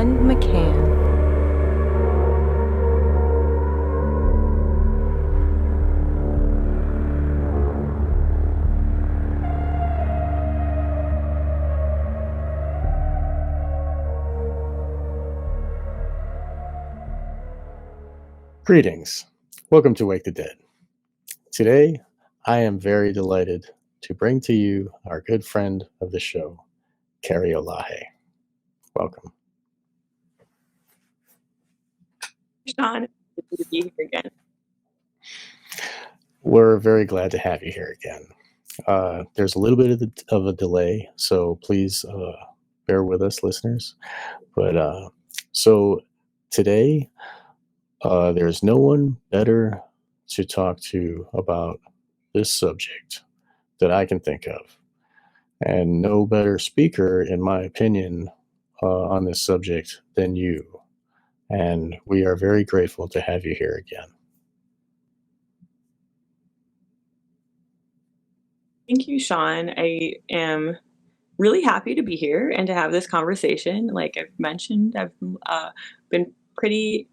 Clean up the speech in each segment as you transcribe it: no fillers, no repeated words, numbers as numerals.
Jen McCann. Greetings. Welcome to Wake the Dead. Today, I am very delighted to bring to you our good friend of the show, Carrie Olaje. Welcome. Sean, it's good to be here again. We're very glad to have you here again. There's a little bit of a delay, so please bear with us, listeners. But so today, there's no one better to talk to about this subject that I can think of, and no better speaker, in my opinion, on this subject than you. And we are very grateful to have you here again. Thank you, Sean. I am really happy to be here and to have this conversation. Like I've mentioned, I've been pretty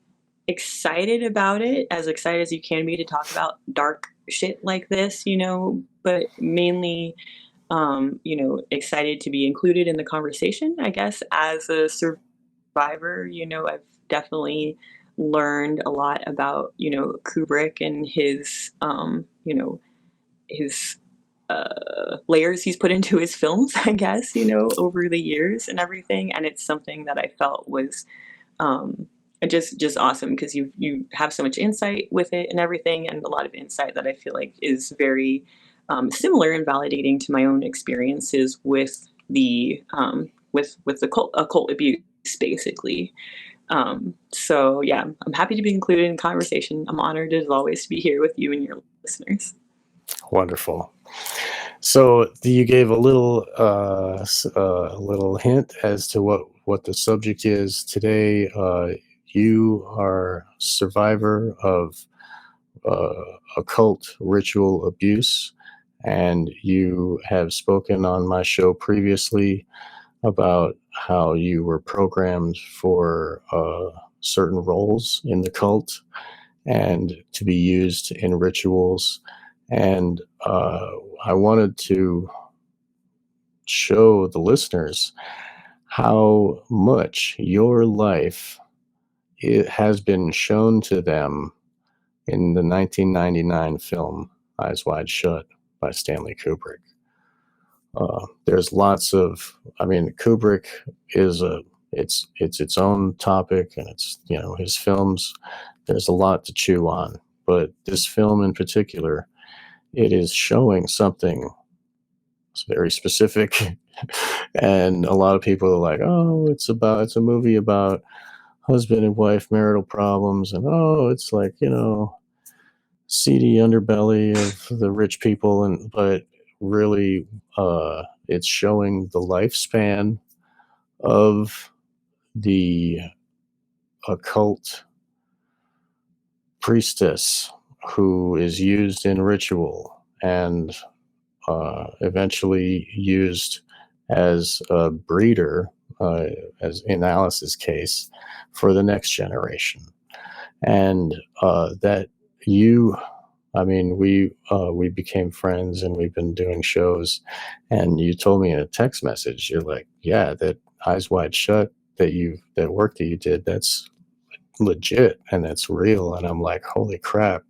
excited about it, as excited as you can be to talk about dark shit like this, but mainly, excited to be included in the conversation, I guess, as a survivor. I've definitely learned a lot about, Kubrick and his, his layers he's put into his films, I guess, over the years and everything. And it's something that I felt was just awesome, because you have so much insight with it and everything, and a lot of insight that I feel like is very similar and validating to my own experiences with the occult abuse, basically. So yeah, I'm happy to be included in the conversation. I'm honored as always to be here with you and your listeners. Wonderful. So you gave a little hint as to what the subject is today. You are a survivor of occult ritual abuse, and you have spoken on my show previously about how you were programmed for certain roles in the cult and to be used in rituals. And I wanted to show the listeners how much your life has been shown to them in the 1999 film Eyes Wide Shut by Stanley Kubrick. There's lots of, Kubrick is it's its own topic, and it's, his films, there's a lot to chew on. But this film in particular, it is showing something very specific. And a lot of people are like, oh, it's a movie about husband and wife marital problems, and oh, it's like, seedy underbelly of the rich people, but really it's showing the lifespan of the occult priestess who is used in ritual and eventually used as a breeder, as in Alice's case, for the next generation. And that we became friends, and we've been doing shows, and you told me in a text message, you're like, yeah, that Eyes Wide Shut, that work that you did, that's legit and that's real. And I'm like, holy crap,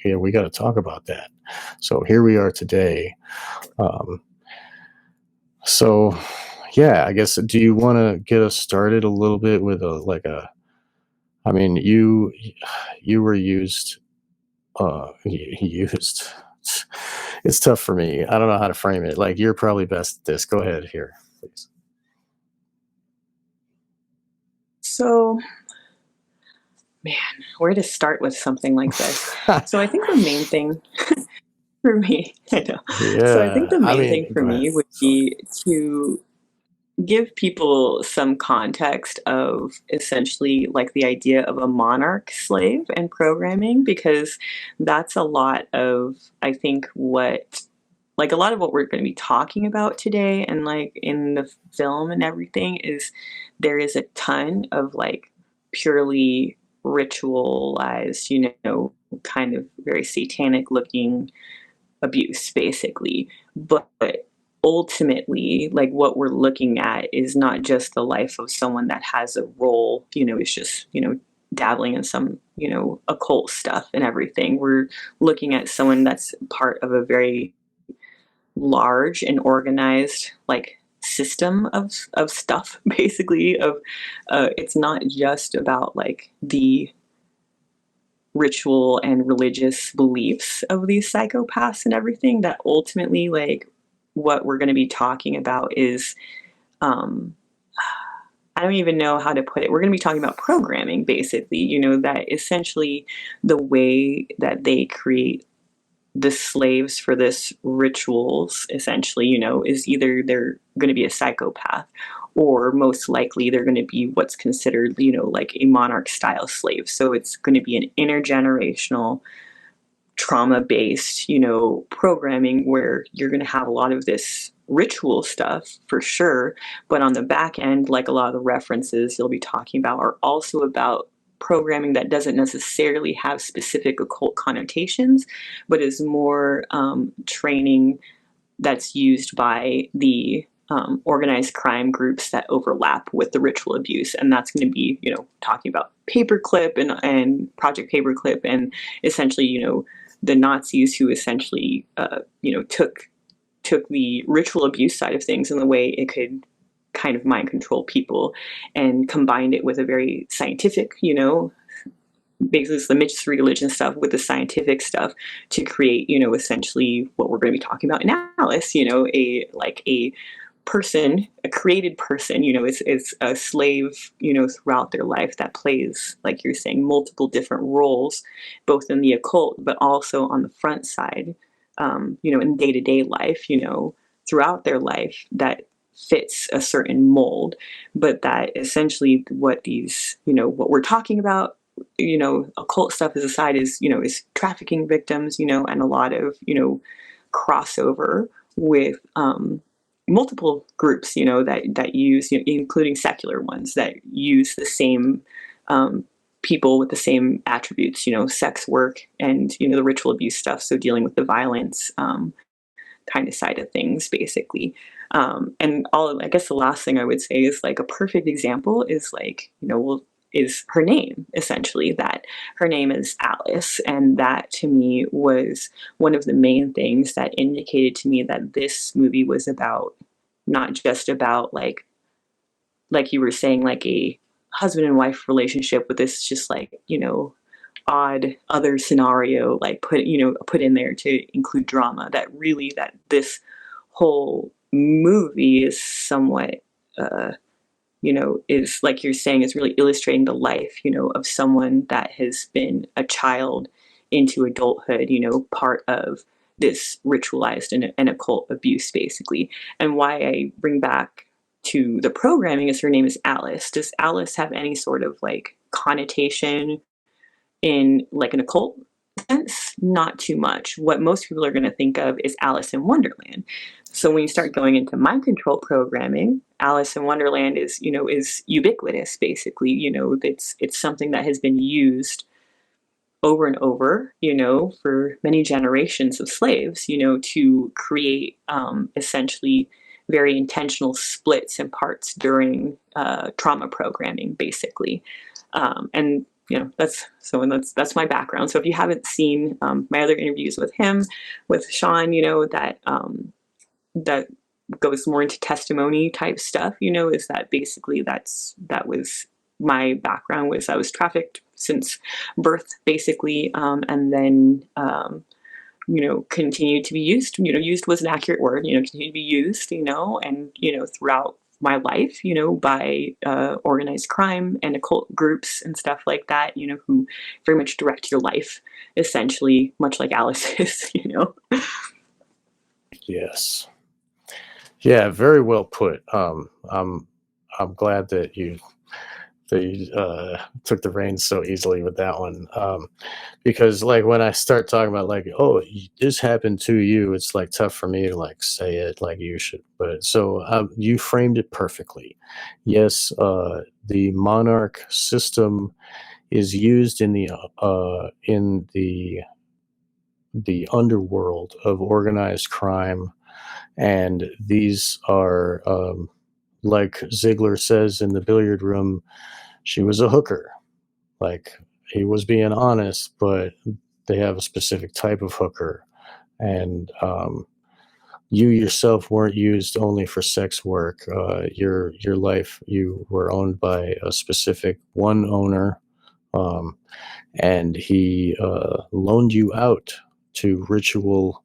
we got to talk about that. So here we are today. So yeah, I guess, do you want to get us started a little bit with you were used. Used. It's tough for me. I don't know how to frame it. Like, you're probably best at this. Go ahead here, please. So, man, where to start with something like this? So I think the main thing for me, I know. Yeah, so I think the main thing for me would be to give people some context of essentially like the idea of a monarch slave and programming, because that's a lot of, I think, what like a lot of what we're going to be talking about today and like in the film and everything is there is a ton of like purely ritualized, kind of very satanic looking abuse basically. But ultimately, like what we're looking at is not just the life of someone that has a role, is just, dabbling in some, occult stuff and everything. We're looking at someone that's part of a very large and organized like system of stuff basically of it's not just about like the ritual and religious beliefs of these psychopaths and everything. That ultimately like what we're going to be talking about is um I don't even know how to put it. We're going to be talking about programming basically, that essentially the way that they create the slaves for this rituals essentially, is either they're going to be a psychopath or most likely they're going to be what's considered, like a monarch style slave. So it's going to be an intergenerational trauma based, programming where you're going to have a lot of this ritual stuff for sure. But on the back end, like a lot of the references you'll be talking about are also about programming that doesn't necessarily have specific occult connotations, but is more training that's used by the organized crime groups that overlap with the ritual abuse. And that's going to be, talking about Paperclip and Project Paperclip and essentially, the Nazis who essentially, took the ritual abuse side of things and the way it could kind of mind control people and combined it with a very scientific, basically it's the mixed religion stuff with the scientific stuff to create, essentially what we're going to be talking about in Alice, a person, a created person, is a slave, throughout their life that plays, like you're saying, multiple different roles, both in the occult, but also on the front side, in day-to-day life, throughout their life that fits a certain mold, but that essentially what these, what we're talking about, occult stuff as aside is trafficking victims, and a lot of, crossover with multiple groups, that use, including secular ones that use the same people with the same attributes, sex work and, the ritual abuse stuff. So dealing with the violence kind of side of things, basically. And I guess the last thing I would say is like a perfect example is like, is her name, essentially, that her name is Alice. And that to me was one of the main things that indicated to me that this movie was about, not just about like you were saying, like a husband and wife relationship with this just like, odd other scenario, like put in there to include drama, that really that this whole movie is somewhat, is like you're saying, is really illustrating the life, of someone that has been a child into adulthood, part of this ritualized and occult abuse, basically. And why I bring back to the programming is her name is Alice. Does Alice have any sort of like connotation in like an occult sense? Not too much. What most people are going to think of is Alice in Wonderland. So when you start going into mind control programming, Alice in Wonderland is, is ubiquitous, basically. It's something that has been used over and over, for many generations of slaves, to create essentially very intentional splits and parts during trauma programming, basically. And that's my background. So if you haven't seen my other interviews with him, with Sean, that goes more into testimony type stuff, is that basically that was my background. Was I was trafficked since birth, basically, and then continued to be used. Used was an accurate word. Continued to be used. And throughout my life, by organized crime and occult groups and stuff like that, who very much direct your life, essentially, much like Alice is, Yes. Yeah, very well put. I'm glad that you they took the reins so easily with that one. Because like when I start talking about like, oh, this happened to you, it's like tough for me to like say it like you should. But so you framed it perfectly. Yes, the monarch system is used in the underworld of organized crime, and these are like Ziegler says in the billiard room, she was a hooker. Like he was being honest, but they have a specific type of hooker, and you yourself weren't used only for sex work. Your life, you were owned by a specific one owner, um, and he loaned you out to ritual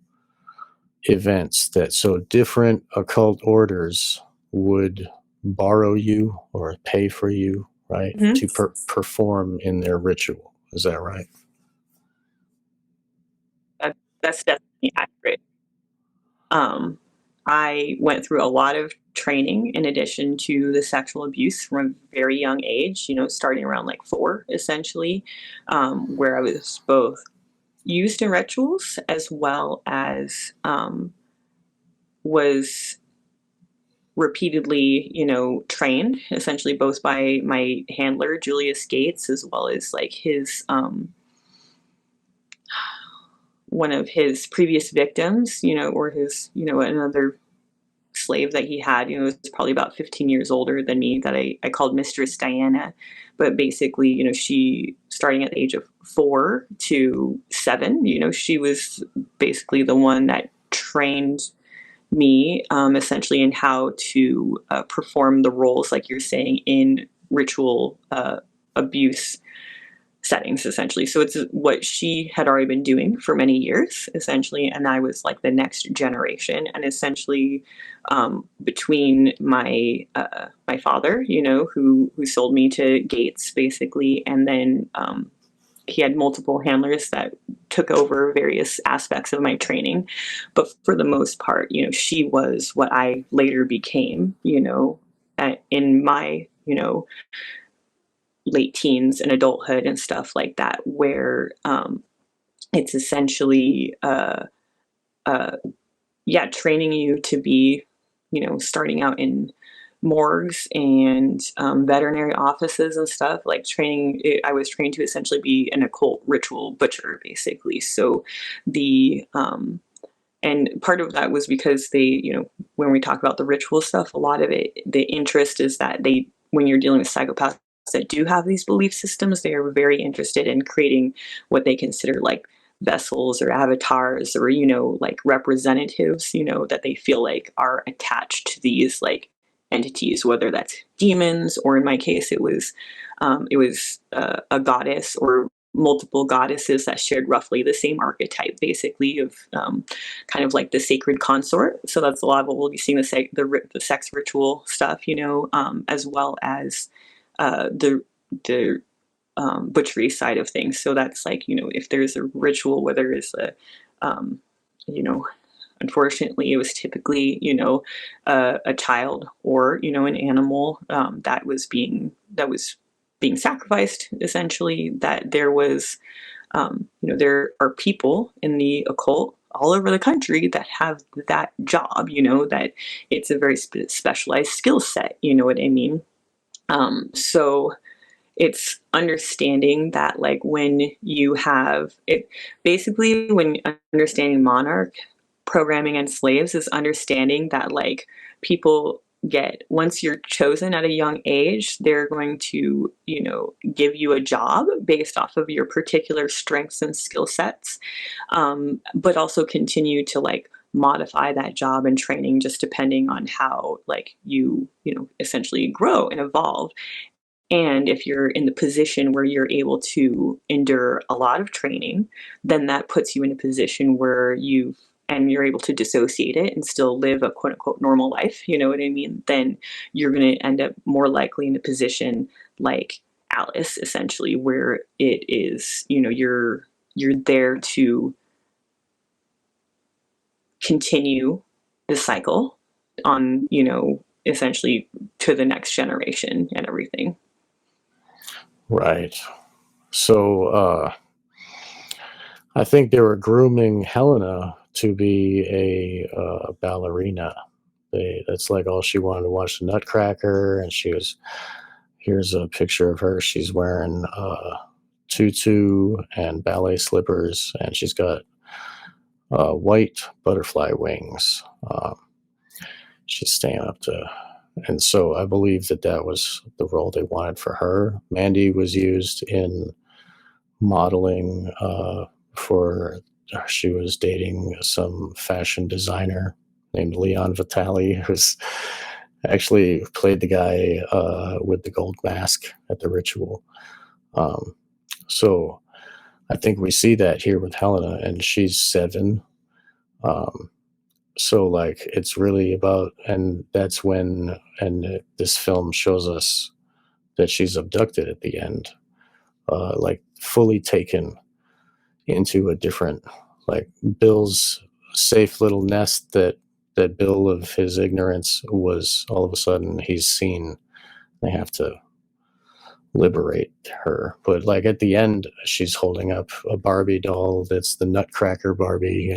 events that so different occult orders would borrow you or pay for you, right, Mhm. to perform in their ritual. Is that right? That's definitely accurate. Um, I went through a lot of training in addition to the sexual abuse from a very young age, starting around like 4, essentially, where I was both used in rituals as well as was repeatedly, trained essentially both by my handler, Julius Gates, as well as like his one of his previous victims, or his, another slave that he had, was probably about 15 years older than me, that I called Mistress Diana. But basically, she, starting at the age of 4 to 7, she was basically the one that trained me essentially in how to perform the roles, like you're saying, in ritual abuse settings, essentially. So it's what she had already been doing for many years, essentially, and I was like the next generation. And essentially, between my father, who sold me to Gates, basically, and then he had multiple handlers that took over various aspects of my training. But for the most part, she was what I later became, in my, late teens and adulthood and stuff like that, where it's essentially, yeah, training you to be, starting out in morgues and veterinary offices and stuff. Like I was trained to essentially be an occult ritual butcher, basically. So the and part of that was because they, when we talk about the ritual stuff, a lot of it, the interest is that when you're dealing with psychopaths that do have these belief systems, they are very interested in creating what they consider like vessels or avatars, or, like representatives, that they feel like are attached to these like entities, whether that's demons, or in my case, it was a goddess or multiple goddesses that shared roughly the same archetype, basically, of kind of like the sacred consort. So that's a lot of what we'll be seeing, the sex ritual stuff, as well as the butchery side of things. So that's like, if there's a ritual, whether it's you know, unfortunately, it was typically, a child, or, an animal that was being sacrificed, essentially, that there was, there are people in the occult all over the country that have that job, that it's a very specialized skill set, you know what I mean? So it's understanding that, like, when you have it, basically, when understanding monarch programming and slaves is understanding that, like, people once you're chosen at a young age, they're going to, give you a job based off of your particular strengths and skill sets, but also continue to like modify that job and training just depending on how, like, essentially grow and evolve. And if you're in the position where you're able to endure a lot of training, then that puts you in a position where you're able to dissociate it and still live a quote unquote normal life. You know what I mean? Then you're going to end up more likely in a position like Alice, essentially, where it is, you're there to continue the cycle on, essentially, to the next generation and everything. Right. So I think they were grooming Helena to be a ballerina. That's like all she wanted to watch the Nutcracker, and she was. Here's a picture of her. She's wearing tutu and ballet slippers, and she's got white butterfly wings. She's staying up to, and so I believe that that was the role they wanted for her. Mandy was used in modeling for. She was dating some fashion designer named Leon Vitali, who's actually played the guy with the gold mask at the ritual. So I think we see that here with Helena, and she's 7. So like it's really about, and that's when, and this film shows us that she's abducted at the end, like fully taken into a different, like Bill's safe little nest that Bill of his ignorance was, all of a sudden he's seen. They have to liberate her. But like at the end, she's holding up a Barbie doll that's the Nutcracker Barbie,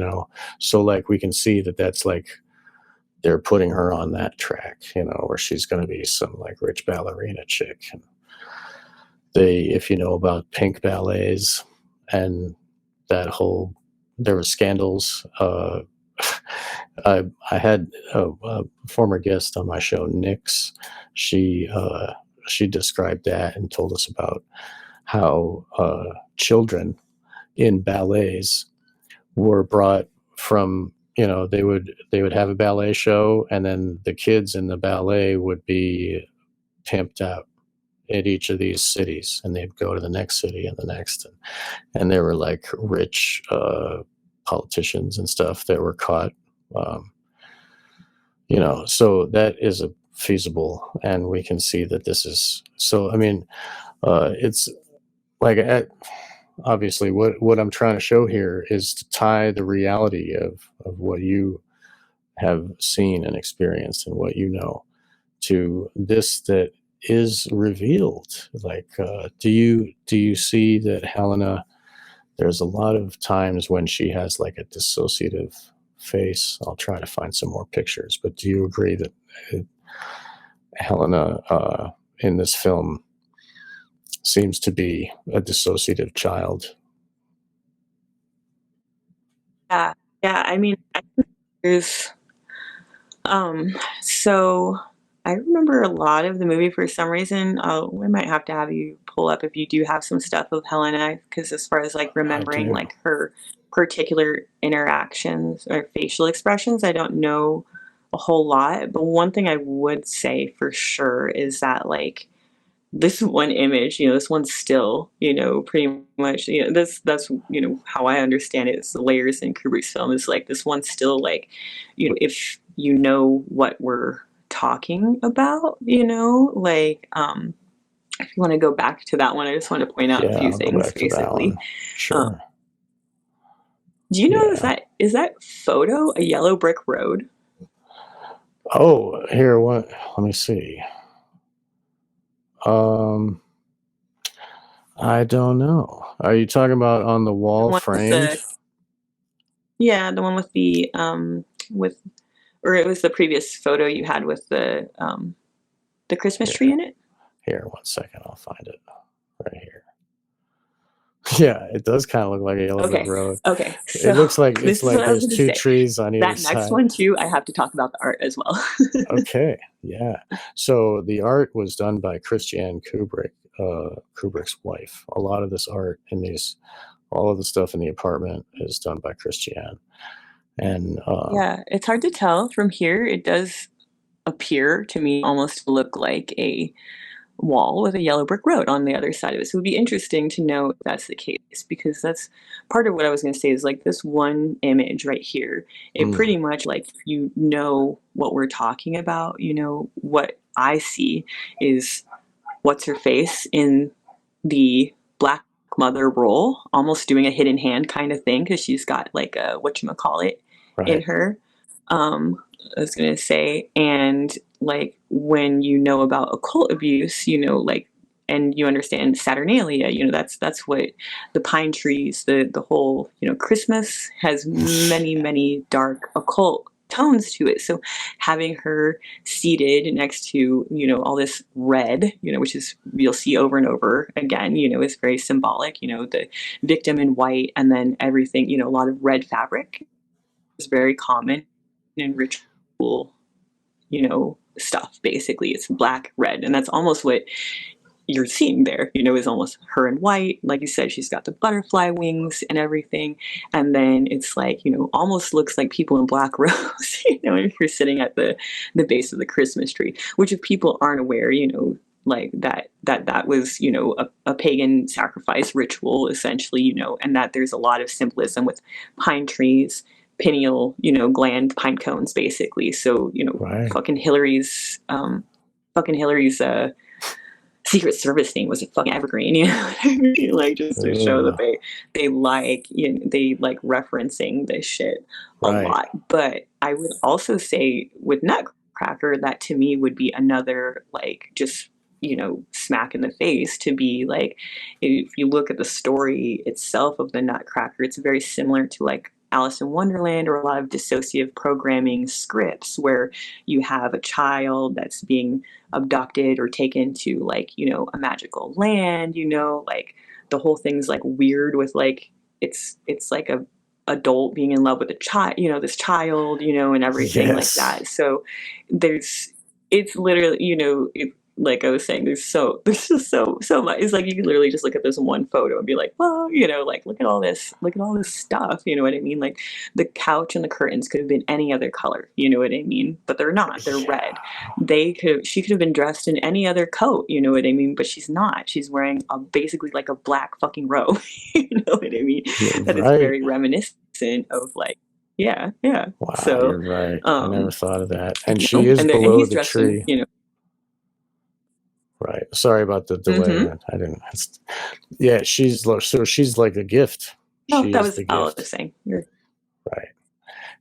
So like we can see that that's like they're putting her on that track, where she's going to be some like rich ballerina chick. And if you know about pink ballets and that whole, there were scandals. I had a former guest on my show, Nix. She described that and told us about how children in ballets were brought from, they would have a ballet show, and then the kids in the ballet would be pimped out at each of these cities, and they'd go to the next city and the next, and they were like rich politicians and stuff that were caught. So that is a feasible, and we can see that this is so. I mean, it's like obviously what I'm trying to show here is to tie the reality of what you have seen and experienced and what you know to this that is revealed. Like, do you see that Helena? There's a lot of times when she has like a dissociative face. I'll try to find some more pictures, but do you agree that Helena in this film seems to be a dissociative child? Yeah, yeah. I mean, I think there's so I remember a lot of the movie for some reason. We might have to have you pull up if you do have some stuff of Helena, because as far as like I remembering do. like her particular interactions or facial expressions, I don't know a whole lot. But one thing I would say for sure is that like this one image, this one still, pretty much, that's, how I understand it. It's the layers in Kubrick's film is like this one still like, if you know what we're talking about, like, if you want to go back to that one, I just want to point out a Yeah, few I'll go things back to that basically. one. Sure. Do you know Yeah. is that photo a yellow brick road? Oh, here, what? Let me see. I don't know. Are you talking about on the The wall one with framed? the one with with, or it was the previous photo you had with the Christmas tree in it? Here, 1 second. I'll find it right here. Yeah, it does kind of look like a yellow brick Okay. road. Okay. It So looks like this it's is what like I was there's going to 2 say. trees on either That next side. one too, I have to talk about the art as well. Okay, yeah. So the art was done by Christiane Kubrick, Kubrick's wife. A lot of this art in all of the stuff in the apartment is done by Christiane. And Yeah, it's hard to tell from here. It does appear to me almost to look like a wall with a yellow brick road on the other side of it. So it would be interesting to know if that's the case, because that's part of what I was going to say is like this one image right here. It pretty much like, what we're talking about, what I see is what's her face in the black mother role, almost doing a hidden hand kind of thing, because she's got like a whatchamacallit in right. her. I was gonna say, and like when you know about occult abuse, like and you understand Saturnalia, that's what the pine trees, the whole, Christmas has many dark occult tones to it. So having her seated next to, all this red, which is you'll see over and over again, is very symbolic, the victim in white, and then everything, a lot of red fabric is very common in ritual, stuff. Basically, it's black, red, and that's almost what you're seeing there, is almost her in white. Like you said, she's got the butterfly wings and everything. And then it's like, almost looks like people in black robes, if you're sitting at the base of the Christmas tree, which if people aren't aware, like that was, a pagan sacrifice ritual, essentially, and that there's a lot of symbolism with pine trees, pineal, gland pine cones, basically. So, Right. fucking Hillary's Secret Service name was a fucking evergreen, like just to show that they like, they like referencing this shit a Right. lot. But I would also say with Nutcracker, that to me would be another, like, just, smack in the face, to be like, if you look at the story itself of the Nutcracker, it's very similar to like Alice in Wonderland or a lot of dissociative programming scripts, where you have a child that's being abducted or taken to, like, a magical land, like the whole thing's like weird with like it's like a adult being in love with a child, this child, and everything like that. So it's literally, like I was saying, there's just so much. It's like you can literally just look at this one photo and be like, well, like look at all this stuff. You know what I mean? Like the couch and the curtains could have been any other color. You know what I mean? But they're not. They're red. She could have been dressed in any other coat. You know what I mean? But she's not. She's wearing basically like a black fucking robe. You know what I mean? That is very reminiscent of like. Yeah. Wow, so you're right. I never thought of that. And she is and below he's the dressed tree. in, Right. Sorry about the delay. Mhm. I didn't. Yeah, she's like a gift. No, She that is was the all I was gift. saying. Right.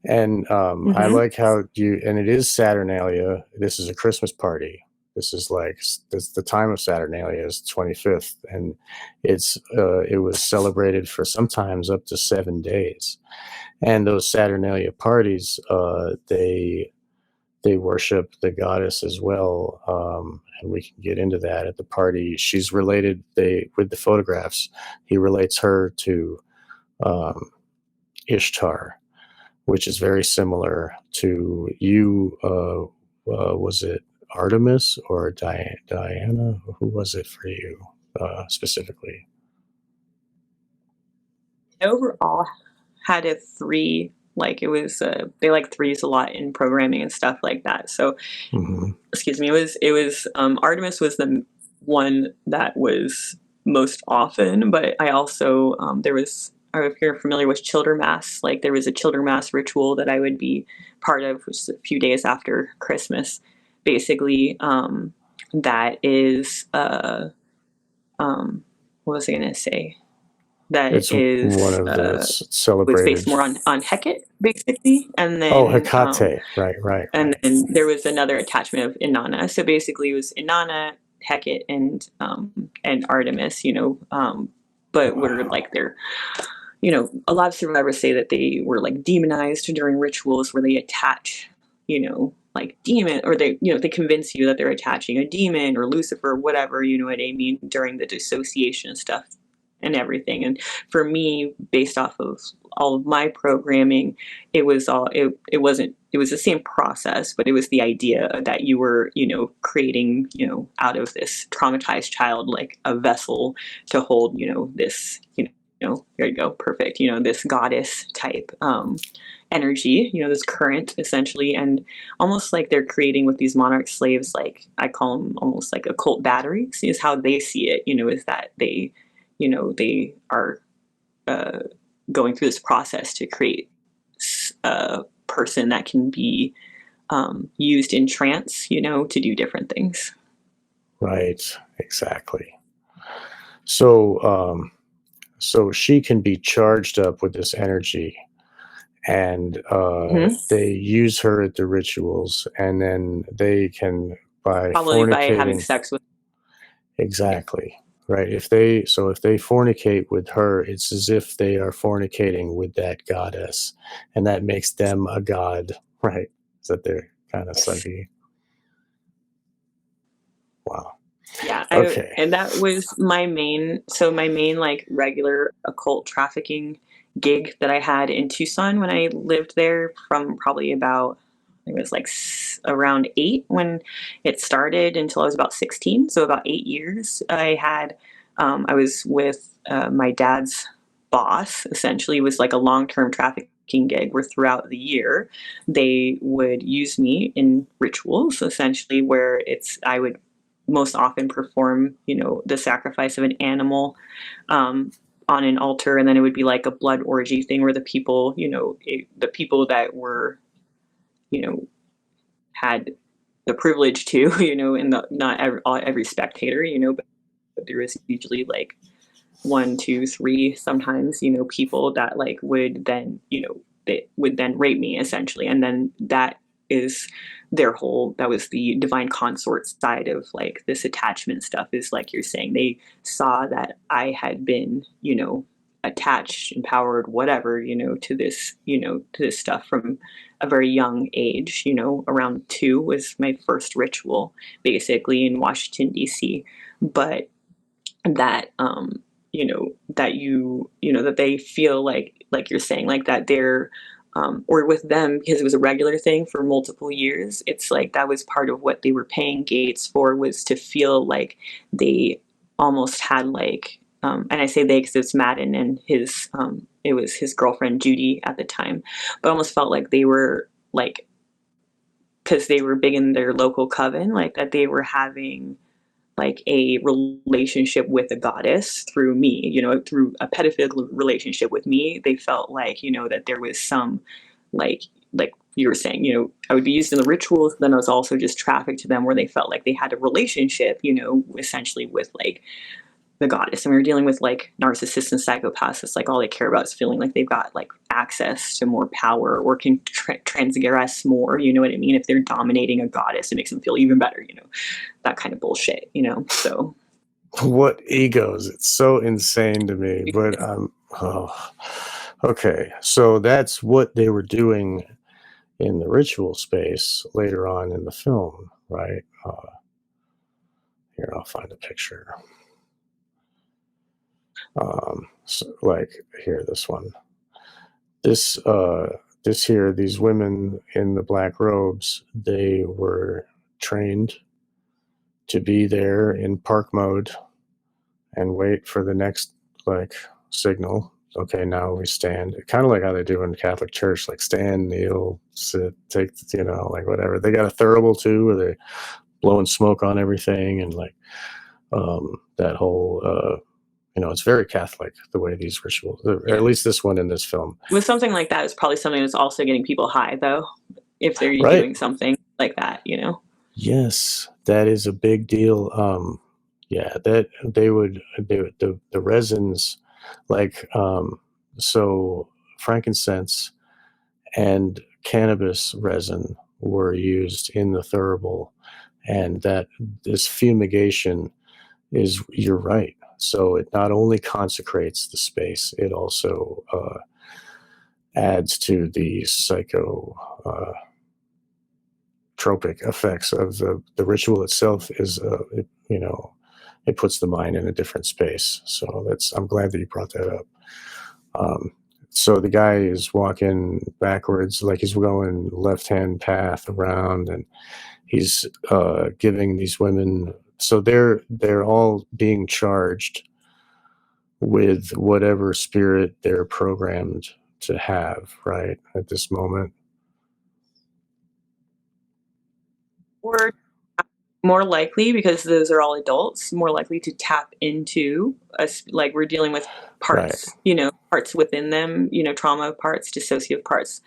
And I like how and it is Saturnalia. This is a Christmas party. This is like the time of Saturnalia is 25th, and it was celebrated for sometimes up to 7 days. And those Saturnalia parties, they worship the goddess as well, and we can get into that at the party. She's related. With the photographs, he relates her to Ishtar, which is very similar to you. Was it Artemis or Diana? Who was it for you specifically? I overall had a 3. Like it was, they like threes a lot in programming and stuff like that. So, excuse me, it was Artemis was the one that was most often, but I also there was. Or if you're familiar with Childermass, like there was a Childermass ritual that I would be part of, which is a few days after Christmas, basically. That is, what was I going to say? It's one of the Was celebrated. based more on Hecate, basically, and then Hecate, right. And then there was another attachment of Inanna. So basically, it was Inanna, Hecate, and Artemis. But were like they're, a lot of survivors say that they were like demonized during rituals where they attach, like demon, or they convince you that they're attaching a demon or Lucifer, whatever, you know what I mean, during the dissociation stuff and everything. And for me, based off of all of my programming, it was the same process, but it was the idea that you were, creating, out of this traumatized child, like a vessel to hold, this, there you go, perfect, this goddess type energy, this current, essentially. And almost like they're creating with these monarch slaves, like I call them almost like occult batteries, is how they see it, is that they are going through this process to create a person that can be used in trance, to do different things. Right, exactly. So, so she can be charged up with this energy, and they use her at the rituals, and then they can, by probably fornicating, by having sex with. Exactly. Right. If they fornicate with her, it's as if they are fornicating with that goddess, and that makes them a god, right? So they're kind of Yes. sucky. Wow. Yeah, Okay. and that was my main like regular occult trafficking gig that I had in Tucson when I lived there from probably about it was like around 8 when it started until I was about 16, so about 8 years. I was with my dad's boss. Essentially, it was like a long-term trafficking gig where throughout the year they would use me in rituals, essentially where it's I would most often perform, the sacrifice of an animal on an altar, and then it would be like a blood orgy thing where the people, the people that were, you know, had the privilege to, and not every spectator, but there was usually like one, two, three, sometimes, people that like would then, they would then rape me essentially. And then is that was the divine consort side of like this attachment stuff is like you're saying, they saw that I had been, attached, empowered, whatever, to this stuff from a very young age, around 2 was my first ritual basically in Washington, DC. But that that they feel like you're saying like that they're or with them because it was a regular thing for multiple years, it's like that was part of what they were paying Gates for, was to feel like they almost had like and I say they because it's Madden and his it was his girlfriend Judy at the time, but almost felt like they were like, because they were big in their local coven, like that they were having like a relationship with a goddess through me, through a pedophilic relationship with me. They felt like, that there was some like like you were saying, I would be used in the rituals, then I was also just trafficked to them where they felt like they had a relationship, essentially with like the goddess. And we were dealing with like narcissists and psychopaths. It's like all they care about is feeling like they've got like access to more power or can transgress more. You know what I mean? If they're dominating a goddess, it makes them feel even better, that kind of bullshit, so. What egos? It's so insane to me. But oh, okay. So that's what they were doing in the ritual space later on in the film, right? Here, I'll find a picture. So, like here, this one. This this here, these women in the black robes, they were trained to be there in park mode and wait for the next like signal. Okay, now we stand. Kind of like how they do in Catholic Church, like stand, kneel, sit, take, like whatever. They got a thurible too, where they blowing smoke on everything, and like that whole it's very Catholic the way these rituals, or at least this one in this film. With something like that, it's probably something that's also getting people high, though, if they're Right. doing something like that, Yes, that is a big deal. Yeah, that the resins, like so frankincense and cannabis resin were used in the thurible, and that this fumigation is, you're right. So it not only consecrates the space, it also adds to the psychotropic effects of the ritual itself. Is it puts the mind in a different space. So I'm glad that you brought that up. So the guy is walking backwards, like he's going left-hand path around, and he's giving these women. So they're all being charged with whatever spirit they're programmed to have, right, at this moment. Or more likely, because those are all adults, more likely to tap into us. Like we're dealing with parts, Right. Parts within them, trauma parts, dissociative parts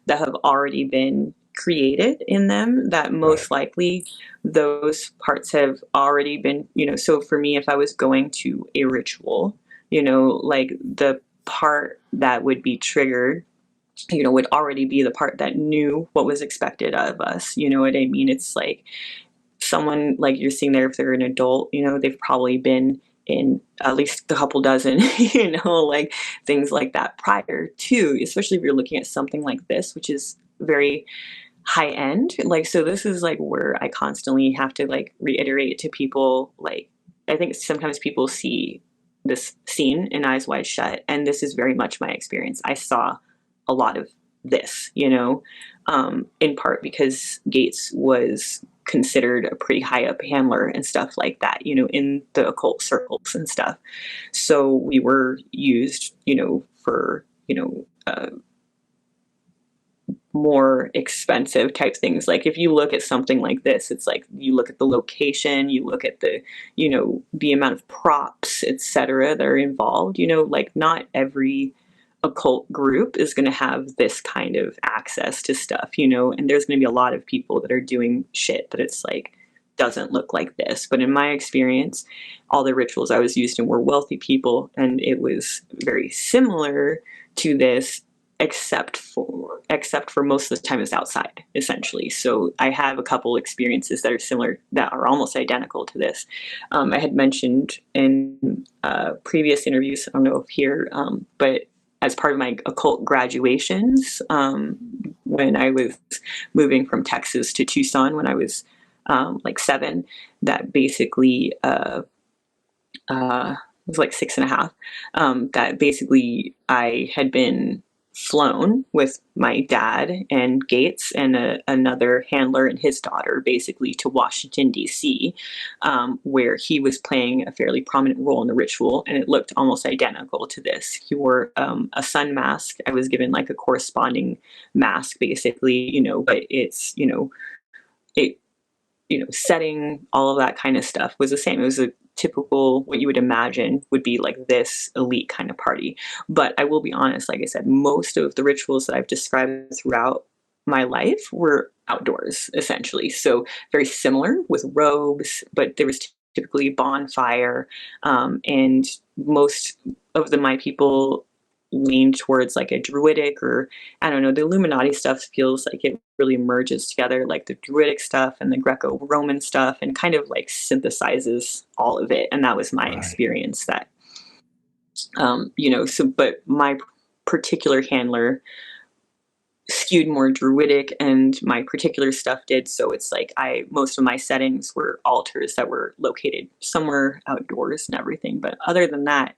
that have already been created in them, that most likely those parts have already been, so for me, if I was going to a ritual, like the part that would be triggered, would already be the part that knew what was expected of us. You know what I mean? It's like someone like you're seeing there, if they're an adult, they've probably been in at least a couple dozen, like things like that prior to, especially if you're looking at something like this, which is very high end. Like, so this is like where I constantly have to like reiterate to people, like, I think sometimes people see this scene in Eyes Wide Shut, and this is very much my experience. I saw a lot of this, in part because Gates was considered a pretty high up handler and stuff like that, in the occult circles and stuff. So we were used, for, more expensive type things. Like if you look at something like this, it's like you look at the location, you look at the, the amount of props, etc., that are involved. Like not every occult group is going to have this kind of access to stuff, and there's going to be a lot of people that are doing shit that it's like doesn't look like this. But in my experience, all the rituals I was used in were wealthy people, and it was very similar to this, except for most of the time it's outside, essentially. So I have a couple experiences that are similar, that are almost identical to this. I had mentioned in previous interviews, I don't know if here, but as part of my occult graduations, when I was moving from Texas to Tucson when I was like 7, that basically it was like 6.5, that basically I had been flown with my dad and Gates and another handler and his daughter, basically to Washington, D.C., where he was playing a fairly prominent role in the ritual, and it looked almost identical to this. He wore a sun mask. I was given like a corresponding mask, basically, but it's, it, setting, all of that kind of stuff was the same. It was a typical, what you would imagine would be like this elite kind of party. But I will be honest, like I said, most of the rituals that I've described throughout my life were outdoors, essentially. So very similar with robes, but there was typically bonfire, and most of my people lean towards like a druidic, or I don't know, the Illuminati stuff feels like it really merges together, like the druidic stuff and the Greco-Roman stuff, and kind of like synthesizes all of it. And that was my experience, that so, but my particular handler skewed more druidic, and my particular stuff did. So it's like most of my settings were altars that were located somewhere outdoors and everything. But other than that,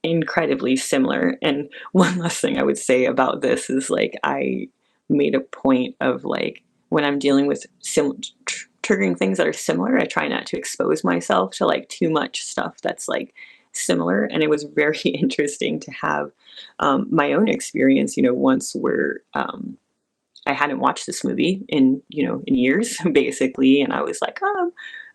incredibly similar. And one last thing I would say about this is like I made a point of like when I'm dealing with triggering things that are similar, I try not to expose myself to like too much stuff that's like similar. And it was very interesting to have my own experience, once where I hadn't watched this movie in years, basically, and I was like,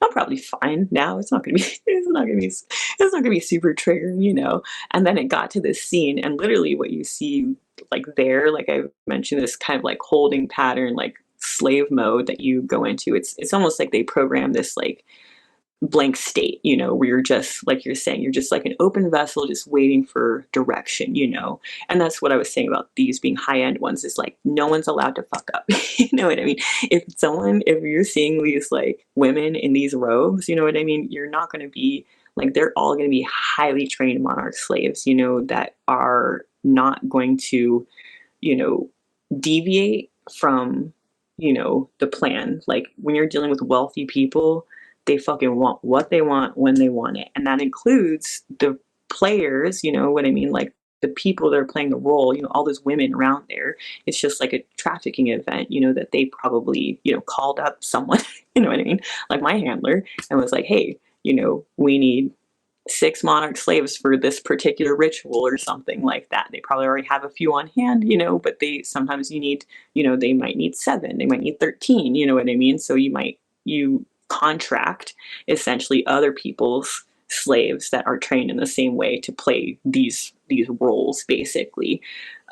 I'm probably fine now. It's not gonna be, it's not gonna be super triggering. And then it got to this scene, and literally what you see, like there, like I mentioned, this kind of like holding pattern, like slave mode that you go into. It's almost like they program this like blank state, where you're just, like you're saying, you're just like an open vessel, just waiting for direction, and that's what I was saying about these being high-end ones, is like no one's allowed to fuck up. You know what I mean? If you're seeing these like women in these robes, you know what I mean, you're not going to be like, they're all going to be highly trained monarch slaves, that are not going to deviate from the plan. Like when you're dealing with wealthy people, they fucking want what they want when they want it. And that includes the players, you know what I mean? Like the people that are playing the role, all those women around there. It's just like a trafficking event, that they probably, called up someone, you know what I mean? Like my handler, and was like, hey, we need 6 monarch slaves for this particular ritual or something like that. They probably already have a few on hand, but sometimes you need, they might need 7, they might need 13, you know what I mean? So you contract essentially other people's slaves that are trained in the same way to play these roles, basically.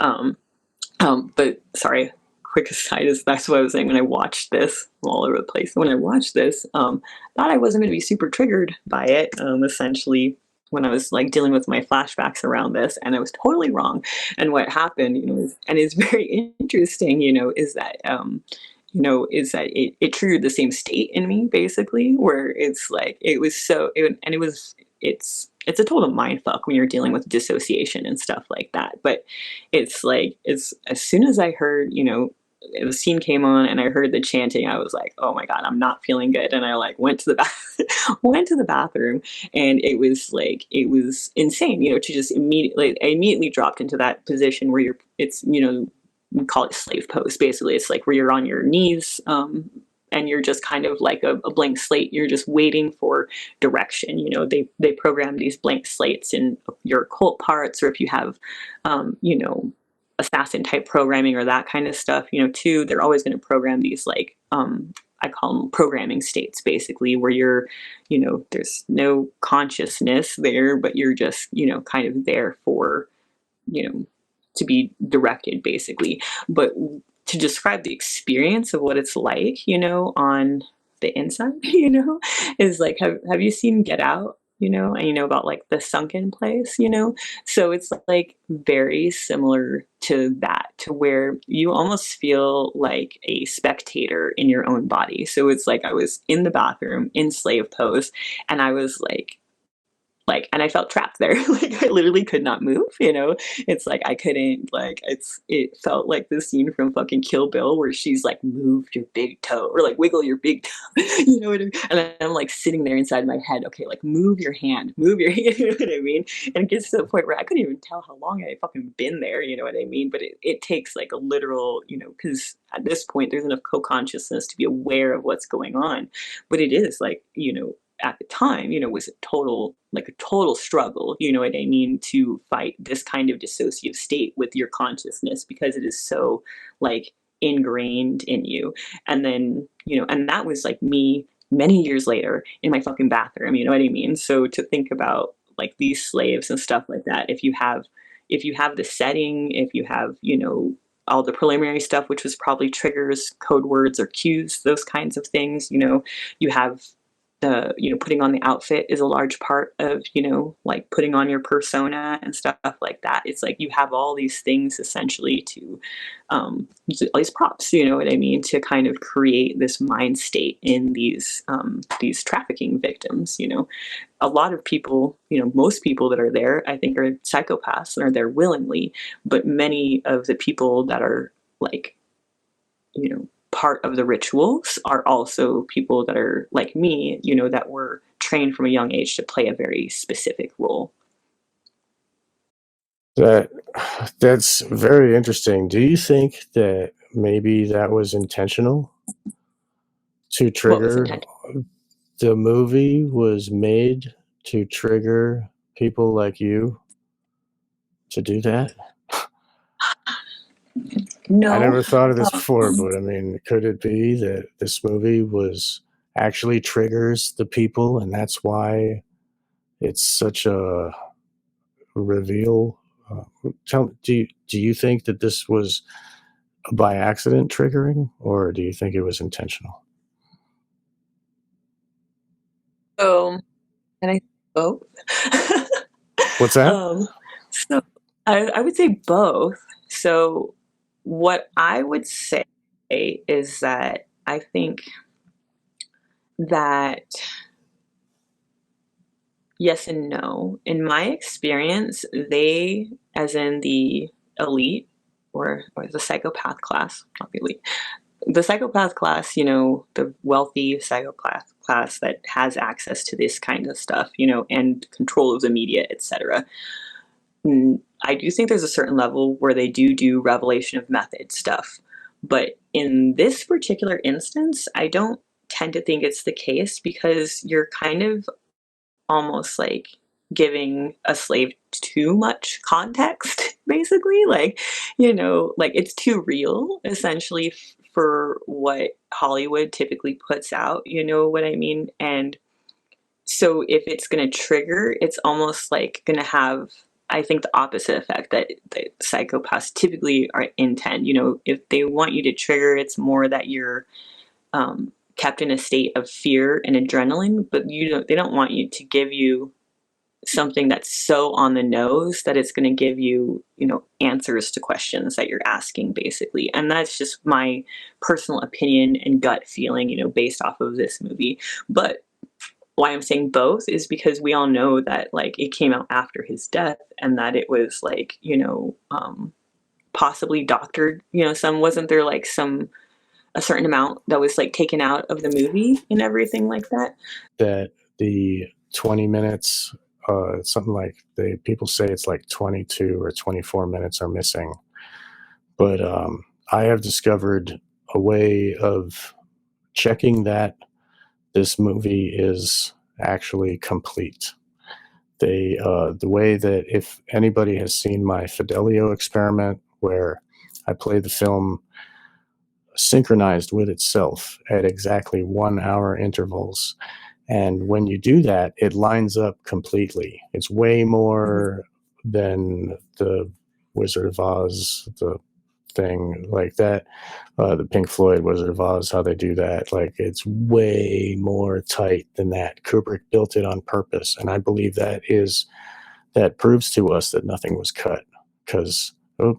But sorry, quick aside, is that's what I was saying when I watched this. I'm all over the place. When I watched this, thought I wasn't going to be super triggered by it, essentially, when I was like dealing with my flashbacks around this, and I was totally wrong. And what happened, and it's very interesting, is that is that it triggered the same state in me, basically, where it's like, it was so, and it was, it's a total mind fuck when you're dealing with dissociation and stuff like that. But it's like, it's, as soon as I heard, the scene came on and I heard the chanting, I was like, oh my God, I'm not feeling good. And I like went to the went to the bathroom, and it was like, it was insane, to just I immediately dropped into that position where it's, we call it slave pose. Basically, it's like where you're on your knees, and you're just kind of like a blank slate. You're just waiting for direction. They program these blank slates in your occult parts, or if you have, assassin type programming or that kind of stuff, too, they're always going to program these like, I call them programming states, basically, where you're, there's no consciousness there, but you're just, kind of there for, to be directed, basically. But to describe the experience of what it's like, on the inside, is like, have you seen Get Out? And about like the sunken place, so it's like very similar to that, to where you almost feel like a spectator in your own body. So it's like I was in the bathroom in slave pose, and I was and I felt trapped there. Like I literally could not move, It's like I couldn't, like, it felt like the scene from fucking Kill Bill where she's like, move your big toe, or like wiggle your big toe. You know what I mean? And then I'm like sitting there inside my head, okay, like move your hand, move your hand, you know what I mean? And it gets to the point where I couldn't even tell how long I had fucking been there, you know what I mean? But it takes like a literal, because at this point there's enough co-consciousness to be aware of what's going on. But it is like, at the time, was a total struggle, you know what I mean, to fight this kind of dissociative state with your consciousness, because it is so like ingrained in you. And then, and that was like me many years later in my fucking bathroom, you know what I mean? So to think about like these slaves and stuff like that, if you have the setting, if you have, all the preliminary stuff, which was probably triggers, code words or cues, those kinds of things, you have the, putting on the outfit is a large part of, like putting on your persona and stuff like that. It's like you have all these things essentially to, all these props, you know what I mean, to kind of create this mind state in these trafficking victims. A lot of people, most people that are there, I think, are psychopaths and are there willingly, but many of the people that are like, part of the rituals are also people that are like me, that were trained from a young age to play a very specific role. That's very interesting. Do you think that maybe that was intentional to trigger? The movie was made to trigger people like you to do that? No. I never thought of this before, but I mean, could it be that this movie was actually triggers the people, and that's why it's such a reveal? Do you think that this was by accident triggering, or do you think it was intentional? And I both. What's that? So I would say both. So what I would say is that I think that yes and no. In my experience, they, as in the elite, or the psychopath class, not the elite, the psychopath class, the wealthy psychopath class that has access to this kind of stuff, and control of the media, etc. I do think there's a certain level where they do revelation of method stuff. But in this particular instance, I don't tend to think it's the case, because you're kind of almost like giving a slave too much context, basically. Like, like it's too real, essentially, for what Hollywood typically puts out, you know what I mean? And so if it's going to trigger, it's almost like going to have, I think, the opposite effect that psychopaths typically are intend. If they want you to trigger, it's more that you're kept in a state of fear and adrenaline, but they don't want you to give you something that's so on the nose that it's going to give you, answers to questions that you're asking, basically. And that's just my personal opinion and gut feeling, based off of this movie. But why I'm saying both is because we all know that, like, it came out after his death, and that it was like, possibly doctored, wasn't there like a certain amount that was like taken out of the movie and everything like that? That the 20 minutes, something like people say it's like 22 or 24 minutes are missing. But I have discovered a way of checking that this movie is actually complete. The way that, if anybody has seen my Fidelio experiment, where I play the film synchronized with itself at exactly 1 hour intervals. And when you do that, it lines up completely. It's way more than the Wizard of Oz, the thing like that, the Pink Floyd Wizard of Oz, how they do that. Like, it's way more tight than that. Kubrick built it on purpose. And I believe that proves to us that nothing was cut. Because, oh,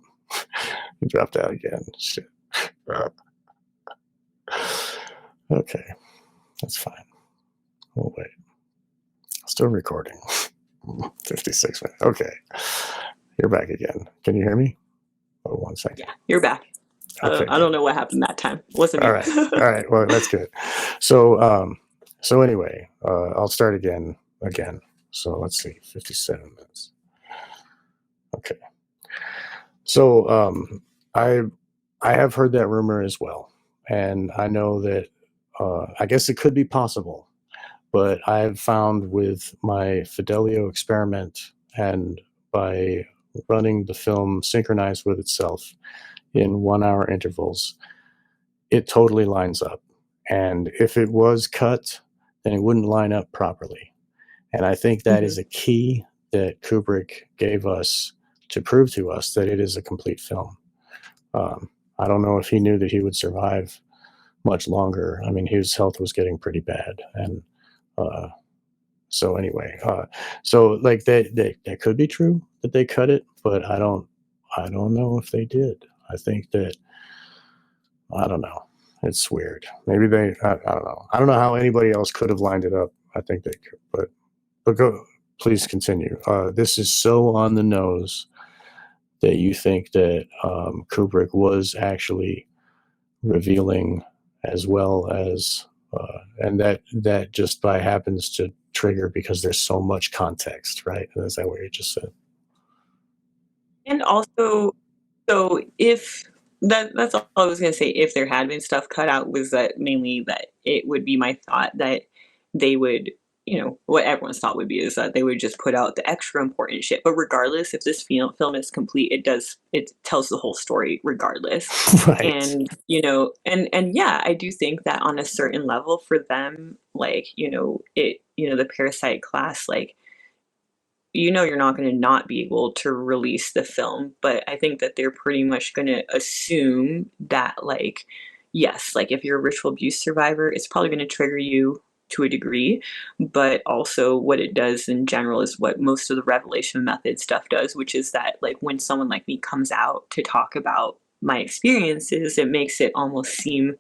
he dropped out again. Shit. Okay, that's fine. We'll wait. Still recording. 56 minutes. Okay. You're back again. Can you hear me? Oh, 1 second. Yeah, you're back. Okay, I don't know what happened that time. Wasn't all me. right. All right. Well, that's good. So anyway, I'll start again. So let's see, 57 minutes. Okay. So I have heard that rumor as well, and I know that I guess it could be possible. But I've found with my Fidelio experiment, and by running the film synchronized with itself in 1 hour intervals, it totally lines up. And if it was cut, then it wouldn't line up properly. And I think that is a key that Kubrick gave us to prove to us that it is a complete film. I don't know if he knew that he would survive much longer. I mean, his health was getting pretty bad. And so anyway, so like that could be true that they cut it, but I don't know if they did. I think that, I don't know. It's weird. Maybe I don't know. I don't know how anybody else could have lined it up. I think they could, but go. Please continue. This is so on the nose that you think that Kubrick was actually revealing, as well as, and that just by happens to trigger because there's so much context, right? Is that what you just said? And also, so if that's all I was gonna say, if there had been stuff cut out, was that mainly that it would be my thought that they would, what everyone's thought would be is that they would just put out the extra important shit. But regardless, if this film is complete, it tells the whole story regardless. Right. And and yeah, I do think that on a certain level for them, like, the Parasite class, like, you're not going to not be able to release the film, but I think that they're pretty much going to assume that, like, yes, like, if you're a ritual abuse survivor, it's probably going to trigger you to a degree, but also what it does in general is what most of the revelation method stuff does, which is that, like, when someone like me comes out to talk about my experiences, it makes it almost seem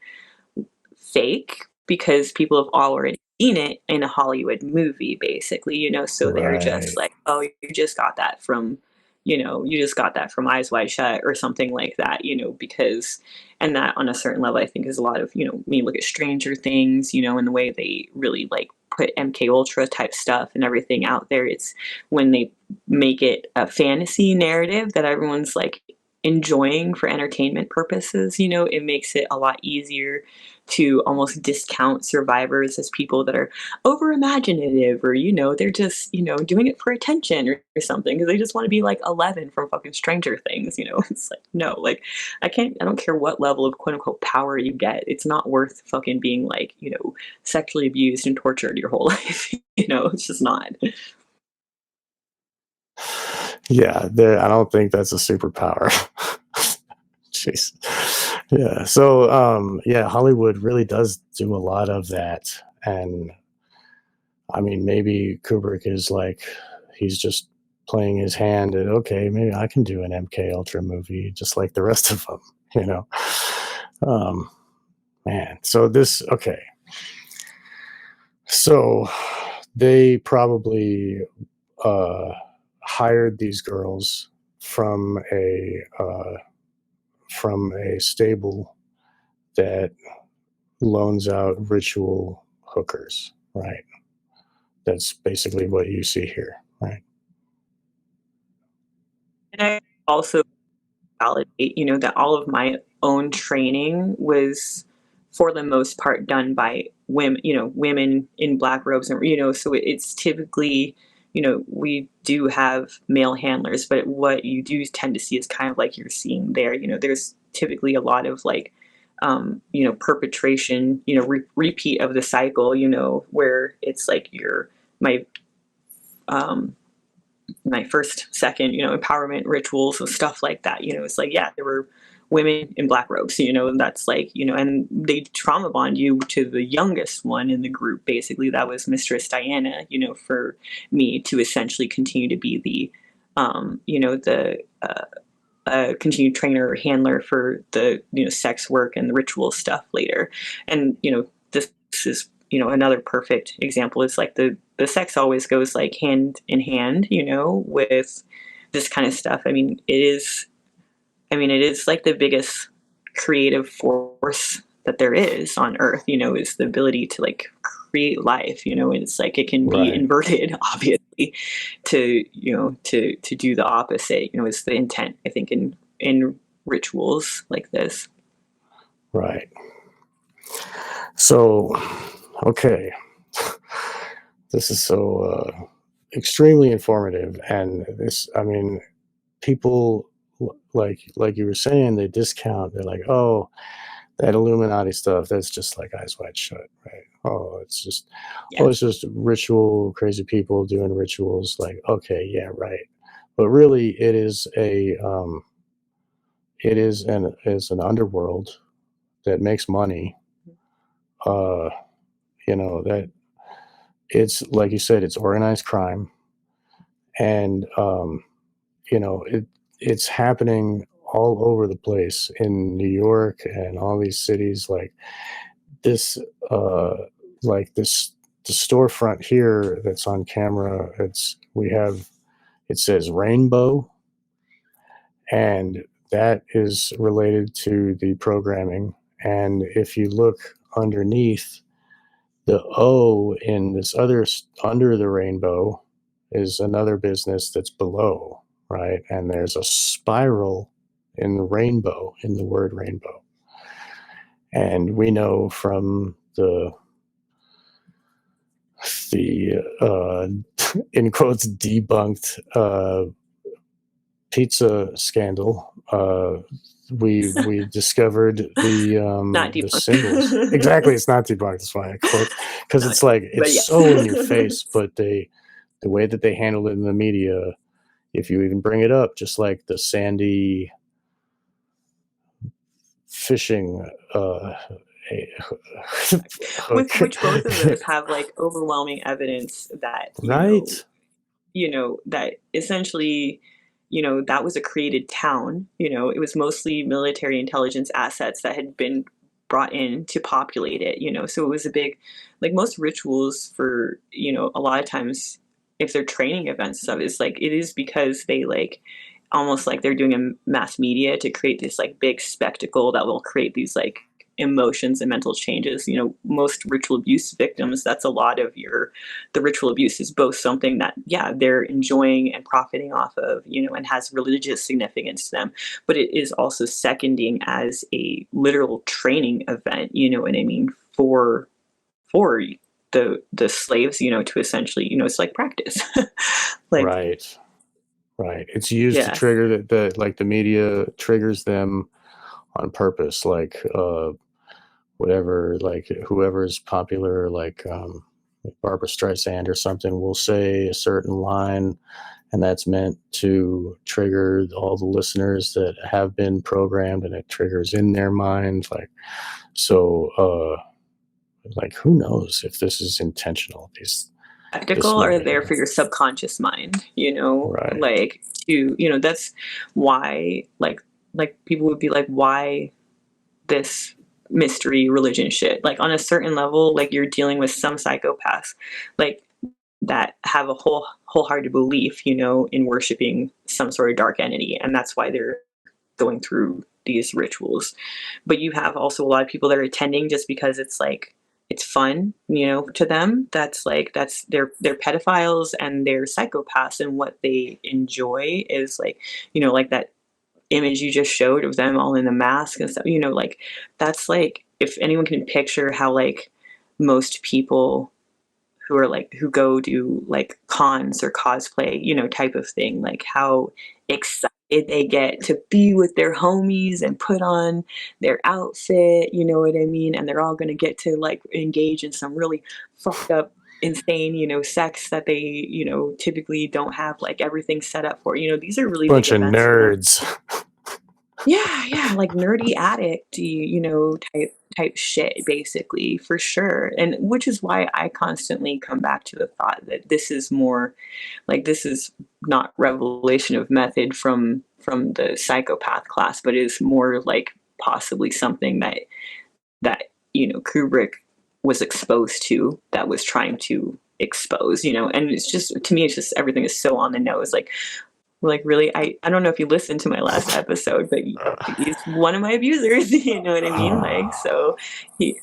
fake because people have already seen it in a Hollywood movie, basically, so they're just Right. like, oh, you just got that from Eyes Wide Shut or something like that, because, and that on a certain level, I think is a lot of, when you look at Stranger Things, and the way they really like put MK Ultra type stuff and everything out there, it's when they make it a fantasy narrative that everyone's like enjoying for entertainment purposes, it makes it a lot easier to almost discount survivors as people that are over imaginative, or they're just doing it for attention or something because they just want to be like 11 from fucking Stranger Things. It's like, no, like, I don't care what level of quote unquote power you get, it's not worth fucking being like sexually abused and tortured your whole life. It's just not. Yeah, I don't think that's a superpower. Jeez. Yeah. So yeah, Hollywood really does do a lot of that. And I mean, maybe Kubrick is like, he's just playing his hand at, okay, maybe I can do an MK Ultra movie just like the rest of them, you know. Man, so okay. So they probably hired these girls from a stable that loans out ritual hookers, right? That's basically what you see here, right? And I also validate, that all of my own training was for the most part done by women, women in black robes, and so it's typically, we do have male handlers, but what you do tend to see is kind of like you're seeing there. There's typically a lot of like perpetration, repeat of the cycle, where it's like my my first, second, empowerment rituals and stuff like that. It's like, yeah, there were women in black robes, and that's like, and they trauma bond you to the youngest one in the group. Basically, that was Mistress Diana, for me to essentially continue to be the, continued trainer or handler for the, sex work and the ritual stuff later. And, this is, another perfect example is like the sex always goes like hand in hand, with this kind of stuff. It is like the biggest creative force that there is on earth, is the ability to like create life, and it's like it can be inverted, obviously, to to do the opposite. It's the intent, I think, in rituals like this. Right. So, okay, this is so extremely informative, and this, people like you were saying, they discount. They're like, oh, that Illuminati stuff, that's just like Eyes Wide Shut, right? Oh, it's just, it's just ritual, crazy people doing rituals. Like, okay, yeah, right. But really, it is an underworld that makes money. That it's like you said, it's organized crime, and it's happening all over the place in New York and all these cities. Like this, the storefront here that's on camera. It says Rainbow, and that is related to the programming. And if you look underneath, the O in this other under the rainbow is another business that's below, right? And there's a spiral in the rainbow, in the word rainbow. And we know from the in quotes debunked pizza scandal, we discovered the symbols. Exactly, it's not debunked. That's why I quote, because it's like it's so in your face. But the way that they handled it in the media, if you even bring it up, just like the Sandy fishing which both of those have like overwhelming evidence that that essentially, that was a created town. It was mostly military intelligence assets that had been brought in to populate it. So it was a big, like most rituals for, a lot of times if they're training events and stuff, it's like it is because they like almost like they're doing a mass media to create this like big spectacle that will create these like emotions and mental changes. Most ritual abuse victims, that's a lot of the ritual abuse is both something that, yeah, they're enjoying and profiting off of, and has religious significance to them, but it is also seconding as a literal training event, what I mean, for the slaves, to essentially, it's like practice. like Right. It's used to trigger the like the media triggers them on purpose, like whatever, like whoever is popular, like Barbara Streisand or something, will say a certain line, and that's meant to trigger all the listeners that have been programmed, and it triggers in their mind. Like, so, like, who knows if this is intentional? Practical Just are wondering. there for your subconscious mind, Right. like to, that's why, like people would be like, why this mystery religion shit? Like on a certain level, like you're dealing with some psychopaths, like that have a wholehearted belief, in worshiping some sort of dark entity, and that's why they're going through these rituals. But you have also a lot of people that are attending just because it's like it's fun, to them. That's they're pedophiles and they're psychopaths, and what they enjoy is like, like that image you just showed of them all in the mask and stuff, like that's like, if anyone can picture how like most people who go do like cons or cosplay, type of thing, like how excited they get to be with their homies and put on their outfit, you know what I mean? And they're all going to get to like engage in some really fucked up, insane, sex that they, typically don't have like everything set up for. These are really big Bunch of events for them. nerds. Yeah, like nerdy addict, type shit, basically, for sure. And which is why I constantly come back to the thought that this is more like, this is not revelation of method from the psychopath class, but is more like possibly something that Kubrick was exposed to, that was trying to expose, and it's just, to me, it's just, everything is so on the nose, like really, I don't know if you listened to my last episode, but he's one of my abusers. You know what I mean? Like, so he,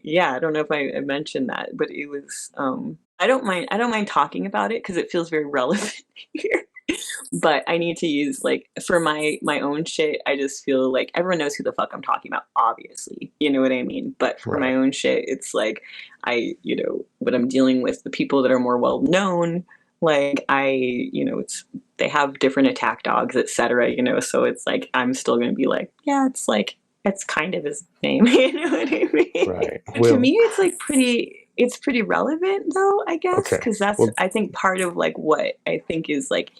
yeah, I don't know if I mentioned that, but it was, I don't mind talking about it because it feels very relevant here. But I need to use, like, for my own shit, I just feel like everyone knows who the fuck I'm talking about, obviously. You know what I mean? But for my Right. own shit, it's like when I'm dealing with the people that are more well known, like it's, they have different attack dogs, etc. So it's like I'm still gonna be like, yeah, it's like it's kind of his name. You know what I mean? Right. But to me, it's like pretty relevant though, I guess, Okay. because that's, Well, I think, part of like what I think is like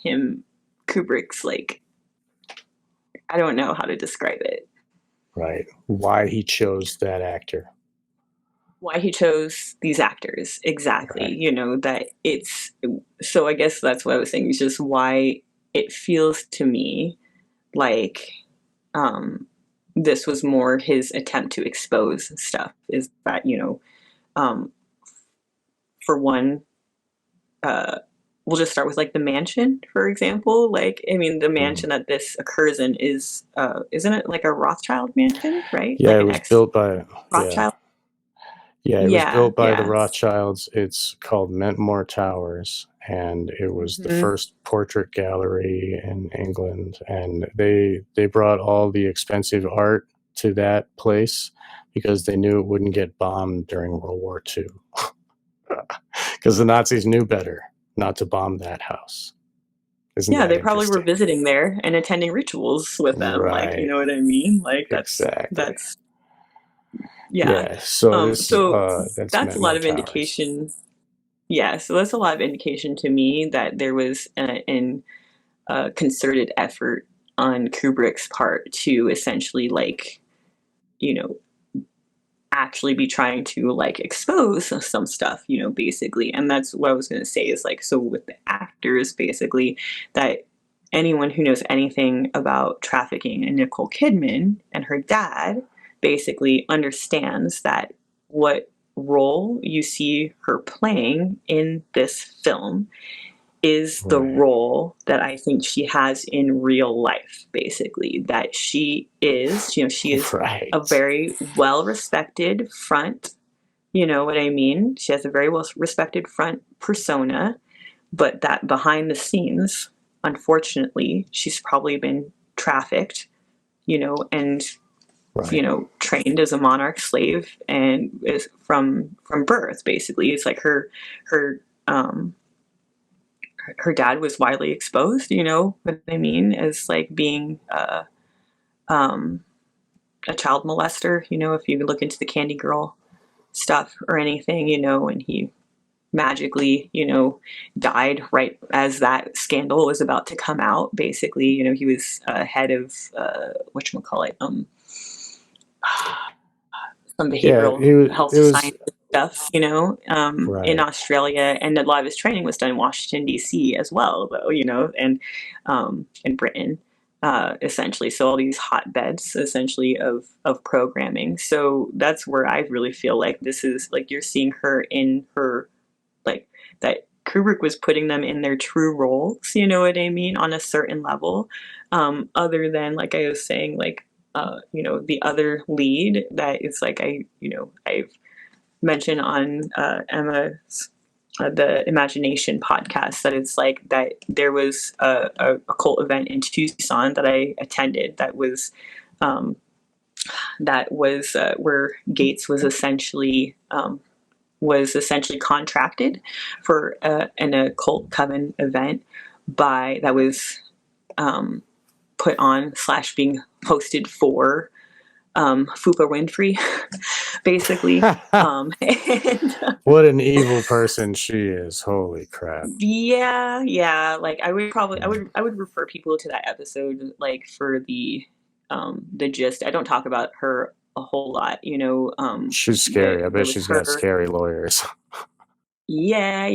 Kubrick's, like, I don't know how to describe it. right. Why he chose that actor. Why he chose these actors, exactly. Right. That it's, so I guess that's what I was saying. It's just why it feels to me like this was more his attempt to expose stuff. Is that um, for one, uh, we'll just start with like the mansion, for example. Like, I mean, the mansion that this occurs in is, isn't it like a Rothschild mansion, right? Yeah, Like it an was ex built by yeah. Rothschild. Yeah, it was Yeah, built by the yeah. Rothschilds. It's called Mentmore Towers, and it was the Hmm. first portrait gallery in England. And they brought all the expensive art to that place because they knew it wouldn't get bombed during World War II. Because the Nazis knew better not to bomb that house. Isn't Yeah, that they probably were interesting? visiting there and attending rituals with them. Like, you Right. know what I mean? Like Exactly. that's yeah. Yeah. So this So that's that's a lot Mentmore of Towers. indication. Yeah, so that's a lot of indication to me that there was a concerted effort on Kubrick's part to essentially, like, you know, actually be trying to like expose some stuff, basically. And that's what I was going to say is like, so with the actors, basically, that anyone who knows anything about trafficking and Nicole Kidman and her dad basically understands that what role you see her playing in this film is the Right. role that I think she has in real life, basically. That she is Right. a very well respected front, you know what I mean? She has a very well respected front persona, but that behind the scenes, unfortunately, she's probably been trafficked, and Right. trained as a monarch slave, and is from birth, basically. It's like um her dad was widely exposed, what I mean, as like being um, a child molester, if you look into the Candy Girl stuff or anything, and he magically, died right as that scandal was about to come out. Basically, he was head of whatchamacallit, some Yeah, behavioral it health was science. stuff, in Right. Australia, and a lot of his training was done in Washington D.C. as well, though, and in Britain, essentially. So all these hotbeds, essentially, of programming. So that's where I really feel like this is like you're seeing her in her like that. Kubrick was putting them in their true roles, you know what I mean, on a certain level. Other than, like I was saying, like the other lead that is like I've mentioned on Emma's the Imagination podcast, that it's like that there was a cult event in Tucson that I attended um, that was where Gates was essentially contracted for an occult coven event that was put on / being hosted for Fupa Winfrey, basically. And What an evil person she is. Holy crap. yeah, like I would refer people to that episode, like, for the gist. I don't talk about her a whole lot, She's but scary. I there bet was she's got her. scary lawyers. Yeah,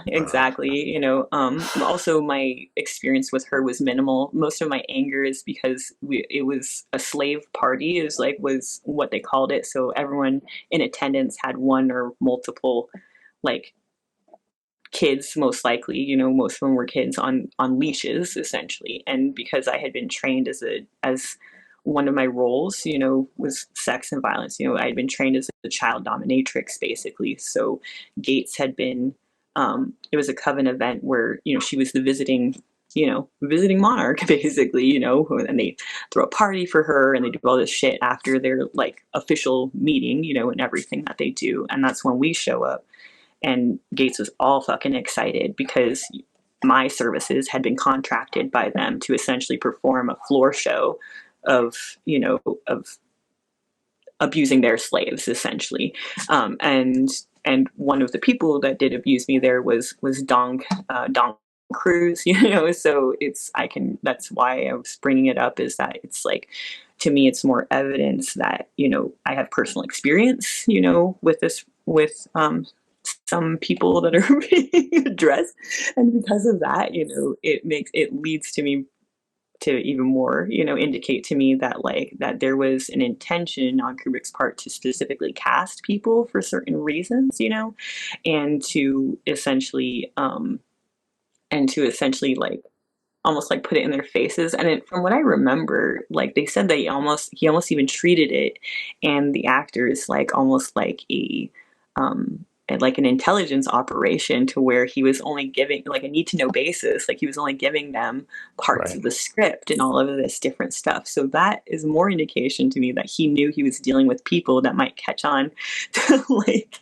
exactly. Also, my experience with her was minimal. Most of my anger is because it was a slave party, was what they called it. So everyone in attendance had one or multiple, like, kids, most likely. Most of them were kids on leashes, essentially. And because I had been trained as one of my roles, was sex and violence. I had been trained as a child dominatrix, basically. So Gates had been. It was a coven event where she was the visiting monarch, basically. And they throw a party for her, and they do all this shit after their, like, official meeting, and everything that they do. And that's when we show up. And Gates was all fucking excited because my services had been contracted by them to essentially perform a floor show of abusing their slaves, essentially. And one of the people that did abuse me there was Don Cruz. So that's why I was bringing it up, is that it's like, to me, it's more evidence that I have personal experience with this, with some people that are being addressed. And because of that, it leads to me to even more, indicate to me that, like, that there was an intention on Kubrick's part to specifically cast people for certain reasons, and to essentially like almost like put it in their faces. And from what I remember, like, they said that he almost even treated it and the actors like almost like an intelligence operation, to where he was only giving, like, a need to know basis, like he was only giving them parts Right. of the script and all of this different stuff. So that is more indication to me that he knew he was dealing with people that might catch on to, like,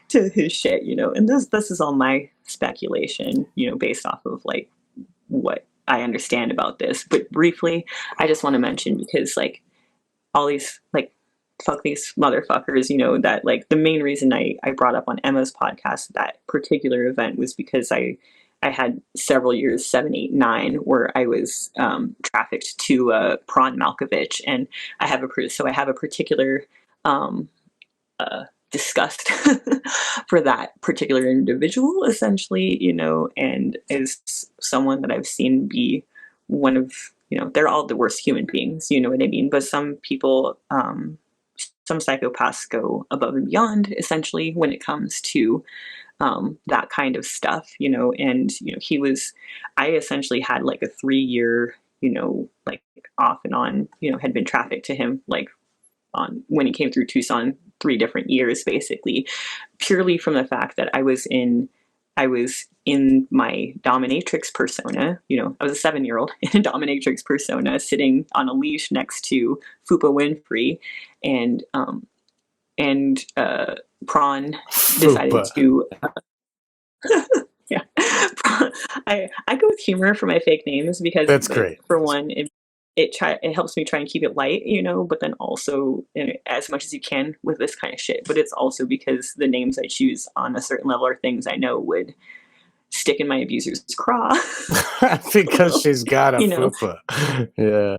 to his shit, and this is all my speculation, based off of, like, what I understand about this. But briefly, I just want to mention, because, like, all these, like, fuck these motherfuckers, that, like, the main reason I brought up on Emma's podcast that particular event was because I had several years, 7, 8, 9, where I was trafficked to Prawn Malkovich, and I have a particular disgust for that particular individual, essentially, and is someone that I've seen be one of, they're all the worst human beings, you know what I mean? But some people, some psychopaths go above and beyond, essentially, when it comes to that kind of stuff, and, I essentially had, like, a 3-year, like, off and on, had been trafficked to him, like, on when he came through Tucson 3 different years, basically, purely from the fact that I was in my dominatrix persona. I was a 7-year-old in a dominatrix persona, sitting on a leash next to Fupa Winfrey, and Prawn decided Fupa. to. Yeah, I go with humor for my fake names because, That's great. for one, it helps me try and keep it light, but then also, as much as you can with this kind of shit. But it's also because the names I choose on a certain level are things I know would stick in my abuser's craw. Because she's got a you know, fupa. Yeah.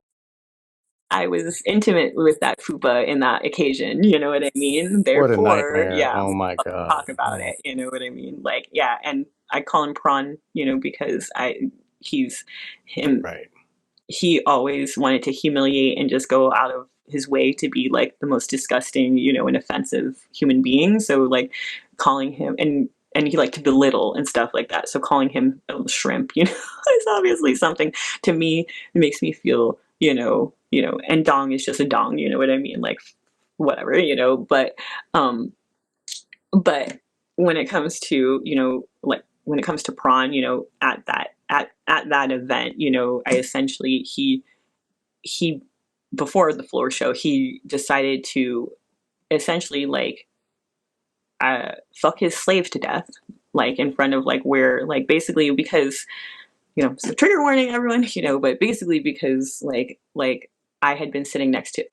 I was intimate with that fupa in that occasion, you know what I mean? What a Therefore, nightmare. yeah, Oh my let's God. talk about Oh, it, you know what I mean? Like, yeah, and I call him prawn, you know, because he's him right. he always wanted to humiliate and just go out of his way to be like the most disgusting, you know, and offensive human being. So like calling him and he liked to belittle and stuff like that. So calling him a shrimp, you know, is obviously something to me. It makes me feel, and dong is just a dong, you know what I mean? Like whatever, you know, but when it comes to, like when it comes to prawn, you know, at that event, you know, I essentially he before the floor show, he decided to essentially like fuck his slave to death, like in front of like where like basically because so trigger warning everyone, but basically because like I had been sitting next to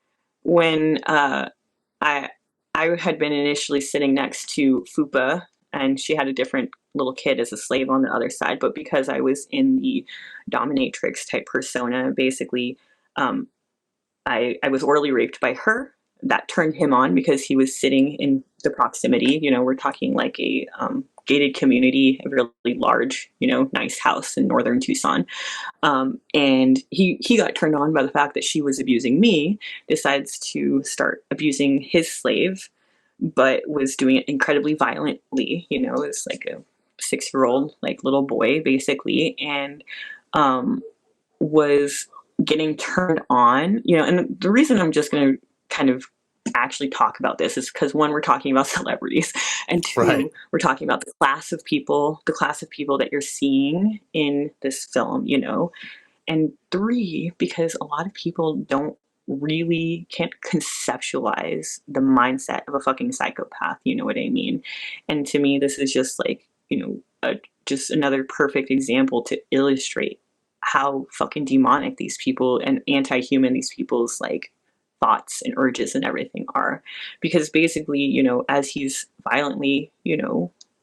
when I I had been initially sitting next to Fupa, and she had a different little kid as a slave on the other side. But because I was in the dominatrix type persona, basically, um, I was orally raped by her. That turned him on because he was sitting in the proximity. You know, we're talking like a gated community, a really large, nice house in northern Tucson. And he got turned on by the fact that she was abusing me, decides to start abusing his slave, but was doing it incredibly violently. You know, it's like a 6-year-old like little boy basically, and was getting turned on. And the reason I'm just going to kind of actually talk about this is because one, we're talking about celebrities, and Right. two, we're talking about the class of people that you're seeing in this film, and three, because a lot of people can't conceptualize the mindset of a fucking psychopath, you know what I mean? And to me, this is just like, just another perfect example to illustrate how fucking demonic these people and anti-human these people's like thoughts and urges and everything are. Because basically, as he's violently,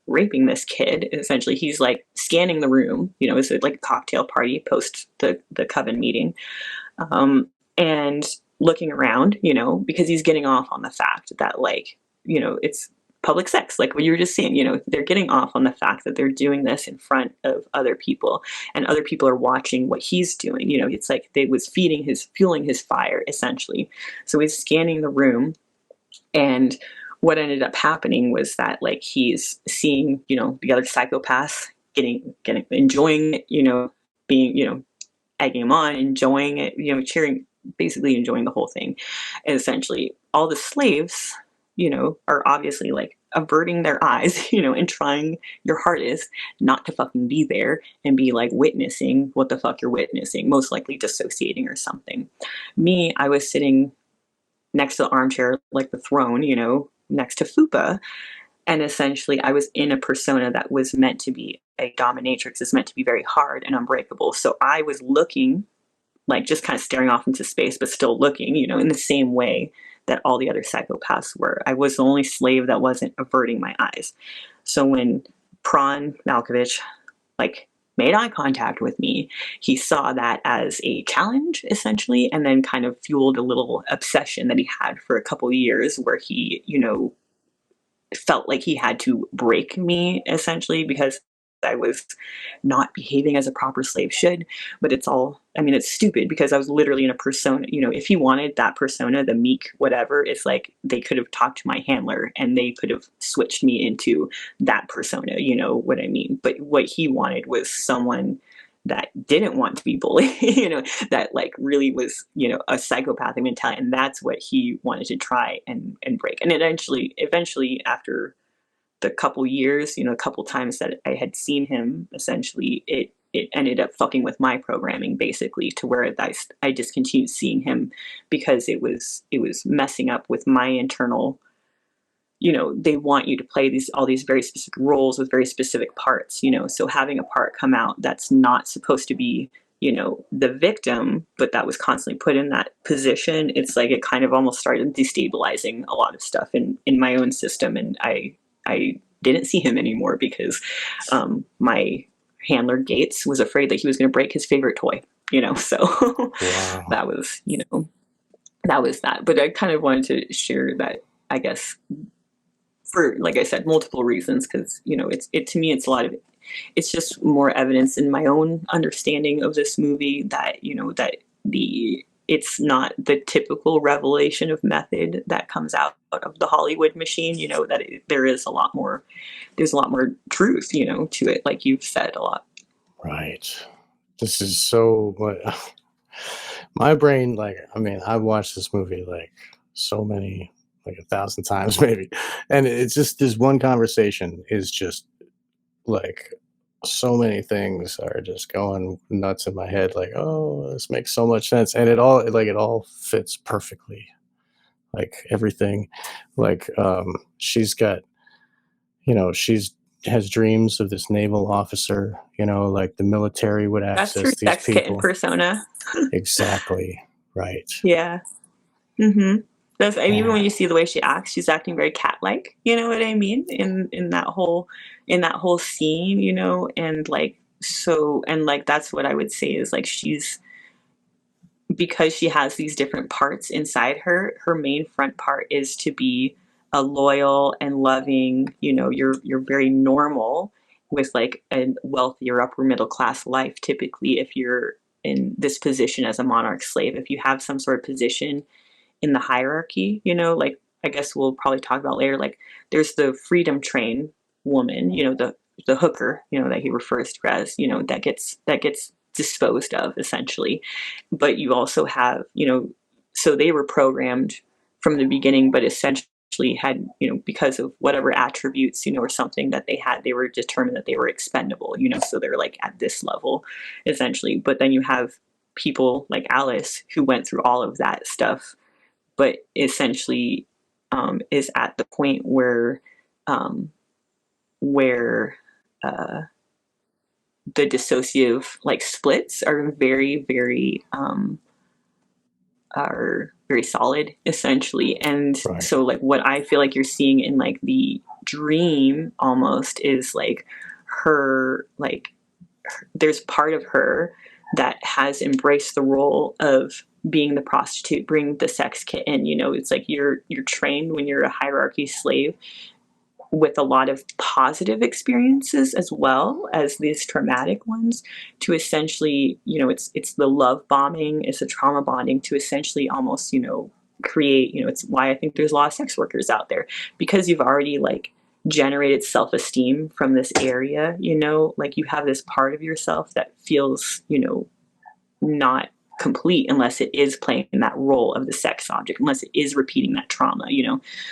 raping this kid, essentially he's like scanning the room, it's like a cocktail party post the coven meeting, and looking around, because he's getting off on the fact that like, it's public sex, like what you were just saying, they're getting off on the fact that they're doing this in front of other people, and other people are watching what he's doing. It's like they was fueling his fire essentially. So he's scanning the room, and what ended up happening was that like he's seeing, the other psychopaths getting enjoying it, being, egging him on, enjoying it, cheering, basically enjoying the whole thing. And essentially all the slaves, are obviously like averting their eyes, and trying your hardest not to fucking be there and be like witnessing what the fuck you're witnessing, most likely dissociating or something. Me, I was sitting next to the armchair, like the throne, next to Fupa. And essentially, I was in a persona that was meant to be a dominatrix, is meant to be very hard and unbreakable. So I was looking, like just kind of staring off into space, but still looking, in the same way that all the other psychopaths were. I was the only slave that wasn't averting my eyes. So when Prawn Malkovich, like, made eye contact with me, he saw that as a challenge essentially, and then kind of fueled a little obsession that he had for a couple of years where he, felt like he had to break me essentially because I was not behaving as a proper slave should. But it's stupid because I was literally in a persona. If he wanted that persona, the meek whatever, it's like they could have talked to my handler and they could have switched me into that persona, you know what I mean? But what he wanted was someone that didn't want to be bullied, that like really was, a psychopathic mentality. And that's what he wanted to try and break. And eventually after the couple years, a couple times that I had seen him, essentially it ended up fucking with my programming basically, to where I discontinued seeing him because it was messing up with my internal, they want you to play all these very specific roles with very specific parts, so having a part come out that's not supposed to be, the victim, but that was constantly put in that position, it's like it kind of almost started destabilizing a lot of stuff in my own system. And I didn't see him anymore because my handler Gates was afraid that he was going to break his favorite toy, so Wow. that was, that was that. But I kind of wanted to share that, I guess, for, like I said, multiple reasons, because it to me, it's a lot of, it's just more evidence in my own understanding of this movie that that it's not the typical revelation of method that comes out of the Hollywood machine. That there is a lot more, there's a lot more truth, to it, like you've said a lot. Right. This is so my brain, like, I mean, I've watched this movie like so many, like 1,000 times maybe. And it's just this one conversation is just like so many things are just going nuts in my head. Like, oh, this makes so much sense. And it all fits perfectly. Like everything. Like she's got, she's has dreams of this naval officer, like the military would That's her access these sex kitten people. persona. Exactly. Right. Yeah. Mm-hmm. That's, I mean, even Yeah. when you see the way she acts, she's acting very cat-like. You know what I mean? In that whole scene, and like, so, and like that's what I would say is like she's, because she has these different parts inside her. Her main front part is to be a loyal and loving. You're very normal with like a wealthier upper middle class life. Typically, if you're in this position as a monarch slave, if you have some sort of position in the hierarchy, like I guess we'll probably talk about later, like there's the freedom train woman, the hooker, that he refers to as, that gets disposed of essentially. But you also have, so they were programmed from the beginning, but essentially had, because of whatever attributes, or something that they had, they were determined that they were expendable, so they're like at this level essentially. But then you have people like Alice who went through all of that stuff, but essentially is at the point um, where the dissociative like splits are very, very are very solid essentially. And Right. so like what I feel like you're seeing in like the dream almost is like her, like there's part of her that has embraced the role of being the prostitute, bring the sex kitten. It's like you're trained when you're a hierarchy slave with a lot of positive experiences as well as these traumatic ones, to essentially, it's the love bombing, it's the trauma bonding to essentially almost, create, it's why I think there's a lot of sex workers out there, because you've already like generated self-esteem from this area, like you have this part of yourself that feels, not complete unless it is playing that role of the sex object, unless it is repeating that trauma.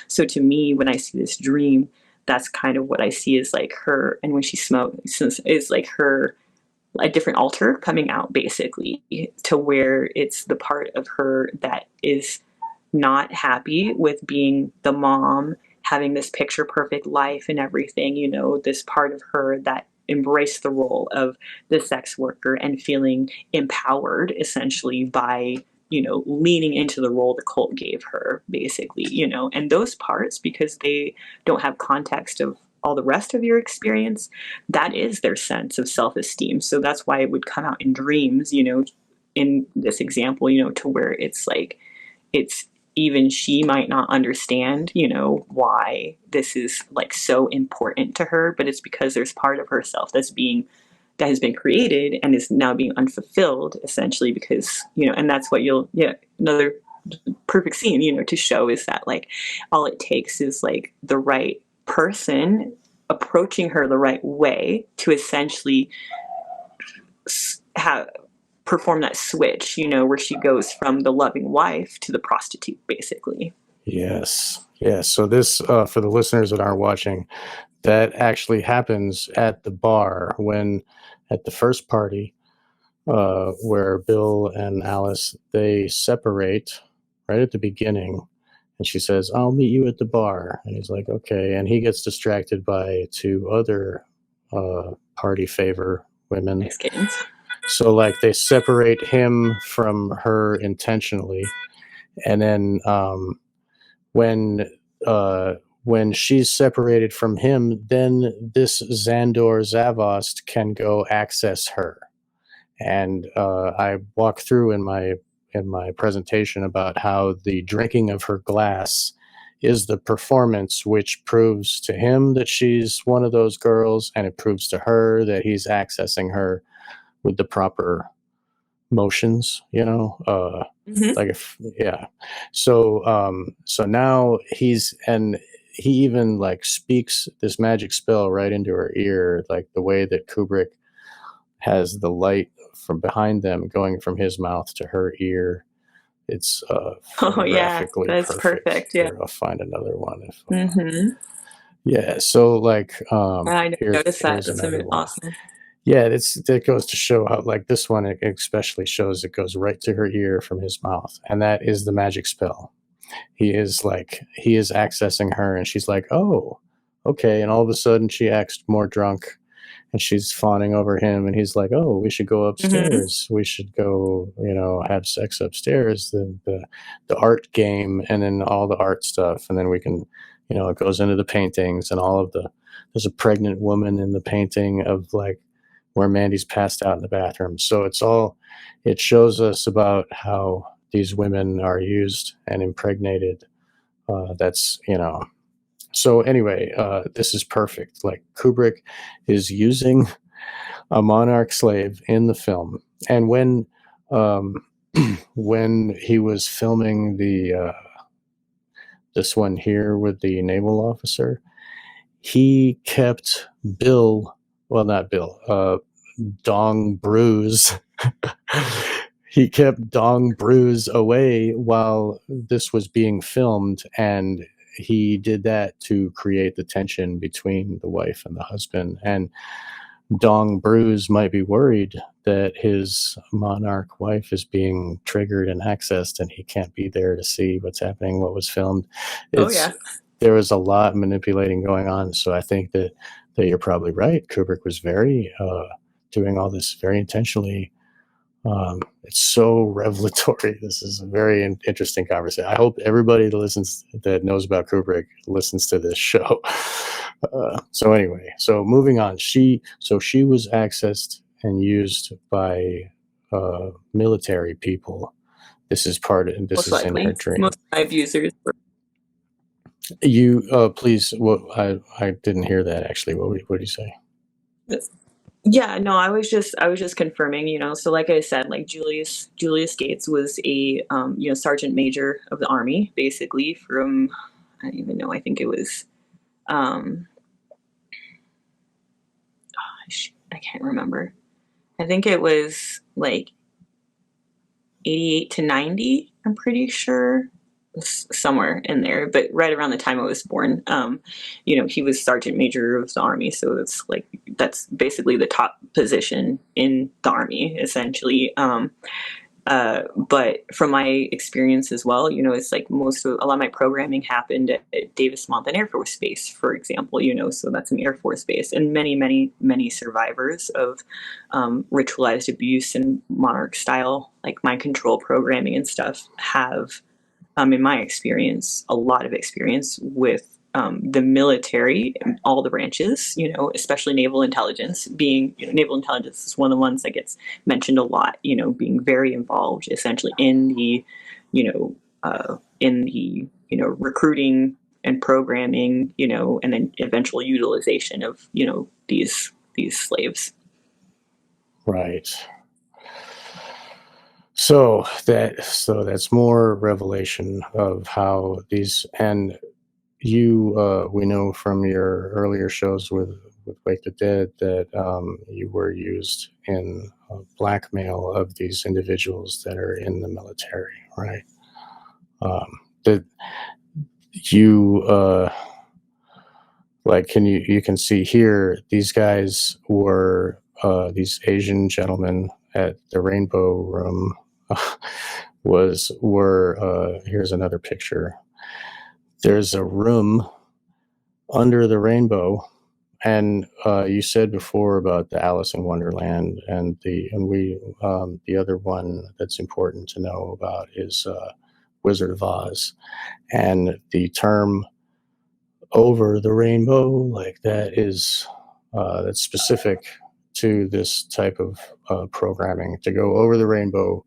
So to me, when I see this dream, that's kind of what I see is like her, and when she smokes, is like her, a different alter coming out basically, to where it's the part of her that is not happy with being the mom, having this picture perfect life and everything, this part of her that embraced the role of the sex worker and feeling empowered essentially by, leaning into the role the cult gave her, basically, and those parts, because they don't have context of all the rest of your experience, that is their sense of self-esteem. So that's why it would come out in dreams, in this example, to where it's like, it's, even she might not understand, why this is like so important to her, but it's because there's part of herself that has been created and is now being unfulfilled essentially, because, and that's what another perfect scene, to show is that like all it takes is like the right person approaching her the right way to essentially have perform that switch, where she goes from the loving wife to the prostitute, basically. Yes. Yes. So this, for the listeners that aren't watching, that actually happens at the bar when, at the first party, where Bill and Alice, they separate right at the beginning, and she says, "I'll meet you at the bar," and he's like, "Okay," and he gets distracted by two other party favor women. Sex kittens. So like they separate him from her intentionally, and then when uh, when she's separated from him, then this Xandor Zavost can go access her. And I walk through in my my presentation about how the drinking of her glass is the performance, which proves to him that she's one of those girls, and it proves to her that he's accessing her with the proper motions, Mhm. like if yeah. So now he even like speaks this magic spell right into her ear, like the way that Kubrick has the light from behind them going from his mouth to her ear. It's Oh, yeah, photographically that's perfect. perfect, yeah. Here, I'll find another one. If Mhm. yeah, so like I noticed that, here's that's another one. awesome. Yeah, that goes to show how, like, this one especially shows it goes right to her ear from his mouth, and that is the magic spell. He is accessing her, and she's like, "Oh, okay," and all of a sudden she acts more drunk, and she's fawning over him, and he's like, "Oh, we should go Mhm. upstairs. We should go, have sex upstairs. The art game, and then all the art stuff, and then we can, it goes into the paintings and all of the. There's a pregnant woman in the painting of like where Mandy's passed out in the bathroom. So it shows us about how these women are used and impregnated. That's So anyway, this is perfect. Like Kubrick is using a monarch slave in the film, and um, when he was filming this one here with the naval officer, he kept Bill, well, not Bill, Dong Bruise. He kept Dong Bruise away while this was being filmed, and he did that to create the tension between the wife and the husband. And Dong Bruise might be worried that his monarch wife is being triggered and accessed, and he can't be there to see what's happening, what was filmed. Oh, It's yeah. There was a lot manipulating going on, so I think that you're probably right. Kubrick was very doing all this very intentionally. It's so revelatory. This is a very interesting conversation. I hope everybody that knows about Kubrick listens to this show. So anyway, so moving on. She was accessed and used by military people. This Most is in her likely. Most dream. of my abusers were. You please. What I didn't hear that actually. What did you say? Yeah, no, I was just confirming, so like I said, like Julius Gates was a sergeant major of the army, basically from, I don't even know, I think it was, um I can't remember. I think it was like 88 to 90, I'm pretty sure. Somewhere in there, but right around the time I was born, he was sergeant major of the army, so that's basically the top position in the army, essentially. But from my experience as well, it's like a lot of my programming happened at Davis Monthan Air Force Base, for example, so that's an Air Force base, and many, many, many survivors of ritualized abuse and monarch style, like mind control programming and stuff, have, in my experience, a lot of experience with the military and all the branches, especially naval intelligence. Naval intelligence is one of the ones that gets mentioned a lot, being very involved essentially in the, recruiting and programming, and then eventual utilization of, these slaves. Right. So that's more revelation of how these, and we know from your earlier shows with Wake the Dead that you were used in blackmail of these individuals that are in the military, right? That you like, you can see here these guys were these Asian gentlemen at the Rainbow Room. Were Here's another picture. There's a room under the rainbow, and you said before about the Alice in Wonderland, and the other one that's important to know about is Wizard of Oz, and the term "over the rainbow," like that is that's specific to this type of programming. To go over the rainbow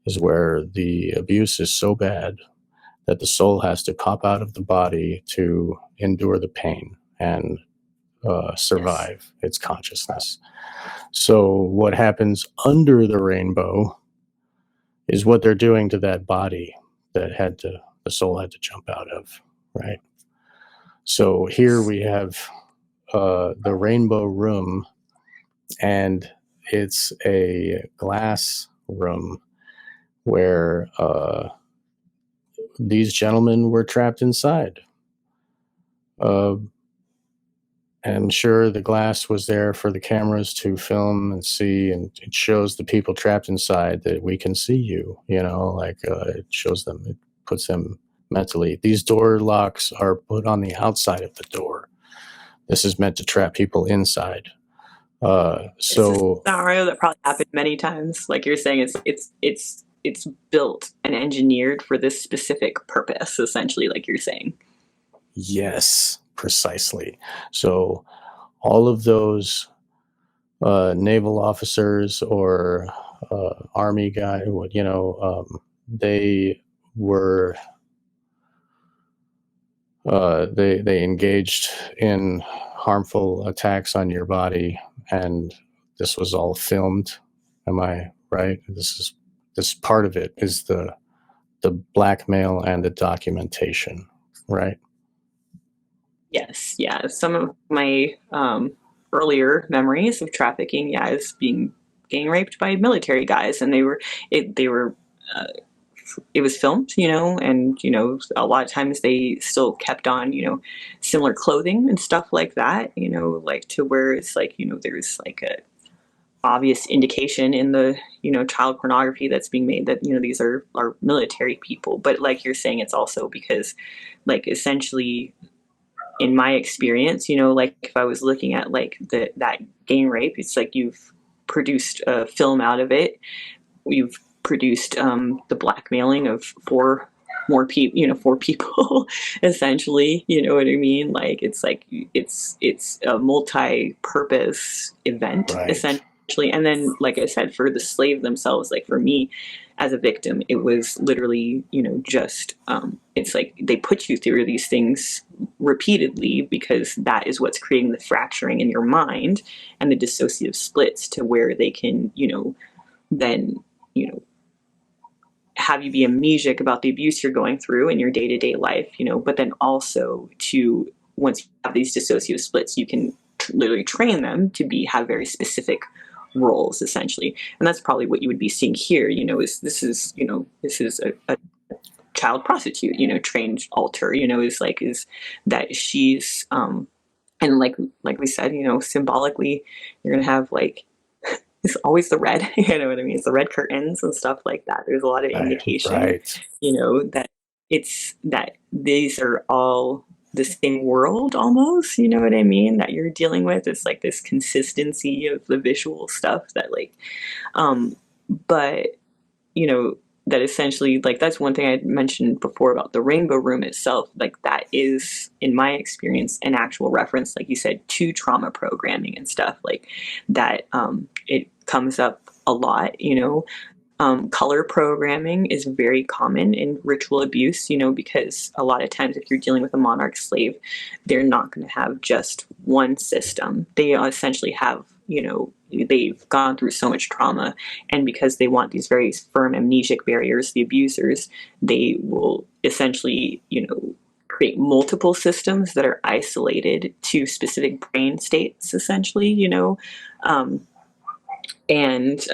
is where the abuse is so bad that the soul has to pop out of the body to endure the pain and Yes. survive its consciousness. So, what happens under the rainbow is what they're doing to that body that the soul had to jump out of, right? So, here we have the rainbow room, and it's a glass room where these gentlemen were trapped inside. Uh, and sure, the glass was there for the cameras to film and see, and it shows the people trapped inside that we can see you. Like it shows them, it puts them mentally. These door locks are put on the outside of the door. This is meant to trap people inside. It's a So scenario that probably happened many times. Like you're saying, it's built and engineered for this specific purpose, essentially, like you're saying. yes, precisely. So all of those naval officers or army guy, they were they engaged in harmful attacks on your body, and this was all filmed. Am I right? This part of it is the blackmail and the documentation, right? Yes, yeah. Some of my earlier memories of trafficking, yeah, is being gang raped by military guys, and they were uh, it was filmed, and a lot of times they still kept on, similar clothing and stuff like that, like to where it's like, there's like a obvious indication in the child pornography that's being made that these are military people. But like you're saying, it's also because like essentially in my experience, like if I was looking at like that gang rape, it's like you've produced a film out of it. You've produced the blackmailing of four people, essentially. You know what I mean? Like it's a multi-purpose event, Right. essentially. And then, like I said, for the slave themselves, like for me as a victim, it was literally, just it's like they put you through these things repeatedly because that is what's creating the fracturing in your mind and the dissociative splits to where they can, then, have you be amnesiac about the abuse you're going through in your day-to-day life, but then also to, once you have these dissociative splits, you can literally train them to have very specific roles, essentially. And that's probably what you would be seeing here, this is a child prostitute, trained alter, is that she's and like we said, symbolically you're gonna have like it's always the red, you know what I mean? It's the red curtains and stuff like that. There's a lot of Right. indication, Right. that it's that these are all the same world almost, you know what I mean? That you're dealing with. It's like this consistency of the visual stuff that like but you know, that essentially, like, that's one thing I mentioned before about the rainbow room itself. Like, that is, in my experience, an actual reference, like you said, to trauma programming and stuff like that. It comes up a lot, color programming is very common in ritual abuse, because a lot of times if you're dealing with a monarch slave, they're not going to have just one system. They essentially have, they've gone through so much trauma. And because they want these very firm amnesic barriers, the abusers, they will essentially, create multiple systems that are isolated to specific brain states, essentially, um, and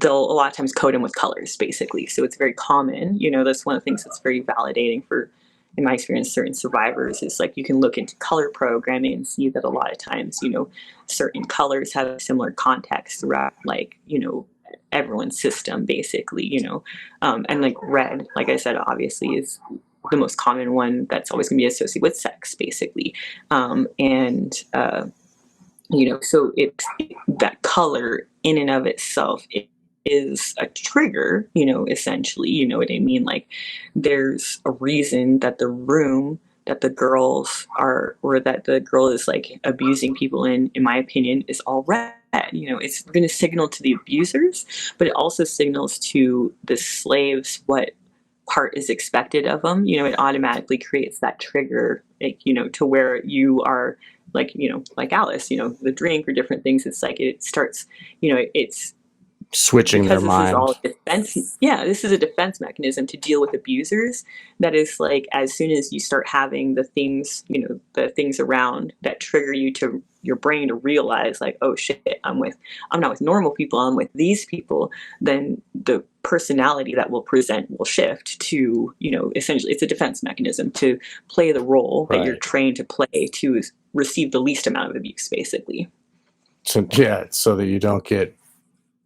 they'll a lot of times code them with colors, basically. So it's very common. That's one of the things that's very validating for, in my experience, certain survivors is like you can look into color programming and see that a lot of times, certain colors have a similar context throughout, like, everyone's system, basically, and like red, like I said, obviously is the most common one that's always going to be associated with sex, basically. And so it's that color in and of itself is a trigger, essentially, you know what I mean? Like there's a reason that the room that the girls are, or that the girl is like abusing people in my opinion, is all red. You know, it's going to signal to the abusers, but it also signals to the slaves what part is expected of them. You know, it automatically creates that trigger, like, you know, to where you are like, you know, like Alice, you know, the drink or different things. It's like it starts, you know, it's Switching their because this is mind. all defense. Yeah, this is a defense mechanism to deal with abusers. That is like, as soon as you start having the things, you know, the things around that trigger you to your brain to realize like, oh shit, I'm not with normal people, I'm with these people, then the personality that will present will shift to, you know, essentially it's a defense mechanism to play the role that you're Right. trained to play to receive the least amount of abuse, basically. So yeah, so that you don't get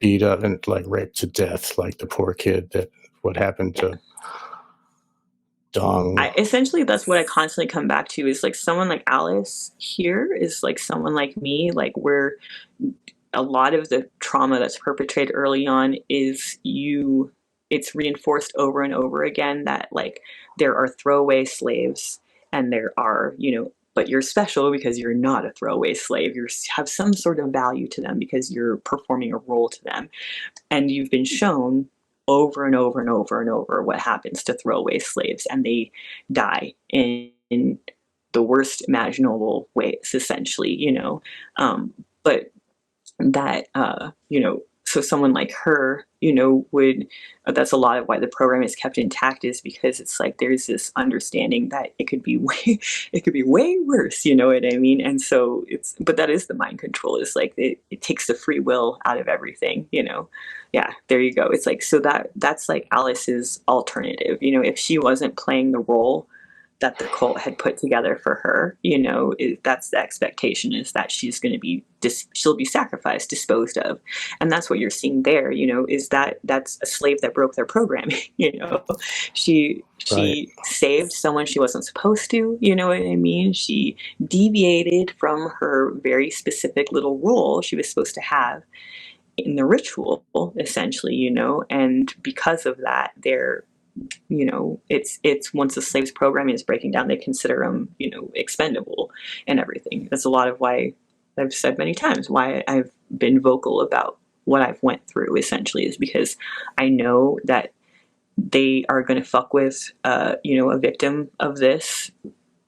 beat up and like raped to death, like the poor kid that what happened Yeah. to Dong. Essentially that's what I constantly come back to, is like someone like Alice here is like someone like me, like where a lot of the trauma that's perpetrated early on is it's reinforced over and over again that like there are throwaway slaves, and there are, you know, but you're special because you're not a throwaway slave. You have some sort of value to them because you're performing a role to them. And you've been shown over and over and over and over what happens to throwaway slaves, and they die in the worst imaginable ways, essentially, you know. But that, you know, so someone like her, you know, would, that's a lot of why the program is kept intact, is because it's like there's this understanding that it could be way worse, you know what I mean? And so but that is the mind control, is like it takes the free will out of everything, you know. Yeah, there you go. It's like, so that's like Alice's alternative, you know, if she wasn't playing the role that the cult had put together for her, you know, that's the expectation, is that she's going to be she'll be sacrificed, disposed of. And that's what you're seeing there, you know, is that's a slave that broke their programming. You know, she Right. saved someone she wasn't supposed to, you know what I mean? She deviated from her very specific little role she was supposed to have in the ritual, essentially, you know. And because of that, they're, you know, it's once the slaves programming is breaking down, they consider them, you know, expendable and everything. That's a lot of why I've said many times why I've been vocal about what I've went through, essentially, is because I know that they are going to fuck with, you know, a victim of this,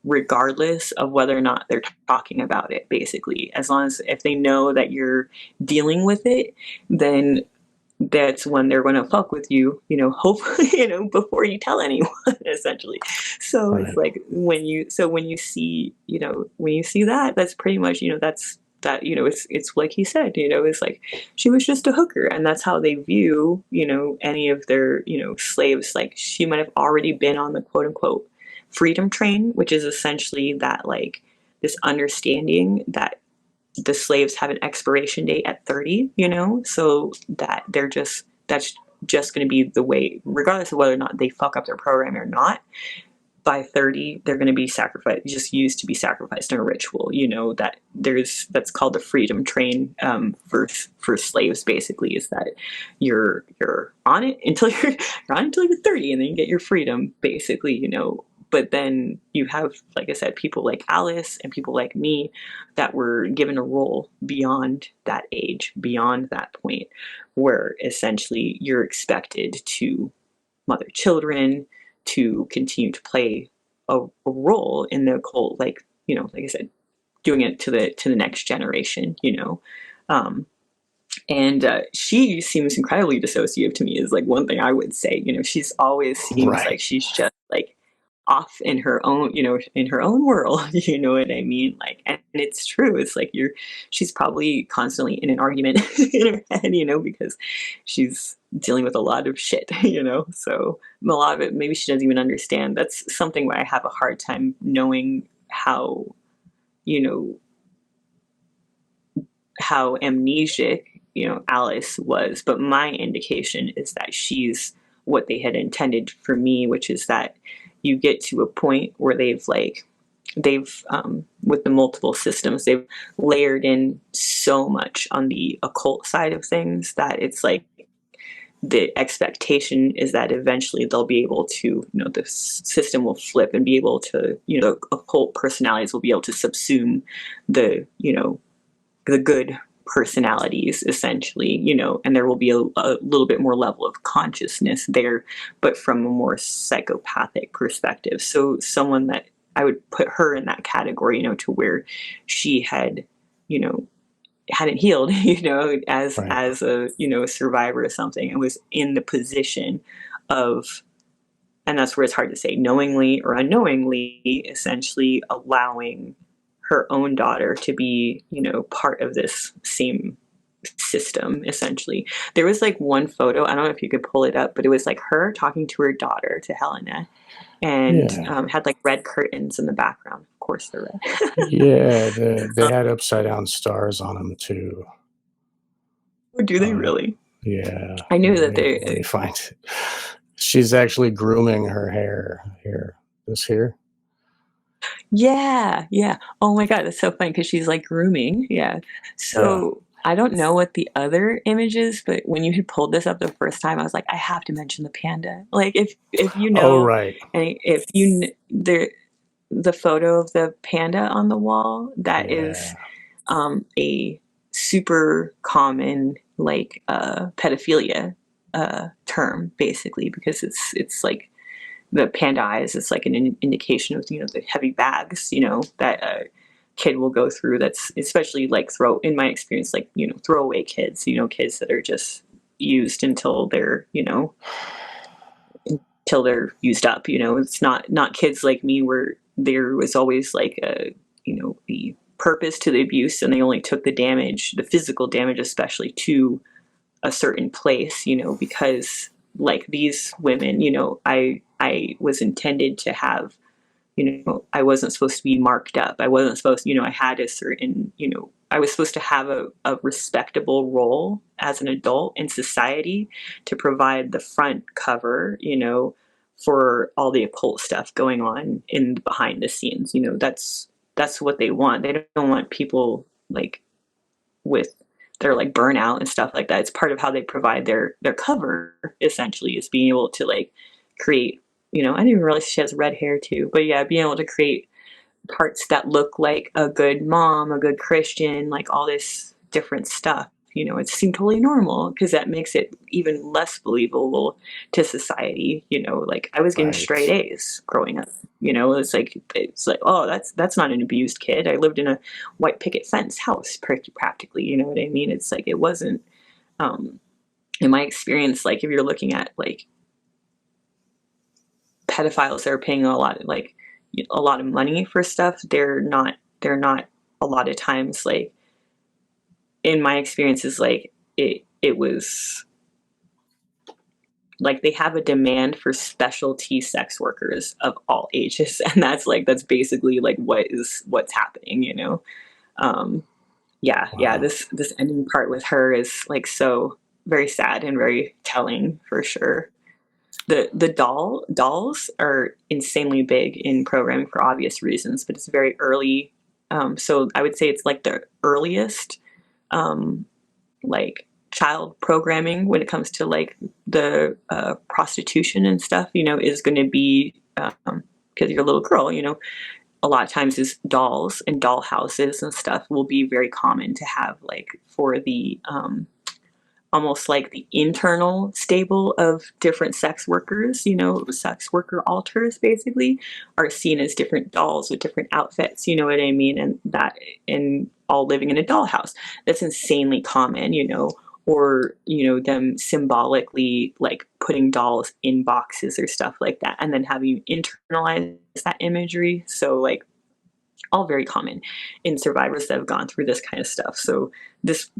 regardless of whether or not they're talking about it, basically. As long as, if they know that you're dealing with it, then that's when they're going to fuck with you, you know, hopefully, you know, before you tell anyone, essentially. So Right. it's like when you see, you know, when you see that, that's pretty much, you know, that's that, you know, it's like he said, you know, it's like she was just a hooker, and that's how they view, you know, any of their, you know, slaves. Like she might have already been on the quote unquote freedom train, which is essentially that, like, this understanding that the slaves have an expiration date at 30, you know, so that that's just going to be the way, regardless of whether or not they fuck up their program or not. By 30, they're going to be sacrificed, just used to be sacrificed in a ritual, you know, that that's called the freedom train, for slaves, basically, is that you're on it until you're on until you're 30, and then you get your freedom, basically, you know. But then you have, like I said, people like Alice and people like me that were given a role beyond that age, beyond that point, where essentially you're expected to mother children, to continue to play a role in the occult, like, you know, like I said, doing it to the next generation, you know. And she seems incredibly dissociative to me, is like one thing I would say. You know, she's always seems Right. like she's just like off in her own, you know, in her own world. You know what I mean? Like, and it's true. It's like she's probably constantly in an argument in her head, you know, because she's dealing with a lot of shit, you know. So a lot of it, maybe she doesn't even understand. That's something where I have a hard time knowing how, you know, how amnesic, you know, Alice was. But my indication is that she's what they had intended for me, which is that you get to a point where they've with the multiple systems, they've layered in so much on the occult side of things that it's like the expectation is that eventually they'll be able to, the system will flip and be able to, the occult personalities will be able to subsume the, the good personalities, essentially, and there will be a little bit more level of consciousness there, but from a more psychopathic perspective. So someone that I would put her in that category, to where she had, hadn't healed, as Right. as a a survivor or something, and was in the position of, and that's where it's hard to say, knowingly or unknowingly, essentially allowing her own daughter to be, part of this same system. Essentially, there was like one photo, I don't know if you could pull it up, but it was like her talking to her daughter, to Helena, and had like red curtains in the background. Of course, they're red. Yeah, they had upside down stars on them too. Oh, do they really? Yeah. I knew that Let me find it. She's actually grooming her hair here. This here. Yeah, yeah. Oh my God, that's so funny because she's like grooming. Yeah. So I don't know what the other image is, but when you had pulled this up the first time, I was like, I have to mention the panda. Like, if you know, Oh, right. and if you the photo of the panda on the wall, that is a super common like pedophilia term, basically, because it's like the panda eyes. It's like an indication of the heavy bags that a kid will go through. That's especially like in my experience, like throwaway kids. Kids that are just used until they're used up. It's not kids like me where there was always like a the purpose to the abuse, and they only took the damage, the physical damage, especially to a certain place, because like these women, I was intended to have, I wasn't supposed to be marked up. I wasn't supposed, I had a certain, I was supposed to have a respectable role as an adult in society to provide the front cover, for all the occult stuff going on in behind the scenes. That's what they want. They don't want people like with their like burnout and stuff like that. It's part of how they provide their cover, essentially, is being able to like create, I didn't even realize she has red hair too, but yeah, being able to create parts that look like a good mom, a good Christian, like all this different stuff. It seemed totally normal because that makes it even less believable to society. Like I was getting straight A's growing up. It's like, oh, that's not an abused kid. I lived in a white picket fence house practically. You know what I mean? It's like it wasn't. In my experience, like if you're looking at like pedophiles that are paying a lot of money for stuff, they're not a lot of times, like in my experiences, like it was like they have a demand for specialty sex workers of all ages, and that's basically like what's happening. Yeah, this ending part with her is like so very sad and very telling, for sure. The dolls are insanely big in programming for obvious reasons, but it's very early. So I would say it's like the earliest like child programming when it comes to like the prostitution and stuff, is going to be because you're a little girl, a lot of times is dolls and doll houses and stuff will be very common to have, like for the almost like the internal stable of different sex workers, sex worker altars basically are seen as different dolls with different outfits, you know what I mean? And all living in a dollhouse. That's insanely common, or, them symbolically like putting dolls in boxes or stuff like that, and then having you internalize that imagery. So like all very common in survivors that have gone through this kind of stuff. So this,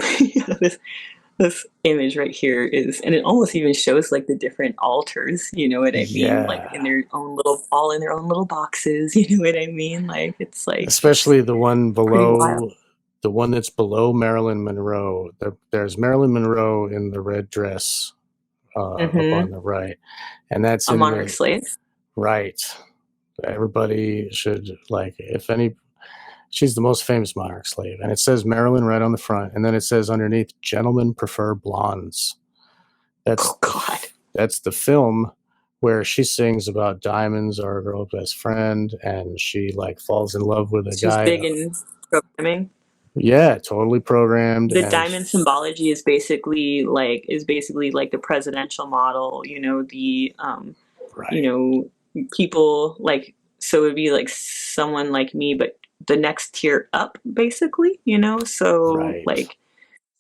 this image right here is, and it almost even shows like the different altars, you know what I mean? Like in their own little boxes, you know what I mean? Like it's like, especially the one below, the one that's below Marilyn Monroe. There's Marilyn Monroe in the red dress up on the right, and that's a monarch slave. Right. Everybody should, like, if any, she's the most famous monarch slave, and it says Marilyn right on the front, and then it says underneath, gentlemen prefer blondes. That's That's the film where she sings about diamonds are a girl's best friend, and she like falls in love with a She's guy. big in programming. Yeah, totally programmed. The And diamond symbology is basically like the presidential model, you right, know, people like, so it'd be like someone like me, but the next tier up, basically, so right, like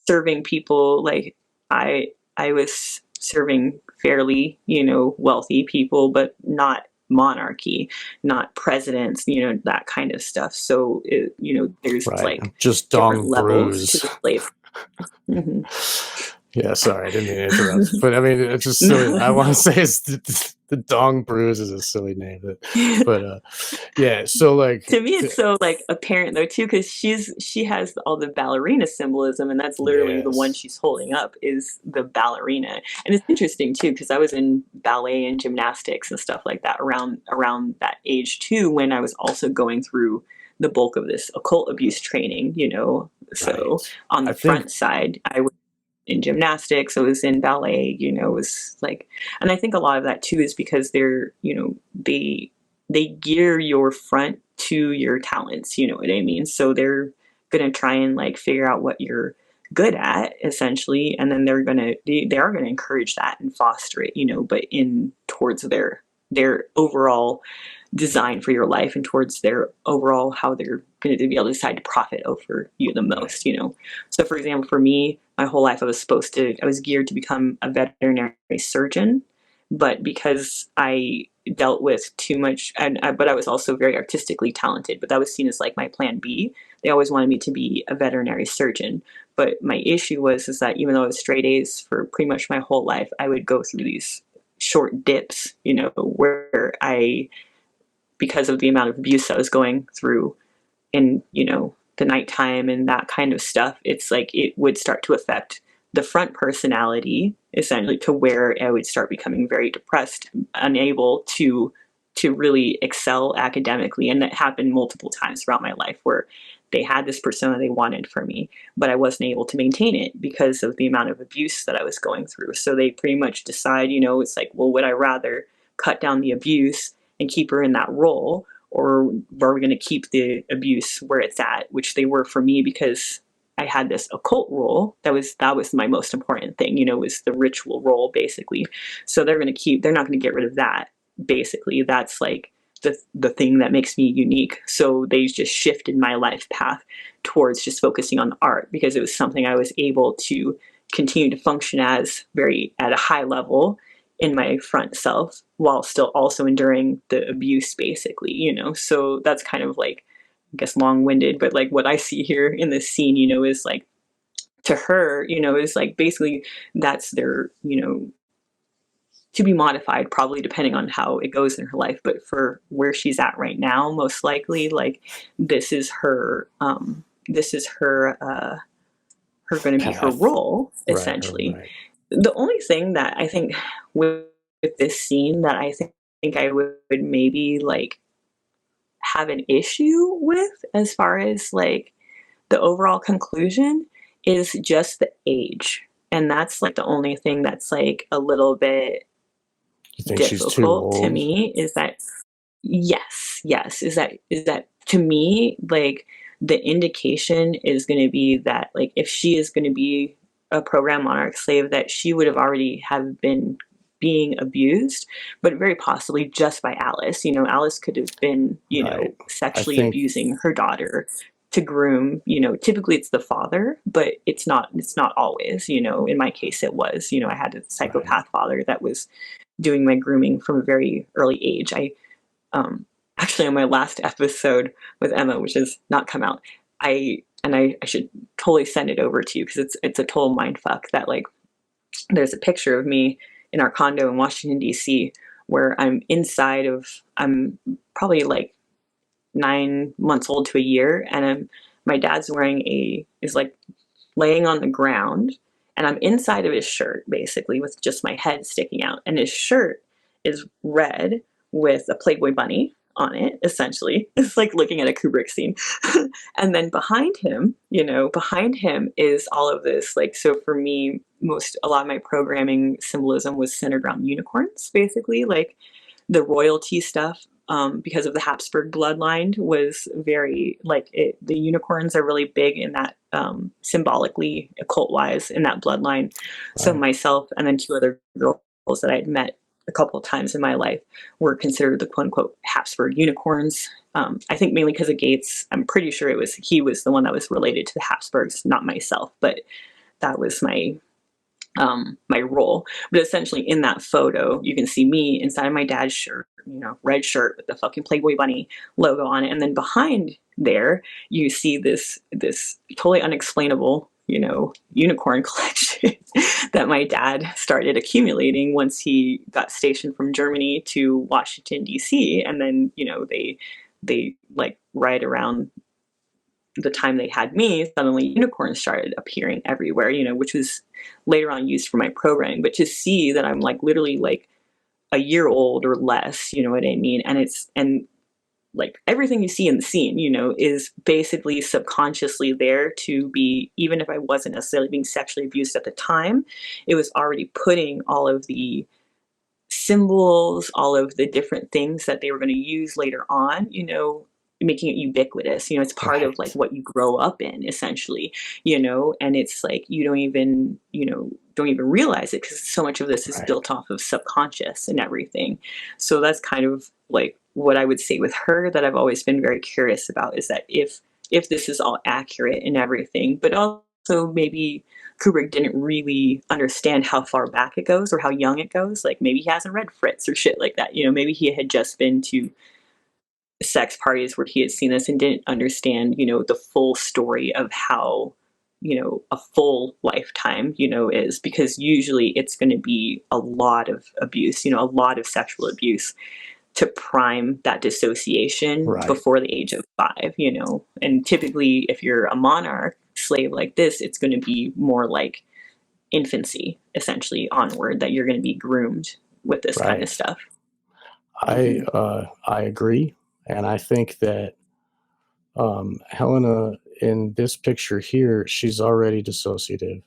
serving people, like I was serving fairly, wealthy people, but not monarchy, not presidents, that kind of stuff. So there's right. like Just different dong levels to bruise. the slave. Hmm. Yeah, sorry, I didn't mean to interrupt. But I mean, it's just silly. I want to No. say it's the Dong Bruise is a silly name, but yeah. So like, To me, it's so like apparent though too, because she has all the ballerina symbolism, and that's literally the one yes, she's holding up is the ballerina. And it's interesting too, because I was in ballet and gymnastics and stuff like that around that age too, when I was also going through the bulk of this occult abuse training. So right. on I the think front side, I was in gymnastics, I was in ballet, it was like, and I think a lot of that too is because they gear your front to your talents, you know what I mean? So they're gonna try and like figure out what you're good at essentially, and then they are gonna encourage that and foster it, but in towards their overall design for your life and towards their overall how they're going to be able to decide to profit over you the right, most. So for example, for me, my whole life I was geared to become a veterinary surgeon, but because I dealt with too much, but I was also very artistically talented, but that was seen as like my plan B. They always wanted me to be a veterinary surgeon, but my issue is that even though I was straight A's for pretty much my whole life, I would go through these short dips, where because of the amount of abuse I was going through in, the nighttime and that kind of stuff, it's like it would start to affect the front personality, essentially, to where I would start becoming very depressed, unable to really excel academically. And that happened multiple times throughout my life where they had this persona they wanted for me, but I wasn't able to maintain it because of the amount of abuse that I was going through. So they pretty much decide, it's like, well, would I rather cut down the abuse and keep her in that role, or are we going to keep the abuse where it's at, which they were for me because I had this occult role. That was my most important thing, was the ritual role basically. So they're not going to get rid of that. Basically, that's like the thing that makes me unique. So they just shifted my life path towards just focusing on the art because it was something I was able to continue to function as very at a high level in my front self while still also enduring the abuse basically, so that's kind of like, I guess, long-winded, but like what I see here in this scene, is like, to her, is like basically that's their, to be modified probably depending on how it goes in her life, but for where she's at right now, most likely, like, this is her her going to be her path. role Right, essentially. right. The only thing that I think with this scene that I think I would maybe like have an issue with as far as like the overall conclusion is just the age. And that's like the only thing that's like a little bit You think she's too difficult to old? me is that, yes, is that to me, like, the indication is going to be that, like, if she is going to be a program monarch slave, that she would have already have been being abused, but very possibly just by Alice. Alice could have been, Right. I sexually think abusing her daughter to groom. Typically it's the father, but it's not always. In my case it was. I had a right. psychopath father that was doing my grooming from a very early age. I actually, on my last episode with Emma, which has not come out, I should totally send it over to you because it's a total mind fuck. That, like, there's a picture of me in our condo in Washington D.C. where I'm probably like 9 months old to a year, and my dad's is like laying on the ground, and I'm inside of his shirt basically with just my head sticking out, and his shirt is red with a Playboy bunny on it, essentially. It's like looking at a Kubrick scene. And then behind him, behind him is all of this, like, so for me, a lot of my programming symbolism was centered around unicorns, basically, like the royalty stuff. Because of the Habsburg bloodline was very like the unicorns are really big in that symbolically occult wise in that bloodline. So Right. myself and then two other girls that I had met a couple of times in my life were considered the quote unquote Habsburg unicorns. I think mainly because of Gates. I'm pretty sure he was the one that was related to the Habsburgs, not myself, but that was my role. But essentially in that photo, you can see me inside of my dad's shirt, red shirt with the fucking Playboy bunny logo on it. And then behind there, you see this totally unexplainable, unicorn collection that my dad started accumulating once he got stationed from Germany to Washington, D.C. And then, they like right around the time they had me, suddenly unicorns started appearing everywhere, which was later on used for my programming. But to see that I'm like literally like a year old or less, you know what I mean? And like everything you see in the scene, is basically subconsciously there to be, even if I wasn't necessarily being sexually abused at the time, it was already putting all of the symbols, all of the different things that they were going to use later on, making it ubiquitous. It's part of like Right. what you grow up in, essentially, and it's like you don't even realize it because so much of this is Right. built off of subconscious and everything. So that's kind of like what I would say with her that I've always been very curious about, is that if this is all accurate and everything, but also maybe Kubrick didn't really understand how far back it goes or how young it goes. Like maybe he hasn't read Fritz or shit like that. Maybe he had just been to sex parties where he had seen this and didn't understand, the full story of how, a full lifetime, is, because usually it's going to be a lot of abuse, a lot of sexual abuse to prime that dissociation Right. before the age of 5, and typically if you're a monarch slave like this, it's going to be more like infancy, essentially onward, that you're going to be groomed with this kind of Right. stuff. I agree, and I think that Helena in this picture here, she's already dissociative.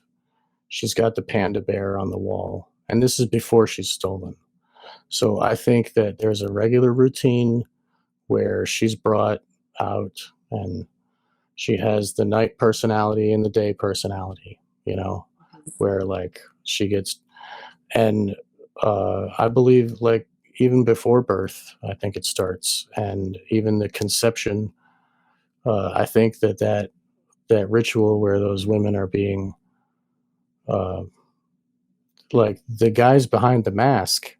She's got the panda bear on the wall, and this is before she's stolen. So I think that there's a regular routine where she's brought out, and she has the night personality and the day personality, where like she gets, and I believe like even before birth, I think it starts, and even the conception. I think that ritual where those women are being uh, like the guys behind the mask,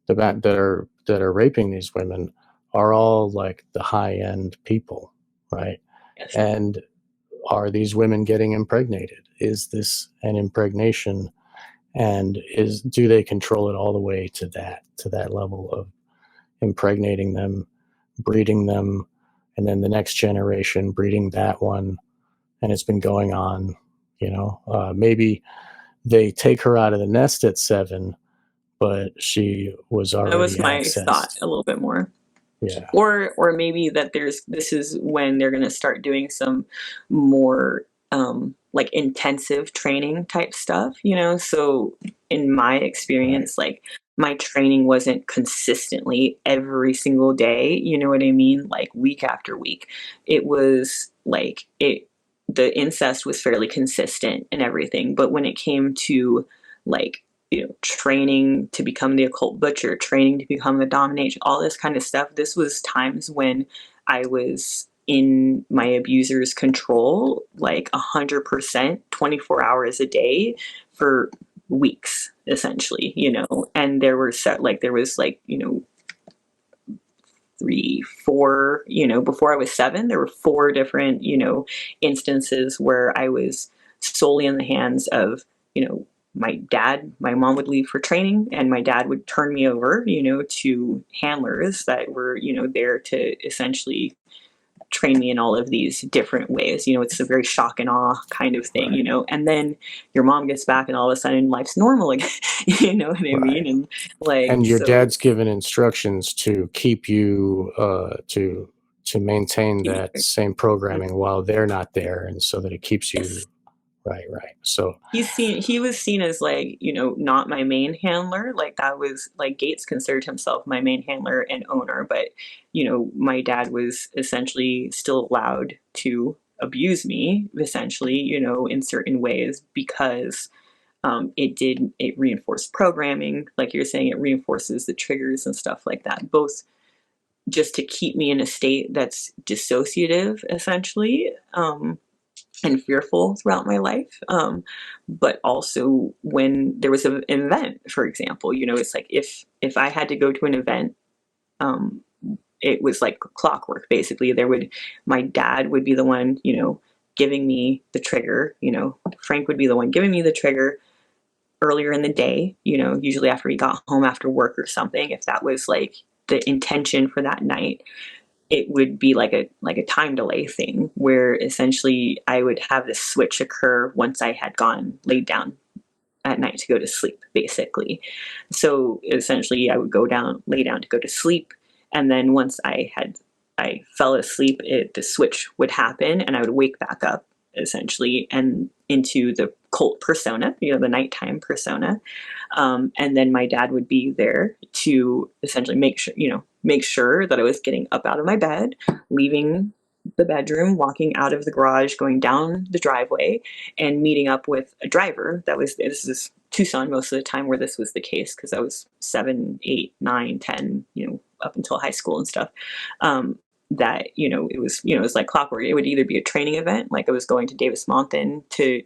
that are raping these women are all like the high end people, right? Yes. And are these women getting impregnated? Is this an impregnation? And do they control it all the way to that level of impregnating them, breeding them, and then the next generation breeding that one, and it's been going on. Maybe they take her out of the nest at 7, but she was That was already my thought accessed. a little bit more. Yeah. Or maybe that this is when they're going to start doing some more like intensive training type stuff, so in my Right. experience, like my training wasn't consistently every single day, you know what I mean, like week after week. It was like the incest was fairly consistent and everything, but when it came to like training to become the occult butcher, training to become the domination, all this kind of stuff. This was times when I was in my abuser's control, like 100%, 24 hours a day for weeks, essentially, and there were there was like, 3, 4, before I was 7, there were 4 different, instances where I was solely in the hands of, my dad. My mom would leave for training and my dad would turn me over, to handlers that were, there to essentially train me in all of these different ways. It's a very shock and awe kind of thing, and then your mom gets back and all of a sudden life's normal again. You know what I mean? And like, and your so dad's given instructions to keep you to maintain that same programming while they're not there, and so that it keeps you right. So he was seen as like, not my main handler. Like, that was like, Gates considered himself my main handler and owner, but my dad was essentially still allowed to abuse me, essentially, in certain ways, because it reinforced programming. Like you're saying, it reinforces the triggers and stuff like that, both just to keep me in a state that's dissociative, essentially, and fearful throughout my life. But also when there was an event, for example, it's like, if I had to go to an event, it was like clockwork. Basically, my dad would be the one, giving me the trigger. Frank would be the one giving me the trigger earlier in the day, usually after he got home after work or something. If that was like the intention for that night, it would be like a time delay thing, where essentially I would have this switch occur once I had laid down at night to go to sleep, basically. So essentially I would lay down to go to sleep. And then once I fell asleep, the switch would happen and I would wake back up, essentially, and into the cult persona, the nighttime persona. And then my dad would be there to essentially make sure that I was getting up out of my bed, leaving the bedroom, walking out of the garage, going down the driveway, and meeting up with a driver. This is Tucson most of the time where this was the case, because I was 7, 8, 9, 10, up until high school and stuff. That it was like clockwork. It would either be a training event, like I was going to Davis-Monthan to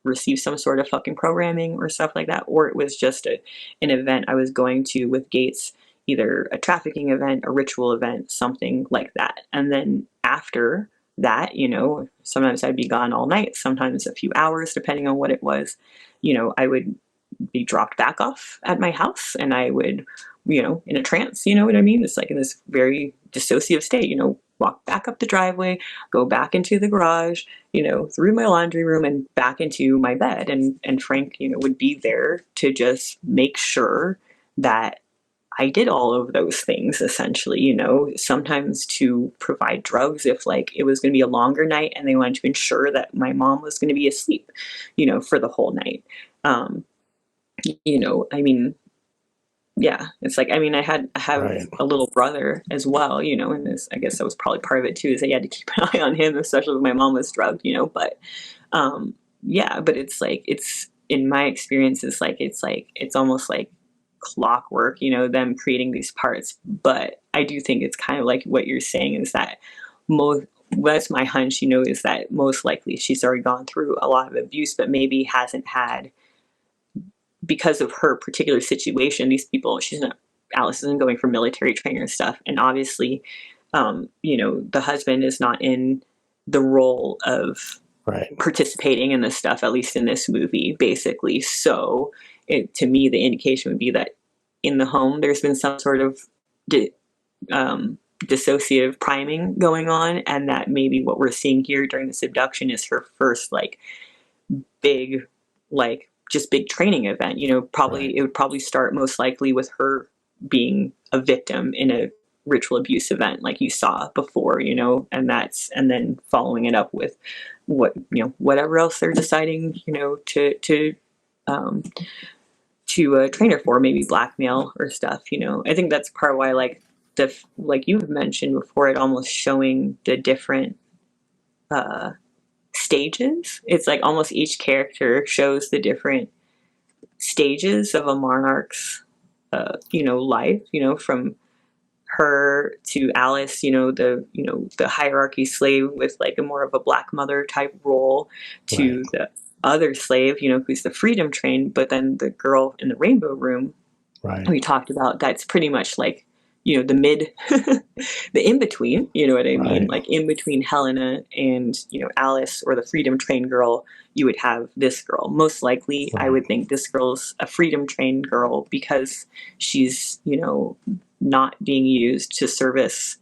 receive some sort of fucking programming or stuff like that, or it was just an event I was going to with Gates, either a trafficking event, a ritual event, something like that. And then after that, sometimes I'd be gone all night, sometimes a few hours, depending on what it was. I would be dropped back off at my house, and I would, in a trance, you know what I mean? It's like in this very dissociative state, walk back up the driveway, go back into the garage, through my laundry room and back into my bed. And Frank, would be there to just make sure that I did all of those things, essentially, sometimes to provide drugs if like it was going to be a longer night and they wanted to ensure that my mom was going to be asleep, for the whole night. I mean, yeah, it's like, I mean, I have right. a little brother as well, and this, I guess that was probably part of it too, is that you had to keep an eye on him, especially when my mom was drugged, but, yeah, but it's like, in my experience, it's almost like clockwork, them creating these parts. But I do think it's kind of like what you're saying, is that that's my hunch, is that most likely she's already gone through a lot of abuse, but maybe hasn't had, because of her particular situation, these people, Alice isn't going for military training and stuff. And obviously, the husband is not in the role of participating in this stuff, at least in this movie, basically. So to me, the indication would be that in the home, there's been some sort of dissociative priming going on. And that maybe what we're seeing here during this abduction is her first, like, big, like, just big training event. Probably it would probably start most likely with her being a victim in a ritual abuse event like you saw before, and then following it up with whatever else they're deciding, to train her for, maybe blackmail or stuff. I think that's part of why, like you've mentioned before, it almost showing the different stages. It's like almost each character shows the different stages of a monarch's life, from her to Alice, the hierarchy slave with like a more of a black mother type role, to the other slave, who's the freedom trained. But then the girl in the rainbow room, we talked about, that's pretty much like, the mid, the in-between, you know what I mean? Like in between Helena and, Alice, or the freedom trained girl, you would have this girl. Most likely, I would think this girl's a freedom trained girl because she's, not being used to service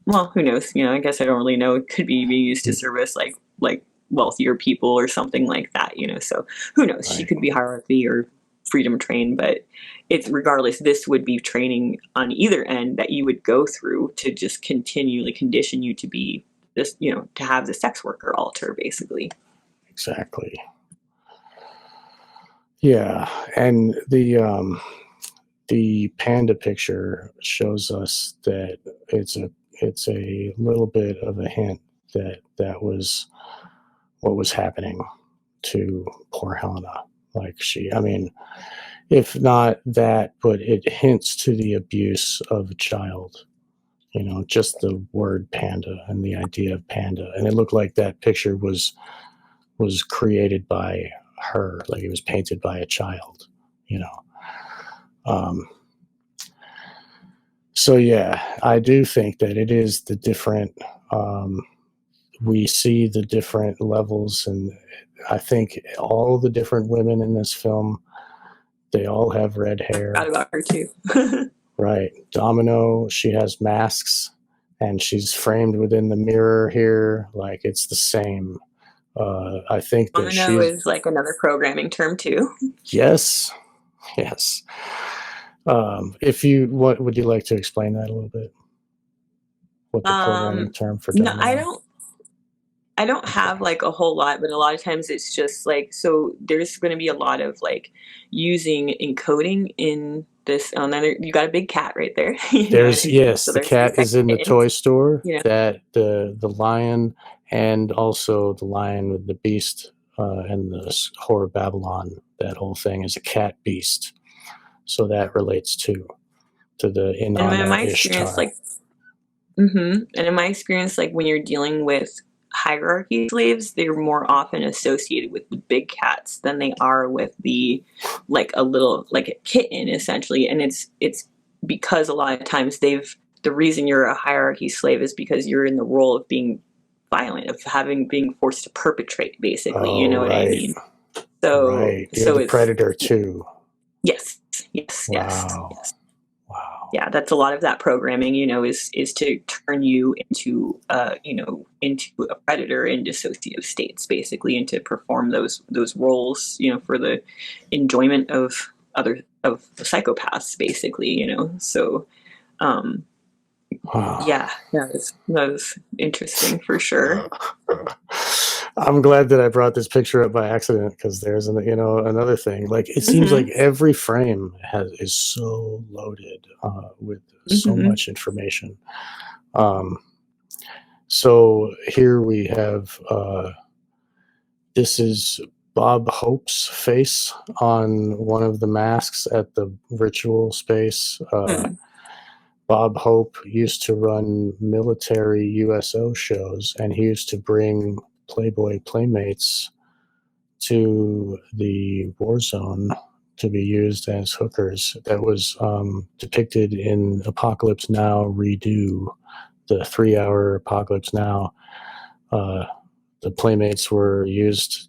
well, who knows? I guess I don't really know. It could be being used to service like wealthier people or something like that. So who knows? She Right. could be hierarchy or freedom trained, but it's regardless. This would be training on either end that you would go through to just continually condition you to be this, to have the sex worker altar, basically. Exactly. Yeah, and the panda picture shows us that it's a little bit of a hint that was what was happening to poor Helena. Like I mean, if not that, but it hints to the abuse of a child. Just the word panda and the idea of panda, and it looked like that picture was created by her, like it was painted by a child. You know, um, so yeah, I do think that it is the different. We see the different levels, and I think all the different women in this film, they all have red I hair. forgot about her too. Right. Domino, she has masks and she's framed within the mirror here. Like it's the same. I think that Domino she's, is like another programming term too. yes, yes. If you, what would you like to explain that a little bit? What the programming term for No, domino? I don't Okay. have like a whole lot, but a lot of times it's just like, so there's going to be a lot of like using encoding in this. You got a big cat right there. You know what There's, I mean? yes, So the there's the cat is second in the hint, toy store. you know. That the lion and also the lion with the beast and the horror Babylon. That whole thing is a cat beast. So that relates to the in And in honor my experience, Ishtar. like, and in my experience, like when you're dealing with hierarchy slaves, they're more often associated with the big cats than they are with the like a little like a kitten essentially. And it's because a lot of times the reason you're a hierarchy slave is because you're in the role of being violent, of having being forced to perpetrate, basically. You Oh, know what I right, mean? So right. You're so the it's predator too. yes, yes, yes, Wow, yes. wow. Yeah, that's a lot of that programming, is to turn you into into a predator in dissociative states, basically, and to perform those roles, for the enjoyment of the psychopaths, basically. So um Wow. yeah, that was interesting for sure. I'm glad that I brought this picture up by accident because there's another thing. Like it seems like Hmm. every frame is so loaded with so Hmm. much information. Um, so here we have this is Bob Hope's face on one of the masks at the ritual space. Bob Hope used to run military USO shows, and he used to bring Playboy Playmates to the war zone to be used as hookers. That was depicted in Apocalypse Now Redo, the 3-hour Apocalypse Now. The Playmates were used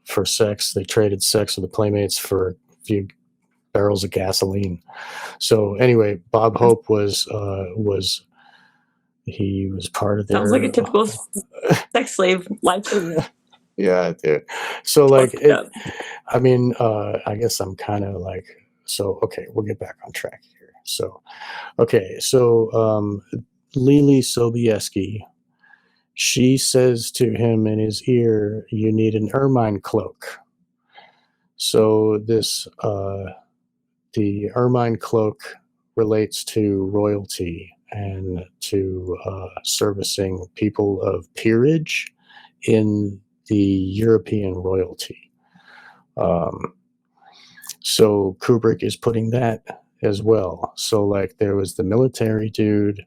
for sex. They traded sex with the Playmates for a few barrels of gasoline. So anyway, Bob Hope was he was part of Sounds like a their typical sex slave lifestyle. yeah, dude. So like Fucked it, up. I mean, I guess I'm kind of like, so okay, we'll get back on track here. So okay, so Lily Sobieski, she says to him in his ear, "You need an ermine cloak." So the ermine cloak relates to royalty and to servicing people of peerage in the European royalty. Um, so Kubrick is putting that as well. So like there was the military dude,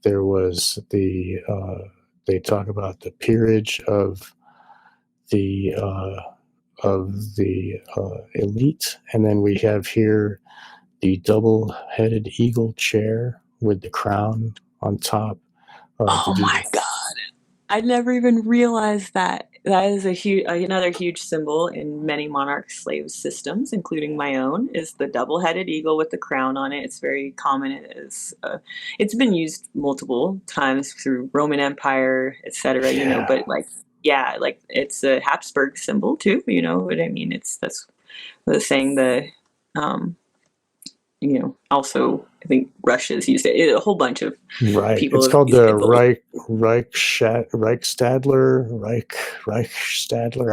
there was they talk about the peerage the elite, and then we have here the double-headed eagle chair with the crown on top. Oh Did you? my god. I never even realized that. That is another huge symbol in many monarch slave systems, including my own, is the double-headed eagle with the crown on it. It's very common. It's been used multiple times through Roman Empire, etc. Yeah, But like, yeah, like it's a Habsburg symbol too. You know what I mean? That's the saying. Um, also I think Russia's used it. A whole bunch of right. people It's have called used the it both. Reichstadler.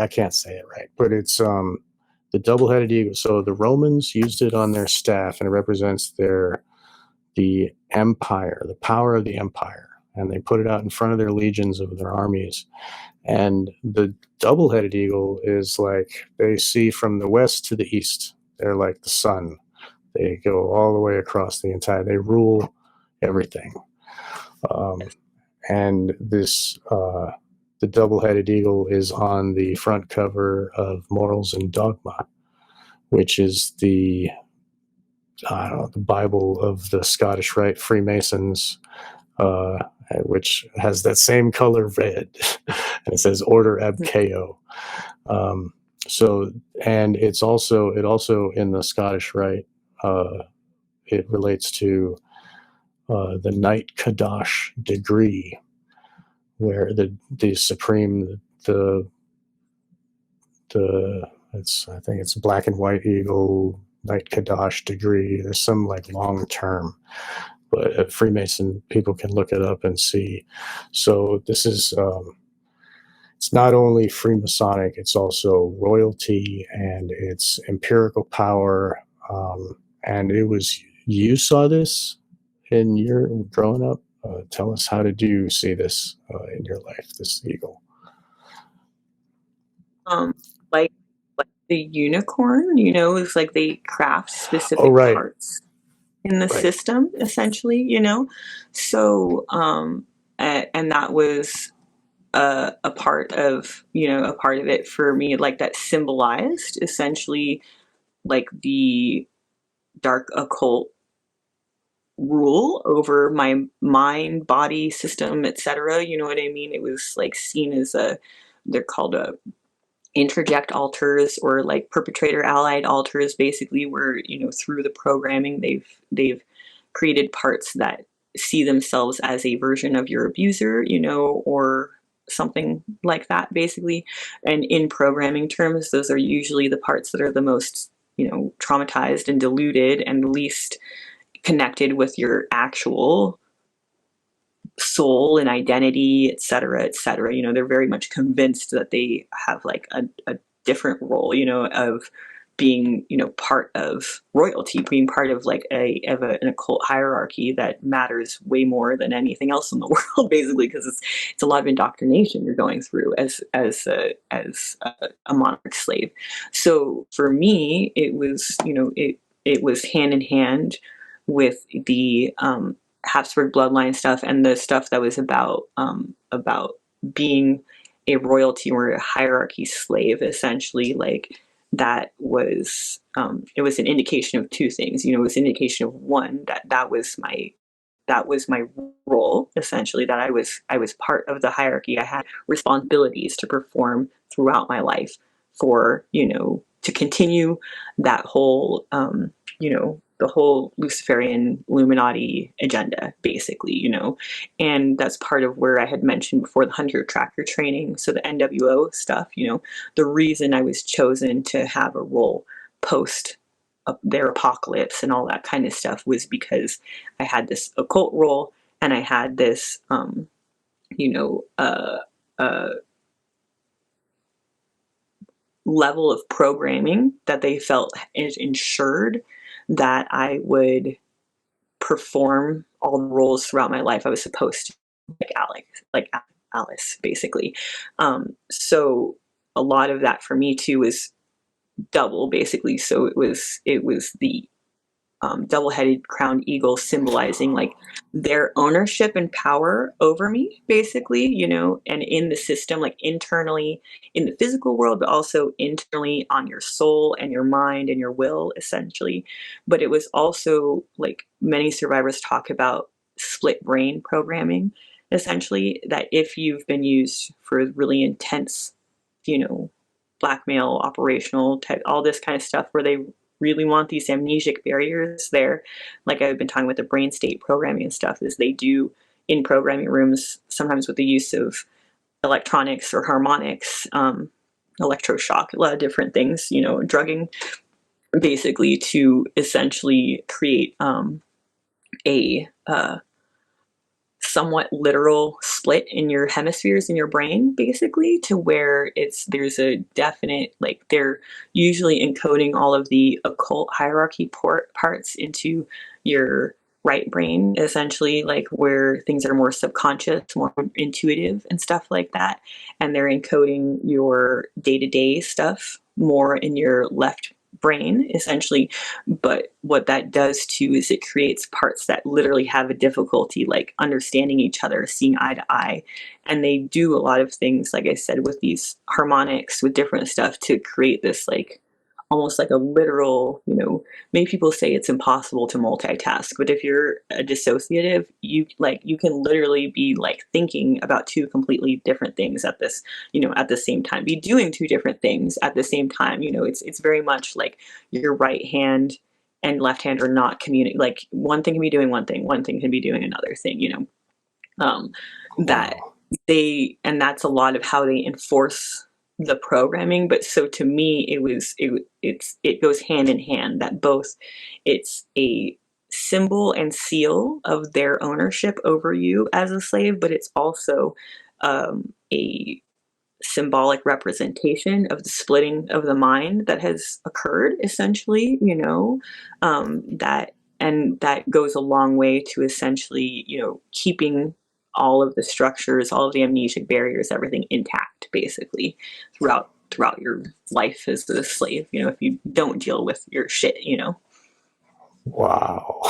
I can't say it right, but it's the double-headed eagle. So the Romans used it on their staff, and it represents the empire, the power of the empire, and they put it out in front of their legions of their armies. And the double-headed eagle is like they see from the west to the east. They're like the sun. They go all the way across the entire. They rule everything. Um, and the double-headed eagle is on the front cover of Morals and Dogma, which is the I don't know, the Bible of the Scottish Rite Freemasons, uh, which has that same color red, and it says Order Ab Chao. Um, so, and it also in the Scottish Rite, it relates to the Knight Kadash degree, where the supreme the it's I think it's black and white eagle Knight Kadash degree. There's some like long term, but Freemason people can look it up and see. So this is it's not only Freemasonic, it's also royalty and it's empirical power. And it was you saw this in your growing up. Tell us, how did you see this in your life? This eagle. Um, like like the unicorn, is like they craft Oh, specific right, parts in the right. system, essentially. So, and that was a part of, a part of it for me, like that symbolized essentially like the dark occult rule over my mind, body, system, etc. You know what I mean? It was like seen as they're called a interject alters, or like perpetrator allied alters, basically, where through the programming they've created parts that see themselves as a version of your abuser, or something like that, basically. And in programming terms, those are usually the parts that are the most traumatized and deluded and least connected with your actual soul and identity, et cetera, et cetera. They're very much convinced that they have like a different role, of being, part of royalty, being part of like an occult hierarchy that matters way more than anything else in the world, basically, because it's a lot of indoctrination you're going through as a monarch slave. So for me, it was, it was hand in hand with the Habsburg bloodline stuff, and the stuff that was about being a royalty or a hierarchy slave, essentially. Like that was it was an indication of two things. It was an indication of one, that was my role, essentially, that I was part of the hierarchy. I had responsibilities to perform throughout my life for, to continue that whole the whole Luciferian Illuminati agenda, basically. And that's part of where I had mentioned before the hunter tracker training. So the NWO stuff, the reason I was chosen to have a role post their apocalypse and all that kind of stuff was because I had this occult role, and I had this, you know, uh, uh, level of programming that they felt ensured that I would perform all the roles throughout my life I was supposed to, like Alex, like Alice, basically. So a lot of that for me too was double, basically. So it was the double-headed crowned eagle, symbolizing like their ownership and power over me, basically, and in the system, like internally in the physical world, but also internally on your soul and your mind and your will, essentially. But it was also like many survivors talk about split brain programming, essentially, that if you've been used for really intense blackmail, operational type, all this kind of stuff where they really want these amnesic barriers there. Like I've been talking with the brain state programming and stuff, is they do in programming rooms, sometimes with the use of electronics or harmonics, electroshock, a lot of different things, drugging, basically to essentially create a somewhat literal split in your hemispheres in your brain, basically, to where there's a definite, like, they're usually encoding all of the occult hierarchy parts into your right brain, essentially, like where things are more subconscious, more intuitive and stuff like that, and they're encoding your day-to-day stuff more in your left brain, essentially. But what that does too is it creates parts that literally have a difficulty like understanding each other, seeing eye to eye. And they do a lot of things, like I said, with these harmonics, with different stuff, to create this like almost like a literal, many people say it's impossible to multitask, but if you're a dissociative, you can literally be like thinking about two completely different things at the same time, be doing two different things at the same time. It's very much like your right hand and left hand are not communicating. Like one thing can be doing one thing can be doing another thing, that and that's a lot of how they enforce the programming. But so to me, it goes hand in hand, that both it's a symbol and seal of their ownership over you as a slave, but it's also a symbolic representation of the splitting of the mind that has occurred, essentially, that goes a long way to essentially, keeping all of the structures, all of the amnesic barriers, everything intact, basically, throughout your life as a slave, if you don't deal with your shit. Wow.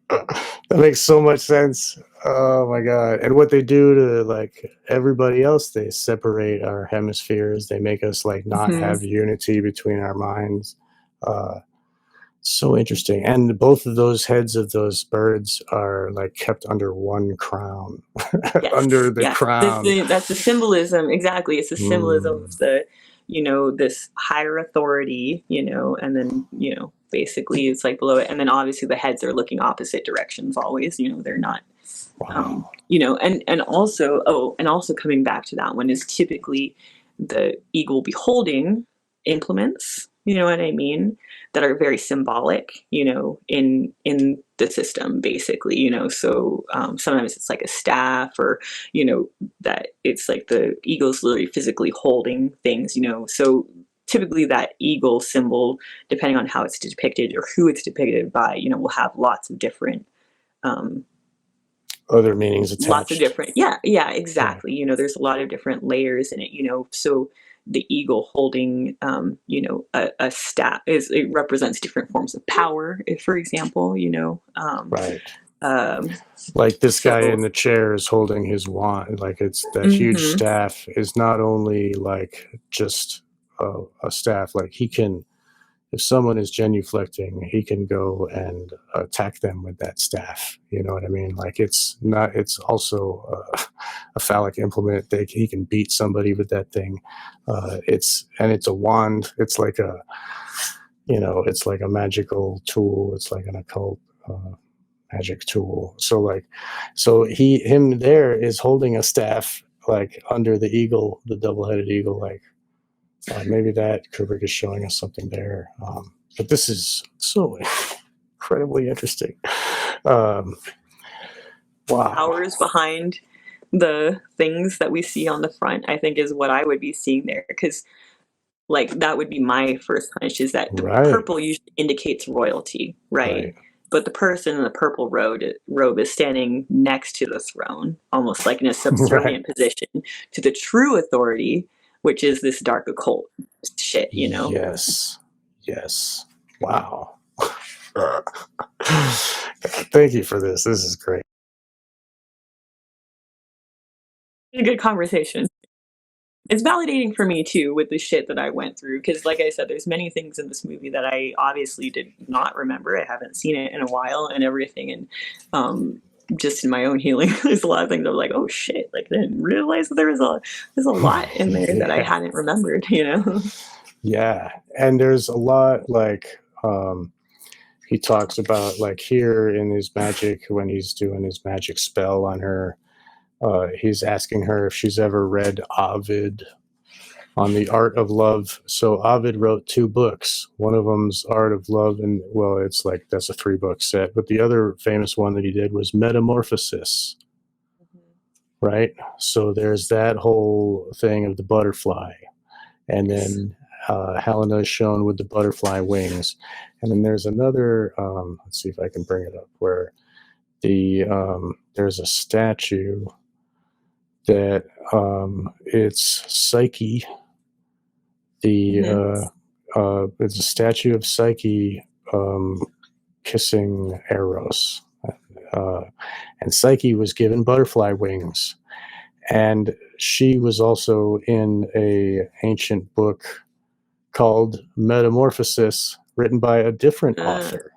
That makes so much sense. Oh my God. And what they do to like everybody else, they separate our hemispheres. They make us like not have unity between our minds. So interesting. And both of those heads of those birds are like kept under one crown. Yes, under the crown. That's the symbolism. Exactly. It's the symbolism of the, this higher authority, and then, basically it's like below it. And then obviously the heads are looking opposite directions always, they're not, Wow. and also coming back to that one is typically the eagle beholding implements, you know what I mean, that are very symbolic, in the system, basically, so sometimes it's like a staff, or that it's like the eagle's literally physically holding things, so typically that eagle symbol, depending on how it's depicted or who it's depicted by, will have lots of different other meanings attached. Lots of different, yeah, exactly. Yeah. There's a lot of different layers in it, so the eagle holding, a staff it represents different forms of power, for example, right. Like this guy in the chair is holding his wand, like it's that huge staff is not only like just a staff, like he can, if someone is genuflecting, he can go and attack them with that staff. You know what I mean? Like it's also a phallic implement. He can beat somebody with that thing. It's a wand. It's like it's like a magical tool. It's like an occult magic tool. So him there is holding a staff like under the eagle, the double-headed eagle, like. Maybe that Kubrick is showing us something there. But this is so incredibly interesting. Wow. Powers behind the things that we see on the front, I think, is what I would be seeing there. Because, like, that would be my first hunch, is that the purple usually indicates royalty, right? But the person in the purple robe is standing next to the throne, almost like in a subservient position to the true authority, which is this dark occult shit, Yes. Wow. Thank you for this. This is great. A good conversation. It's validating for me too, with the shit that I went through, because like I said, there's many things in this movie that I obviously did not remember. I haven't seen it in a while and everything, and just in my own healing, there's a lot of things I'm like, oh shit, like I didn't realize that there's a lot in there that I Yeah. hadn't remembered, you know? Yeah. And there's a lot like he talks about like here in his magic when he's doing his magic spell on her. He's asking her if she's ever read Ovid on the art of love. So Ovid wrote 2 books. One of them's Art of Love, and well, it's like that's a 3-book set. But the other famous one that he did was Metamorphosis, right? So there's that whole thing of the butterfly, and then Helena is shown with the butterfly wings, and then there's another. Let's see if I can bring it up where there's a statue that it's Psyche. It's a statue of Psyche kissing Eros, and Psyche was given butterfly wings, and she was also in a ancient book called Metamorphosis, written by a different author.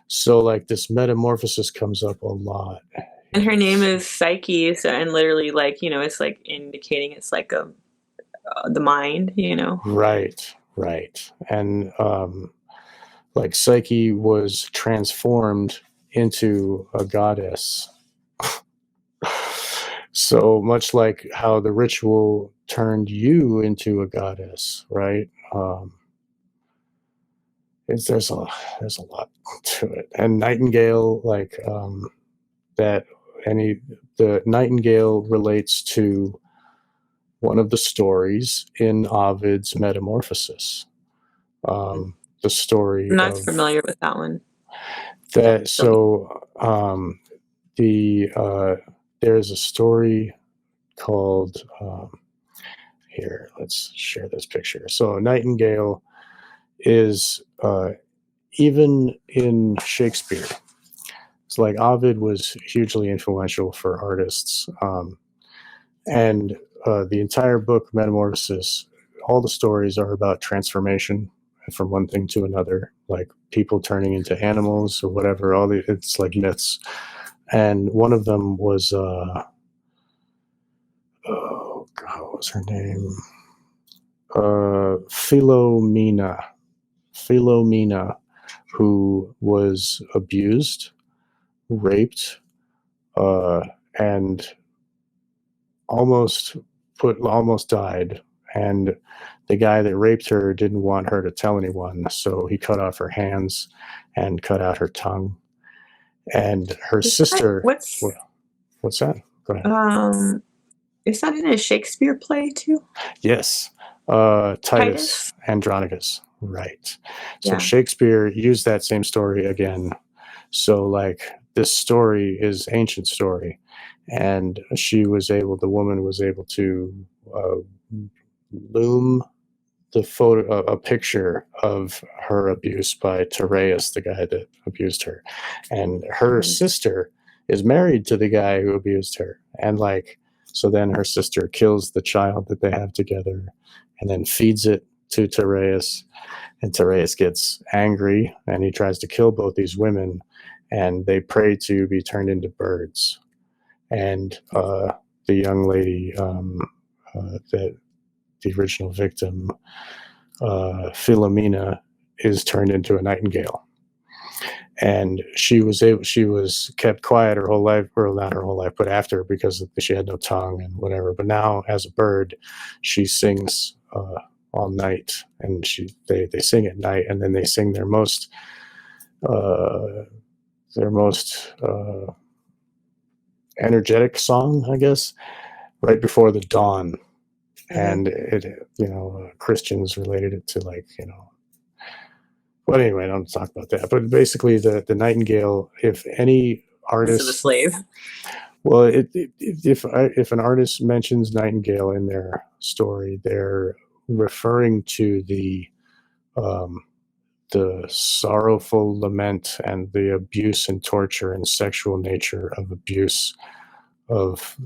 So, like this metamorphosis comes up a lot. And her name is Psyche, so, and literally, like, you know, it's like indicating it's like the mind, you know. Right. And like Psyche was transformed into a goddess. So much like how the ritual turned you into a goddess, right? There's a lot to it. And Nightingale, like the Nightingale relates to one of the stories in Ovid's Metamorphosis. The story. I'm not familiar with that one. There's a story called here. Let's share this picture. So Nightingale is even in Shakespeare. It's like Ovid was hugely influential for artists, and the entire book Metamorphosis, all the stories are about transformation from one thing to another, like people turning into animals or whatever. It's like myths, and one of them was oh God, what was her name? Philomena, who was abused, raped, and almost died. And the guy that raped her didn't want her to tell anyone, so he cut off her hands and cut out her tongue. And her sister. What's that? Go ahead. Is that in a Shakespeare play too? Yes. Titus Andronicus. Right. So Shakespeare used that same story again. So like this story is ancient story, and the woman was able to loom a picture of her abuse by Tereus, the guy that abused her, and her sister is married to the guy who abused her, and like so then her sister kills the child that they have together, and then feeds it to Tereus, and Tereus gets angry and he tries to kill both these women, and they pray to be turned into birds, and the young lady that the original victim, Philomena, is turned into a nightingale, and she was kept quiet her whole life, or not her whole life, but after, because she had no tongue and whatever. But now, as a bird, she sings all night, and they sing at night, and then they sing their most energetic song, I guess, right before the dawn. And it, Christians related it to, like, but anyway, I don't talk about that. But basically, the nightingale, if any artist, the slave. Well, if an artist mentions nightingale in their story, they're referring to the sorrowful lament and the abuse and torture and sexual nature of abuse of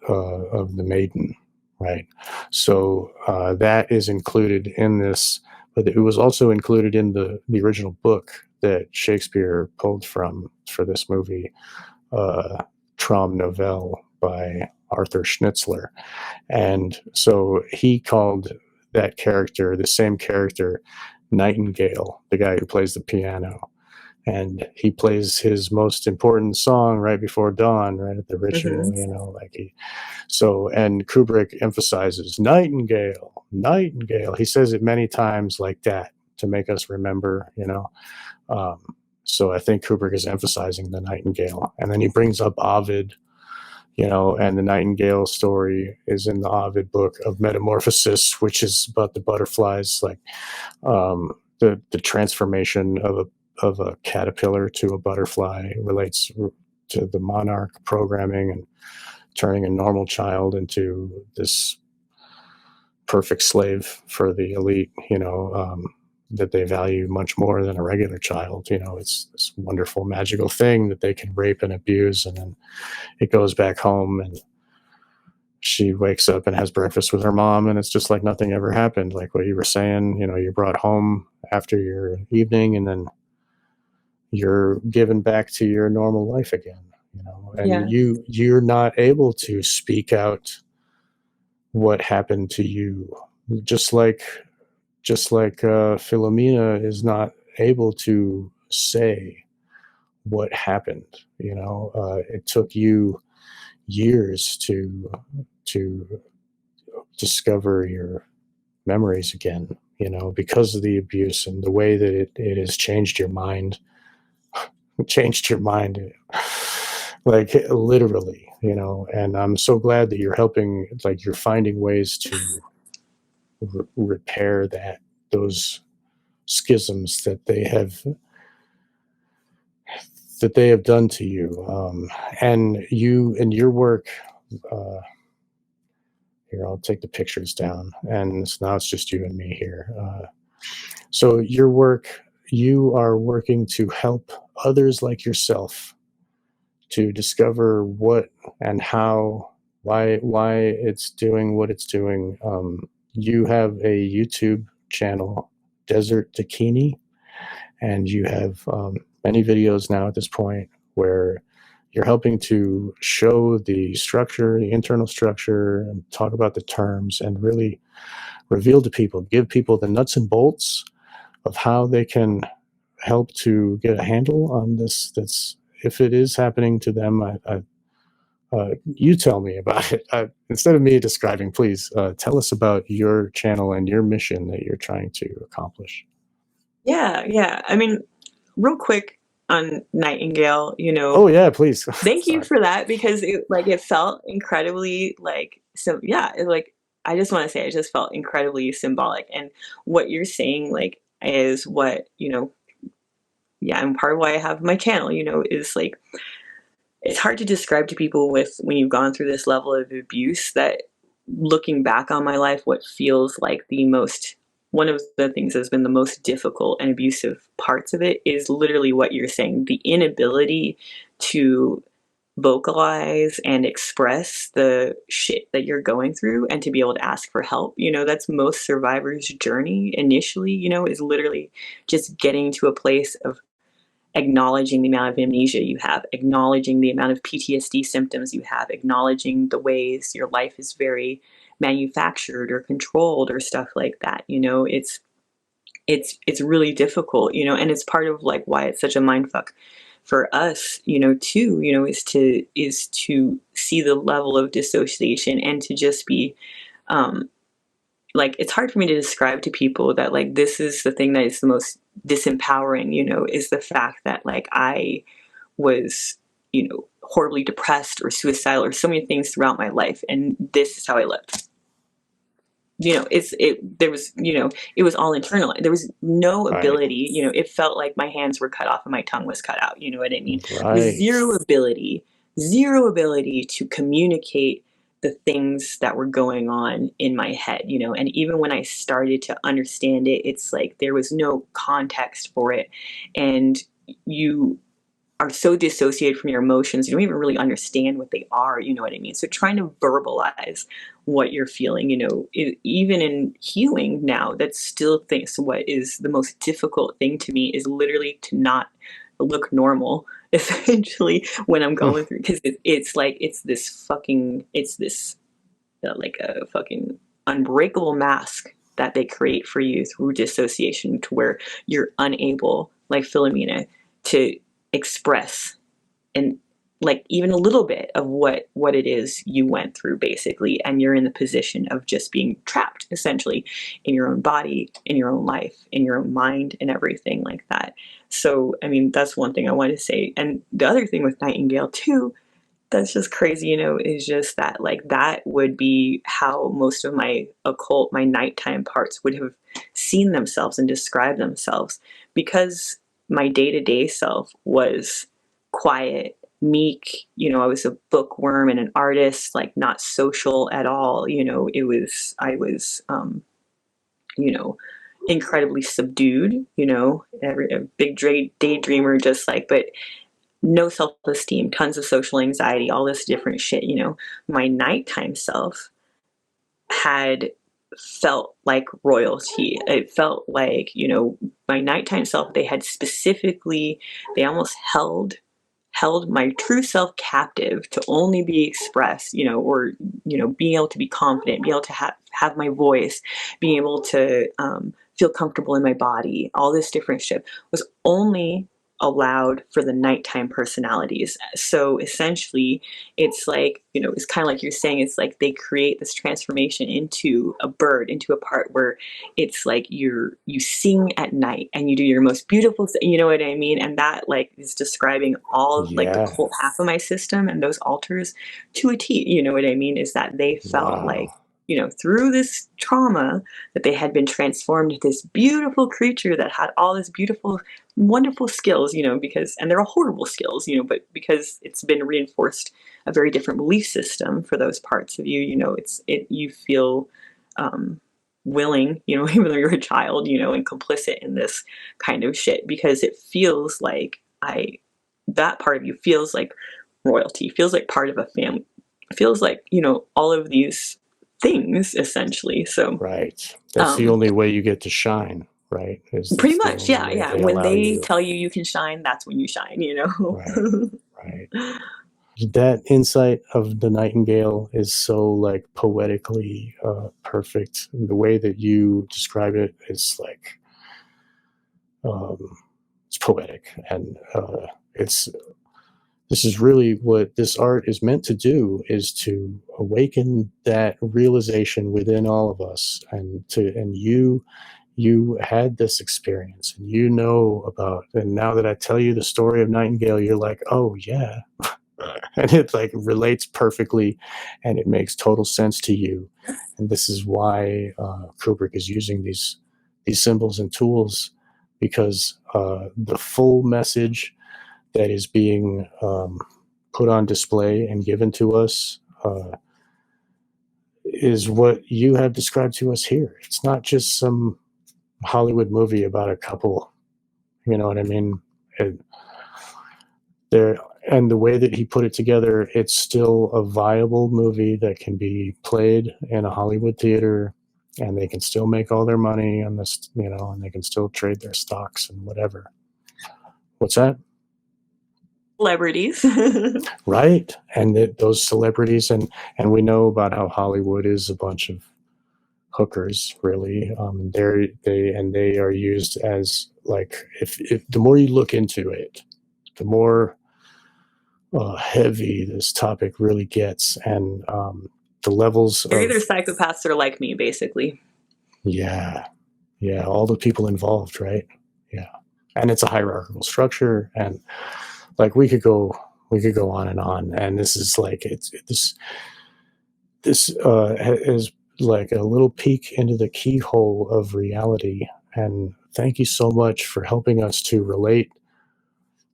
the maiden, right? So that is included in this, but it was also included in the original book that Shakespeare pulled from for this movie. Traum novelle by Arthur Schnitzler. And so he called that character, the same character, Nightingale, the guy who plays the piano. And he plays his most important song right before dawn, right at the ritual, and Kubrick emphasizes Nightingale, Nightingale. He says it many times like that to make us remember, Um, so I think Kubrick is emphasizing the Nightingale. And then he brings up Ovid, and the Nightingale story is in the Ovid book of Metamorphosis, which is about the butterflies, like the transformation of a caterpillar to a butterfly relates to the monarch programming and turning a normal child into this perfect slave for the elite, that they value much more than a regular child. It's this wonderful magical thing that they can rape and abuse, and then it goes back home and she wakes up and has breakfast with her mom, and it's just like nothing ever happened. Like what you were saying, you're brought home after your evening, and then you're given back to your normal life again, and Yeah. you're not able to speak out what happened to you, just like Philomena is not able to say what happened. It took you years to discover your memories again, because of the abuse and the way that it has changed your mind. Changed your mind, like literally, and I'm so glad that you're helping, like you're finding ways to repair those schisms that they have done to you, and you and your work. Here, I'll take the pictures down, and now it's just you and me here. So your work, you are working to help others like yourself to discover what and how, why it's doing what it's doing. You have a YouTube channel, Desert Dakini, and you have many videos now at this point where you're helping to show the structure, the internal structure, and talk about the terms and really reveal to people, give people the nuts and bolts of how they can help to get a handle on this. That's, if it is happening to them, you tell me about it. Instead of me describing, please tell us about your channel and your mission that you're trying to accomplish. Yeah, yeah. I mean, real quick on Nightingale, Oh yeah, please. thank you Sorry. for that because it felt incredibly like, so yeah, I just want to say it just felt incredibly symbolic, and what you're saying like is what, yeah, and part of why I have my channel, is like it's hard to describe to people with when you've gone through this level of abuse that looking back on my life, what feels like the most one of the things that's been the most difficult and abusive parts of it is literally what you're saying, the inability to vocalize and express the shit that you're going through and to be able to ask for help. That's most survivors' journey initially, is literally just getting to a place of acknowledging the amount of amnesia you have, acknowledging the amount of PTSD symptoms you have, acknowledging the ways your life is very manufactured or controlled or stuff like that. It's really difficult, and it's part of like why it's such a mind fuck for us, too, is to see the level of dissociation and to just be like, it's hard for me to describe to people that like this is the thing that is the most disempowering, is the fact that like I was, horribly depressed or suicidal or so many things throughout my life, and this is how I lived. There was, it was all internal. There was no Right. ability, it felt like my hands were cut off and my tongue was cut out. You know what I mean? There was Right. zero ability to communicate the things that were going on in my head, and even when I started to understand it, it's like there was no context for it. And you are so dissociated from your emotions, you don't even really understand what they are, you know what I mean? So trying to verbalize what you're feeling, even in healing now, that's still things. What is the most difficult thing to me is literally to not look normal, essentially when I'm going through, because it's like it's this like a fucking unbreakable mask that they create for you through dissociation, to where you're unable, like Philomena, to express and like even a little bit of what it is you went through, basically, and you're in the position of just being trapped essentially in your own body, in your own life, in your own mind, and everything like that. So I mean, that's one thing I wanted to say. And the other thing with Nightingale too, that's just crazy, is just that, like, that would be how most of my occult, my nighttime parts would have seen themselves and described themselves, because my day-to-day self was quiet, meek. I was a bookworm and an artist, like not social at all. I was incredibly subdued, a big daydreamer, just like, but no self-esteem, tons of social anxiety, all this different shit. My nighttime self had felt like royalty. It felt like, my nighttime self, they almost held my true self captive to only be expressed, or, being able to be confident, being able to have my voice, being able to feel comfortable in my body. All this different shit was only allowed for the nighttime personalities. So essentially, it's like, it's kind of like you're saying, it's like they create this transformation into a bird, into a part where it's like you sing at night and you do your most beautiful, you know what I mean? And that, like, is describing all of, like, the Yeah. cult half of my system and those altars to a T. You know what I mean? Is that they felt like, Wow. through this trauma, that they had been transformed into this beautiful creature that had all this beautiful, wonderful skills, and they're all horrible skills, but because it's been reinforced a very different belief system for those parts of you, you feel willing, even though you're a child, and complicit in this kind of shit, because it feels like that part of you feels like royalty, feels like part of a family, feels like, all of these things essentially. So Right. That's the only way you get to shine, right? pretty That's the much, only yeah, way yeah. they When allow they you. tell you can shine, that's when you shine, Right. Right. That insight of the nightingale is so, like, poetically perfect. The way that you describe it is like, um, it's poetic, and it's this is really what this art is meant to do, is to awaken that realization within all of us, and you had this experience, and about, and now that I tell you the story of Nightingale, you're like, oh yeah. And it, like, relates perfectly, and it makes total sense to you. And this is why Kubrick is using these symbols and tools, because the full message that is being put on display and given to us is what you have described to us here. It's not just some Hollywood movie about a couple. You know what I mean? It, there and the way that he put it together, it's still a viable movie that can be played in a Hollywood theater, and they can still make all their money on this, and they can still trade their stocks and whatever. What's that? Celebrities. Right. And those celebrities, and we know about how Hollywood is a bunch of hookers, really. They are used as, like, if the more you look into it, the more heavy this topic really gets, and the levels They're either of, psychopaths or like me, basically. yeah, yeah, all the people involved, right? Yeah, and it's a hierarchical structure, and, like, we could go on, and this is like, this is like a little peek into the keyhole of reality. And thank you so much for helping us to relate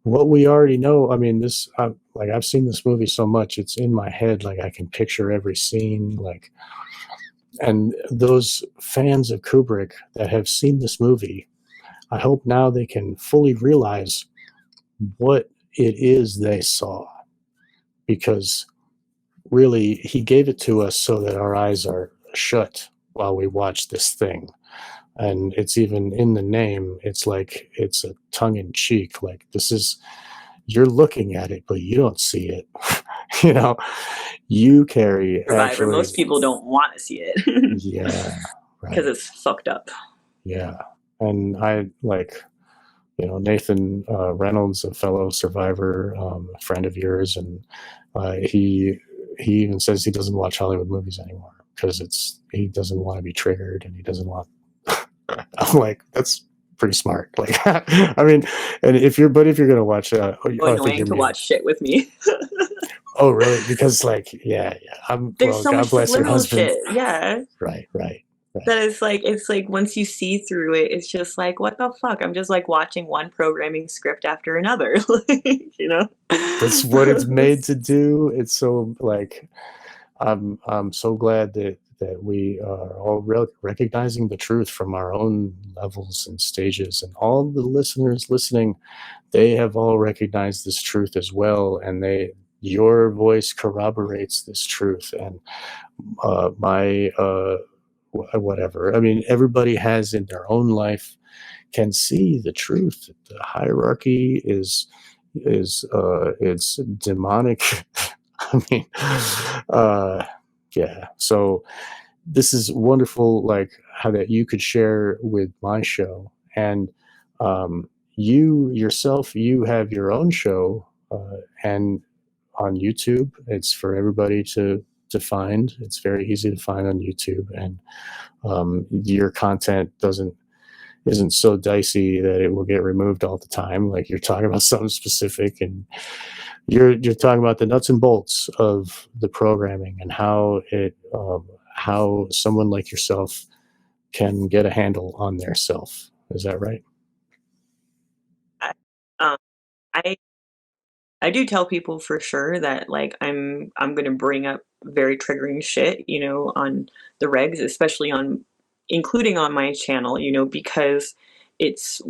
what we already know. I mean, I've seen this movie so much, it's in my head. Like, I can picture every scene. Like, and those fans of Kubrick that have seen this movie, I hope now they can fully realize what it is they saw, because really he gave it to us so that our eyes are shut while we watch this thing. And it's even in the name. It's like, it's a tongue in cheek. Like, this is, you're looking at it, but you don't see it. You know, you, Carrie, Survivor. actually, Most people don't want to see it yeah, because right, it's fucked up. yeah. And I like, Nathan Reynolds, a fellow survivor, a friend of yours, and he even says he doesn't watch Hollywood movies anymore because he doesn't want to be triggered, and he doesn't want. I'm like, that's pretty smart. Like, I mean, and if you're gonna watch, So I think annoying you're to maybe. watch shit with me. Oh, really? Because like, yeah, yeah. There's Well, so God much bless your subliminal husband. shit. Yeah. Right, right, That right. is like, it's like once you see through it, it's just like, what the fuck? I'm just like watching one programming script after another. Like, you know? That's what it's made to do. It's so like, I'm so glad that we are all recognizing the truth from our own levels and stages, and all the listeners listening, they have all recognized this truth as well, and your voice corroborates this truth, and my whatever. I mean, everybody has in their own life can see the truth. The hierarchy is it's demonic. I mean, uh, yeah. So this is wonderful, like how that you could share with my show, and you yourself, you have your own show, and on YouTube, it's for everybody to find. It's very easy to find on YouTube, and your content isn't so dicey that it will get removed all the time. Like you're talking about something specific, and you're talking about the nuts and bolts of the programming and how someone like yourself can get a handle on their self. Is that right? um, I I do tell people for sure that like I'm gonna bring up very triggering shit, on the regs, especially on including on my channel, because it's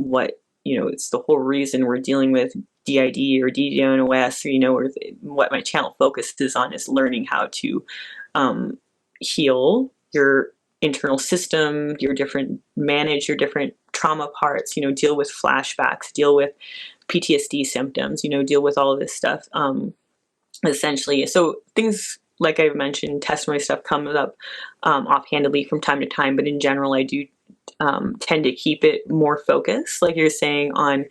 it's the whole reason we're dealing with DID or DDoS, or what my channel focuses on is learning how to um, heal your internal system, manage your different trauma parts, deal with flashbacks, deal with PTSD symptoms, deal with all of this stuff. Essentially, so things like I've mentioned, testimony stuff comes up offhandedly from time to time, but in general, I do tend to keep it more focused, like you're saying, on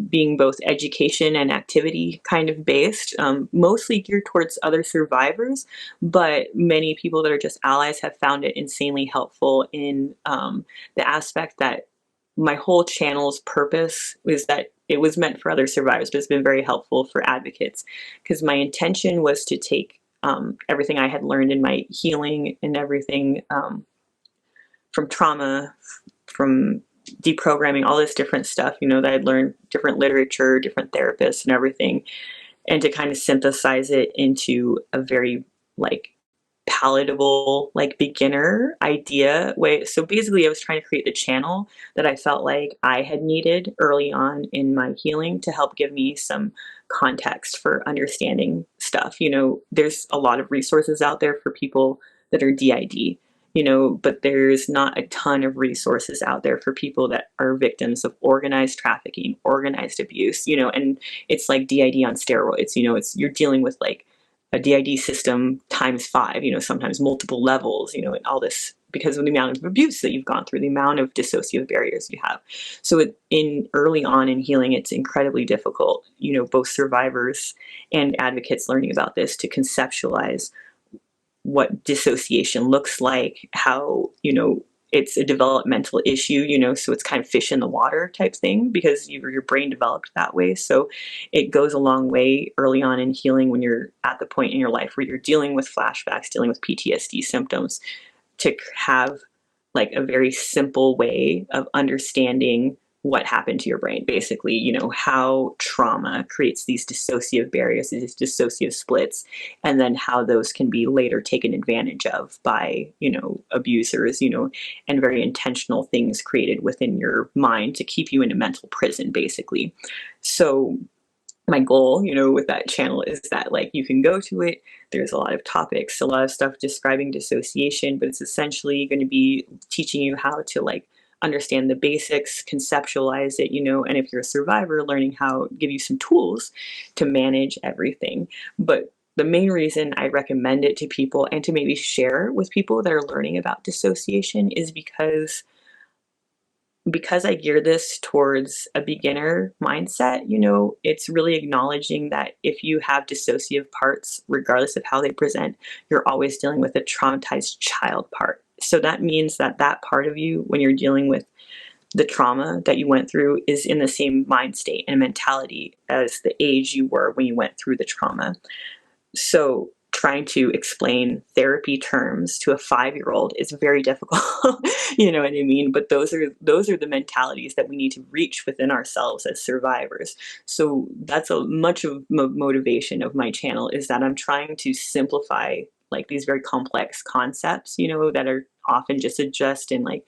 being both education and activity kind of based, mostly geared towards other survivors. But many people that are just allies have found it insanely helpful in the aspect that my whole channel's purpose is that it was meant for other survivors, but it's been very helpful for advocates because my intention was to take everything I had learned in my healing and everything from trauma, from deprogramming, all this different stuff, that I'd learned, different literature, different therapists and everything, and to kind of synthesize it into a very like palatable, like beginner idea way. So basically I was trying to create the channel that I felt like I had needed early on in my healing to help give me some context for understanding stuff. There's a lot of resources out there for people that are DID, but there's not a ton of resources out there for people that are victims of organized trafficking, organized abuse, and it's like DID on steroids. You're dealing with like a DID system times five, sometimes multiple levels, and all this because of the amount of abuse that you've gone through, the amount of dissociative barriers you have. So in early on in healing, it's incredibly difficult, both survivors and advocates learning about this to conceptualize what dissociation looks like, how, it's a developmental issue, so it's kind of fish in the water type thing because your brain developed that way. So it goes a long way early on in healing when you're at the point in your life where you're dealing with flashbacks, dealing with PTSD symptoms, to have like a very simple way of understanding what happened to your brain, basically, how trauma creates these dissociative barriers, these dissociative splits, and then how those can be later taken advantage of by, abusers, and very intentional things created within your mind to keep you in a mental prison, basically. So my goal, with that channel is that like you can go to it. There's a lot of topics, a lot of stuff describing dissociation, but it's essentially going to be teaching you how to like understand the basics, conceptualize it, and if you're a survivor, learning how, give you some tools to manage everything. But the main reason I recommend it to people and to maybe share with people that are learning about dissociation is because I gear this towards a beginner mindset. It's really acknowledging that if you have dissociative parts, regardless of how they present, you're always dealing with a traumatized child part. So that means that part of you, when you're dealing with the trauma that you went through, is in the same mind state and mentality as the age you were when you went through the trauma. So trying to explain therapy terms to a 5-year-old is very difficult. You know what I mean? But those are the mentalities that we need to reach within ourselves as survivors. So that's a much of motivation of my channel, is that I'm trying to simplify like these very complex concepts, that are often just addressed in like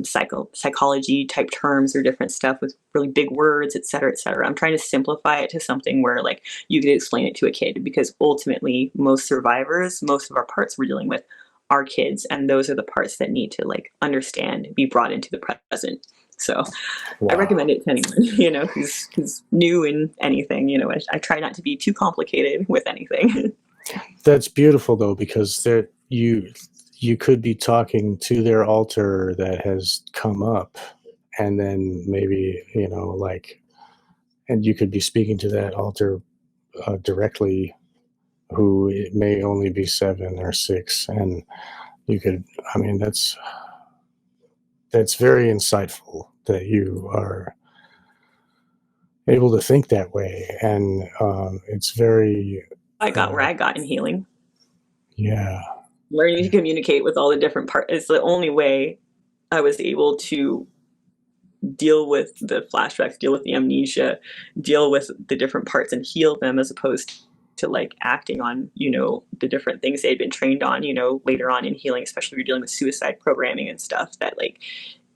psychology type terms or different stuff with really big words, et cetera, et cetera. I'm trying to simplify it to something where like you could explain it to a kid, because ultimately most survivors, most of our parts we're dealing with are kids, and those are the parts that need to like understand, be brought into the present. So Wow. I recommend it to anyone, who's new in anything. I try not to be too complicated with anything. That's beautiful though, because you could be talking to their altar that has come up, and then maybe and you could be speaking to that altar directly, who it may only be 7 or 6, and you could. I mean, that's very insightful that you are able to think that way, and it's very. I got where I got in healing. Yeah. Learning to communicate with all the different parts is the only way I was able to deal with the flashbacks, deal with the amnesia, deal with the different parts and heal them, as opposed to like acting on, the different things they'd been trained on, later on in healing, especially if you're dealing with suicide programming and stuff that like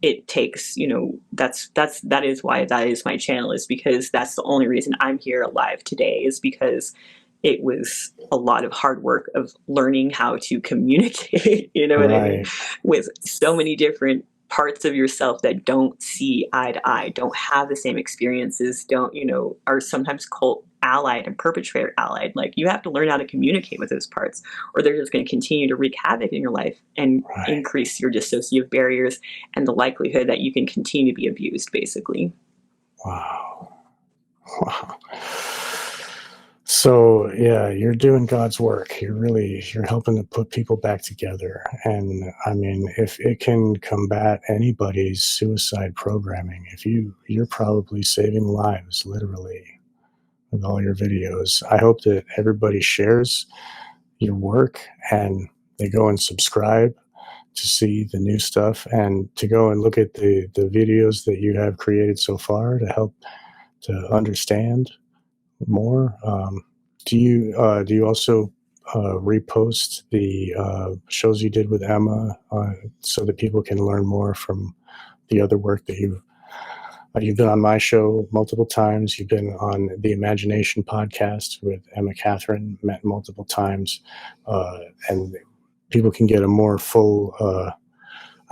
it takes, that is why that is my channel, is because that's the only reason I'm here alive today, is because it was a lot of hard work of learning how to communicate, what I mean, with so many different parts of yourself that don't see eye to eye, don't have the same experiences, don't, are sometimes cult allied and perpetrator allied. Like, you have to learn how to communicate with those parts, or they're just going to continue to wreak havoc in your life and increase your dissociative barriers and the likelihood that you can continue to be abused, basically. Wow. So yeah, you're doing God's work. You're helping to put people back together. And I mean, if it can combat anybody's suicide programming, you're probably saving lives, literally, with all your videos. I hope that everybody shares your work, and they go and subscribe to see the new stuff, and to go and look at the videos that you have created so far to help to understand more. Do you also repost the shows you did with Emma, so that people can learn more from the other work that you've been on my show multiple times. You've been on the Imagination podcast with Emma Catherine, met multiple times, and people can get a more full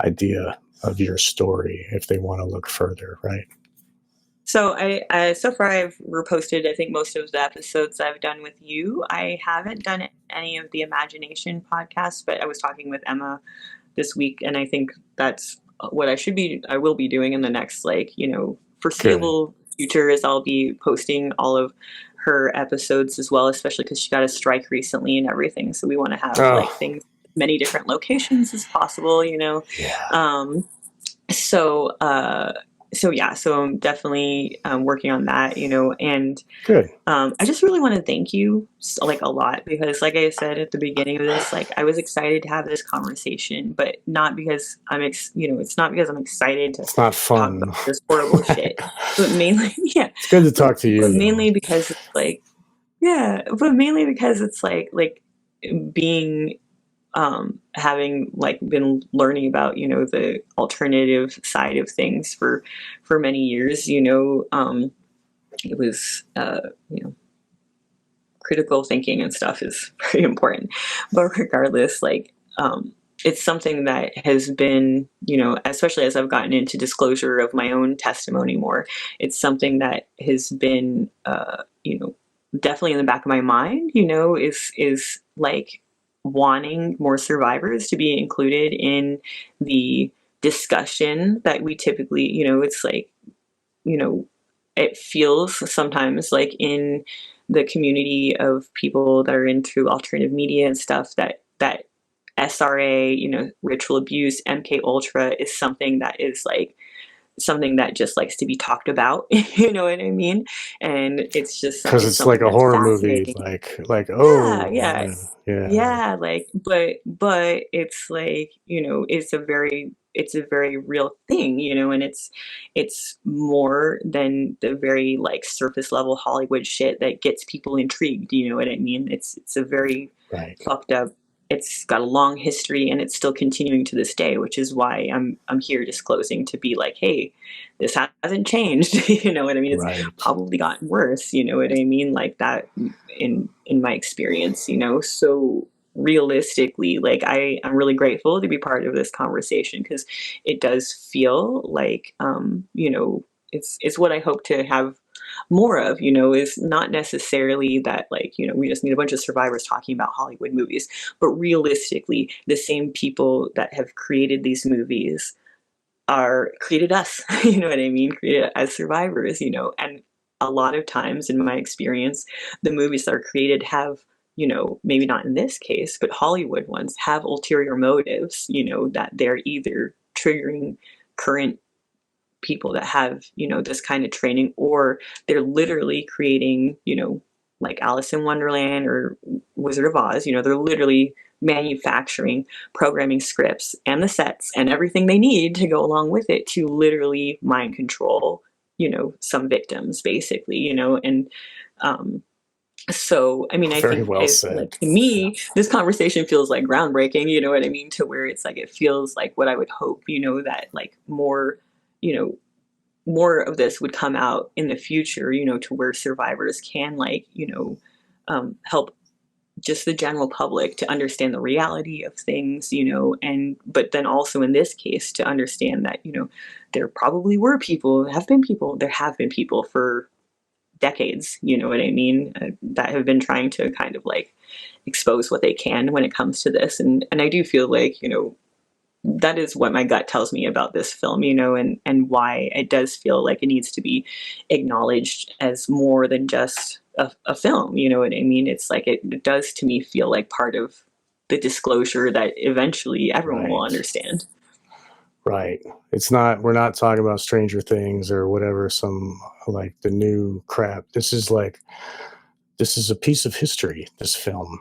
idea of your story if they want to look further, right? So I so far I've reposted, I think, most of the episodes I've done with you. I haven't done any of the Imagination podcasts, but I was talking with Emma this week, and I think that's what I will be doing in the next, foreseeable future, is I'll be posting all of her episodes as well, especially because she got a strike recently and everything. So we want to have things, many different locations as possible, Yeah. So I'm definitely working on that, and good. I just really want to thank you a lot, because like I said at the beginning of this, I was excited to have this conversation, but not because it's not because I'm excited to it's not fun. talk about this horrible shit, but mainly, it's good to talk to you. But mainly because it's being having been learning about the alternative side of things for many years, it was critical thinking and stuff is very important. But regardless, it's something that has been, especially as I've gotten into disclosure of my own testimony more, it's something that has been, definitely in the back of my mind, is like wanting more survivors to be included in the discussion that we typically, it's like, you know, it feels sometimes like in the community of people that are into alternative media and stuff that SRA, ritual abuse, MK Ultra is something that is like something that just likes to be talked about. You know what I mean? And Because it's it's like something a that's horror movie, fascinating. like Yeah, oh yeah. yeah, Yeah, like but it's like, it's a very real thing, and it's more than the very like surface level Hollywood shit that gets people intrigued, you know what I mean? It's a very right, fucked up. It's got a long history and it's still continuing to this day, which is why I'm here disclosing to be like, hey, this hasn't changed. You know what I mean? It's right, probably gotten worse. You know what I mean? Like that in my experience. So realistically, like I'm really grateful to be part of this conversation because it does feel like it's what I hope to have more of, is not necessarily that like, we just need a bunch of survivors talking about Hollywood movies, but realistically, the same people that have created these movies are created us, you know what I mean? Created as survivors, and a lot of times in my experience, the movies that are created have, maybe not in this case, but Hollywood ones have ulterior motives, that they're either triggering current people that have, this kind of training, or they're literally creating, like Alice in Wonderland or Wizard of Oz, they're literally manufacturing programming scripts and the sets and everything they need to go along with it to literally mind control, some victims basically, and so, I mean, I very think well it, said. like to me, this conversation feels like groundbreaking, you know what I mean? To where it's like, it feels like what I would hope, that like more, you know, more of this would come out in the future, to where survivors can like, help just the general public to understand the reality of things, and but then also in this case to understand that, there probably were people, there have been people for decades, you know what I mean, that have been trying to kind of like expose what they can when it comes to this. And I do feel like, that is what my gut tells me about this film, and why it does feel like it needs to be acknowledged as more than just a film. You know what I mean? It's like it does to me feel like part of the disclosure that eventually everyone will Right, understand. right. It's not. We're not talking about Stranger Things or whatever. Some like the new crap. This is a piece of history. This film,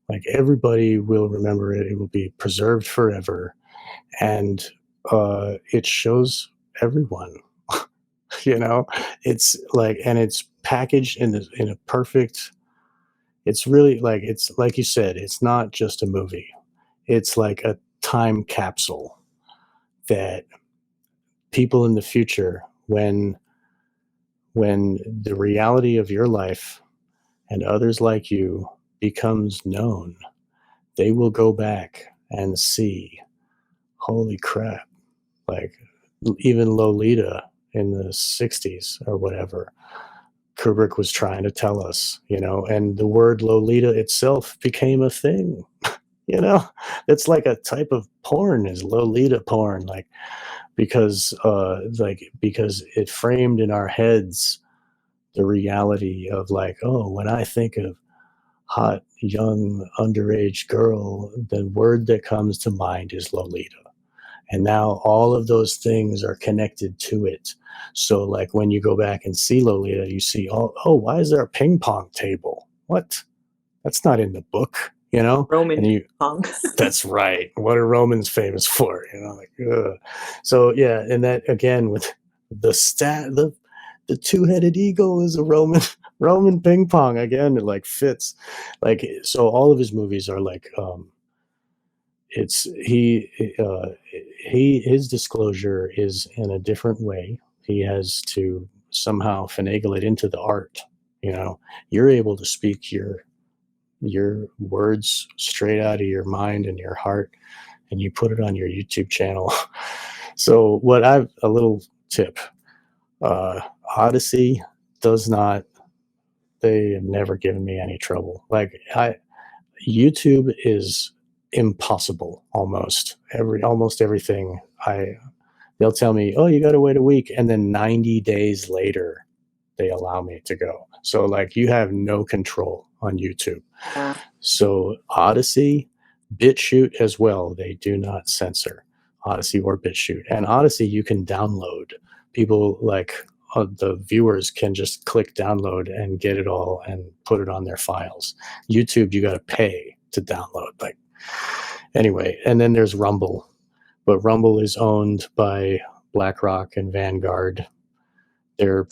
like everybody will remember it. It will be preserved forever, and it shows everyone. You know, it's like, and it's packaged in a perfect. It's really like, it's like you said. It's not just a movie. It's like a time capsule that people in the future, when the reality of your life and others like you becomes known, they will go back and see, holy crap, like even Lolita in the 60s or whatever, Kubrick was trying to tell us, and the word Lolita itself became a thing, you know? It's like a type of porn is Lolita porn, because it framed in our heads the reality of like, oh, when I think of hot young underage girl, the word that comes to mind is Lolita. And now all of those things are connected to it. So like when you go back and see Lolita, you see, oh, why is there a ping pong table? What? That's not in the book, Roman And ping you, pong. that's right. What are Romans famous for? Like, ugh. So yeah, and that again with the two-headed eagle is a Roman Roman ping pong again. It like fits, like so. All of his movies are like, it's his disclosure is in a different way. He has to somehow finagle it into the art. You're able to speak your words straight out of your mind and your heart, and you put it on your YouTube channel. So a little tip, Odyssey does not, they have never given me any trouble. Like YouTube is impossible almost everything. They'll tell me, oh, you got to wait a week. And then 90 days later, they allow me to go. So like you have no control on YouTube. Yeah. So Odyssey, BitChute as well, they do not censor Odyssey or BitChute. And Odyssey, you can download. People like the viewers can just click download and get it all and put it on their files. YouTube, you got to pay to download. Like anyway, and then there's Rumble, but Rumble is owned by BlackRock and Vanguard. They're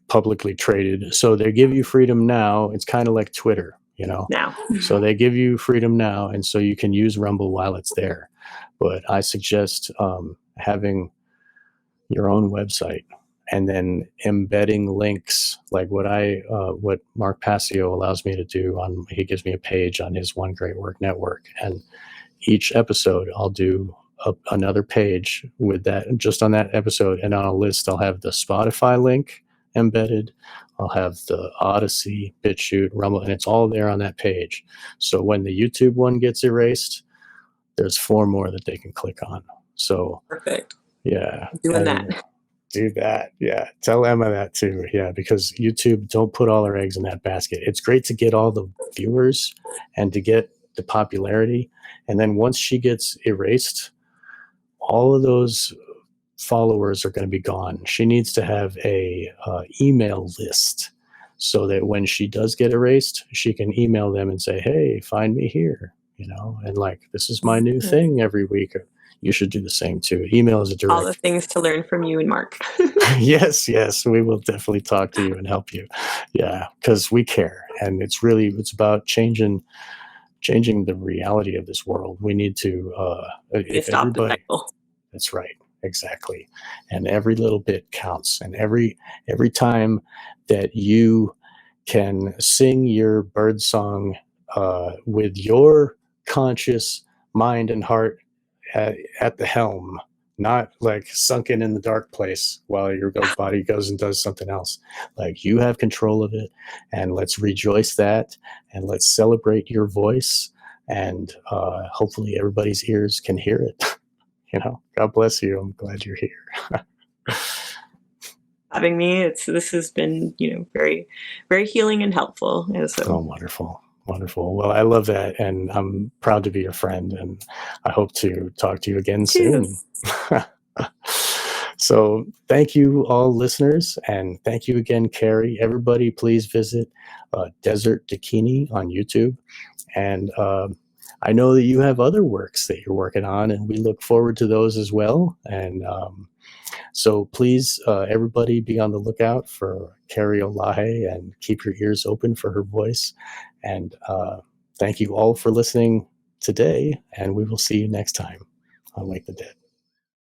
publicly traded, so they give you freedom now. It's kind of like Twitter, you know. Now. So they give you freedom now, and so you can use Rumble while it's there. But I suggest having your own website and then embedding links, like what Mark Passio allows me to do. He gives me a page on his One Great Work Network, and each episode I'll do another page with that, just on that episode, and on a list I'll have the Spotify link embedded, I'll have the Odyssey, BitChute, Rumble, and it's all there on that page. So when the YouTube one gets erased, there's 4 more that they can click on. So perfect. Yeah, doing that. Do that. Yeah, tell Emma that too. Yeah, because YouTube, don't put all our eggs in that basket. It's great to get all the viewers and to get the popularity, and then once she gets erased, all of those followers are going to be gone. She needs to have a email list so that when she does get erased, she can email them and say, hey, find me here, you know, and like, this is my new thing every week. You should do the same too. Email is a direct. All the things to learn from you and Mark. Yes, we will definitely talk to you and help you. Yeah, because we care, and it's about changing the reality of this world. We need to if stop everybody. The cycle. That's right, exactly, and every little bit counts, and every time that you can sing your bird song with your conscious mind and heart at the helm, not like sunken in the dark place while your body goes and does something else. Like, you have control of it, and let's rejoice that, and let's celebrate your voice, and hopefully everybody's ears can hear it. You know, God bless you. I'm glad you're here. Having me, this has been, very, very healing and helpful. So. Oh, wonderful. Well, I love that, and I'm proud to be your friend, and I hope to talk to you again soon. So thank you all listeners, and thank you again, Carrie. Everybody, please visit Desert Dakini on YouTube, and I know that you have other works that you're working on, and we look forward to those as well. And so please, everybody, be on the lookout for Carrie Olaje and keep your ears open for her voice. And thank you all for listening today, and we will see you next time on Wake the Dead.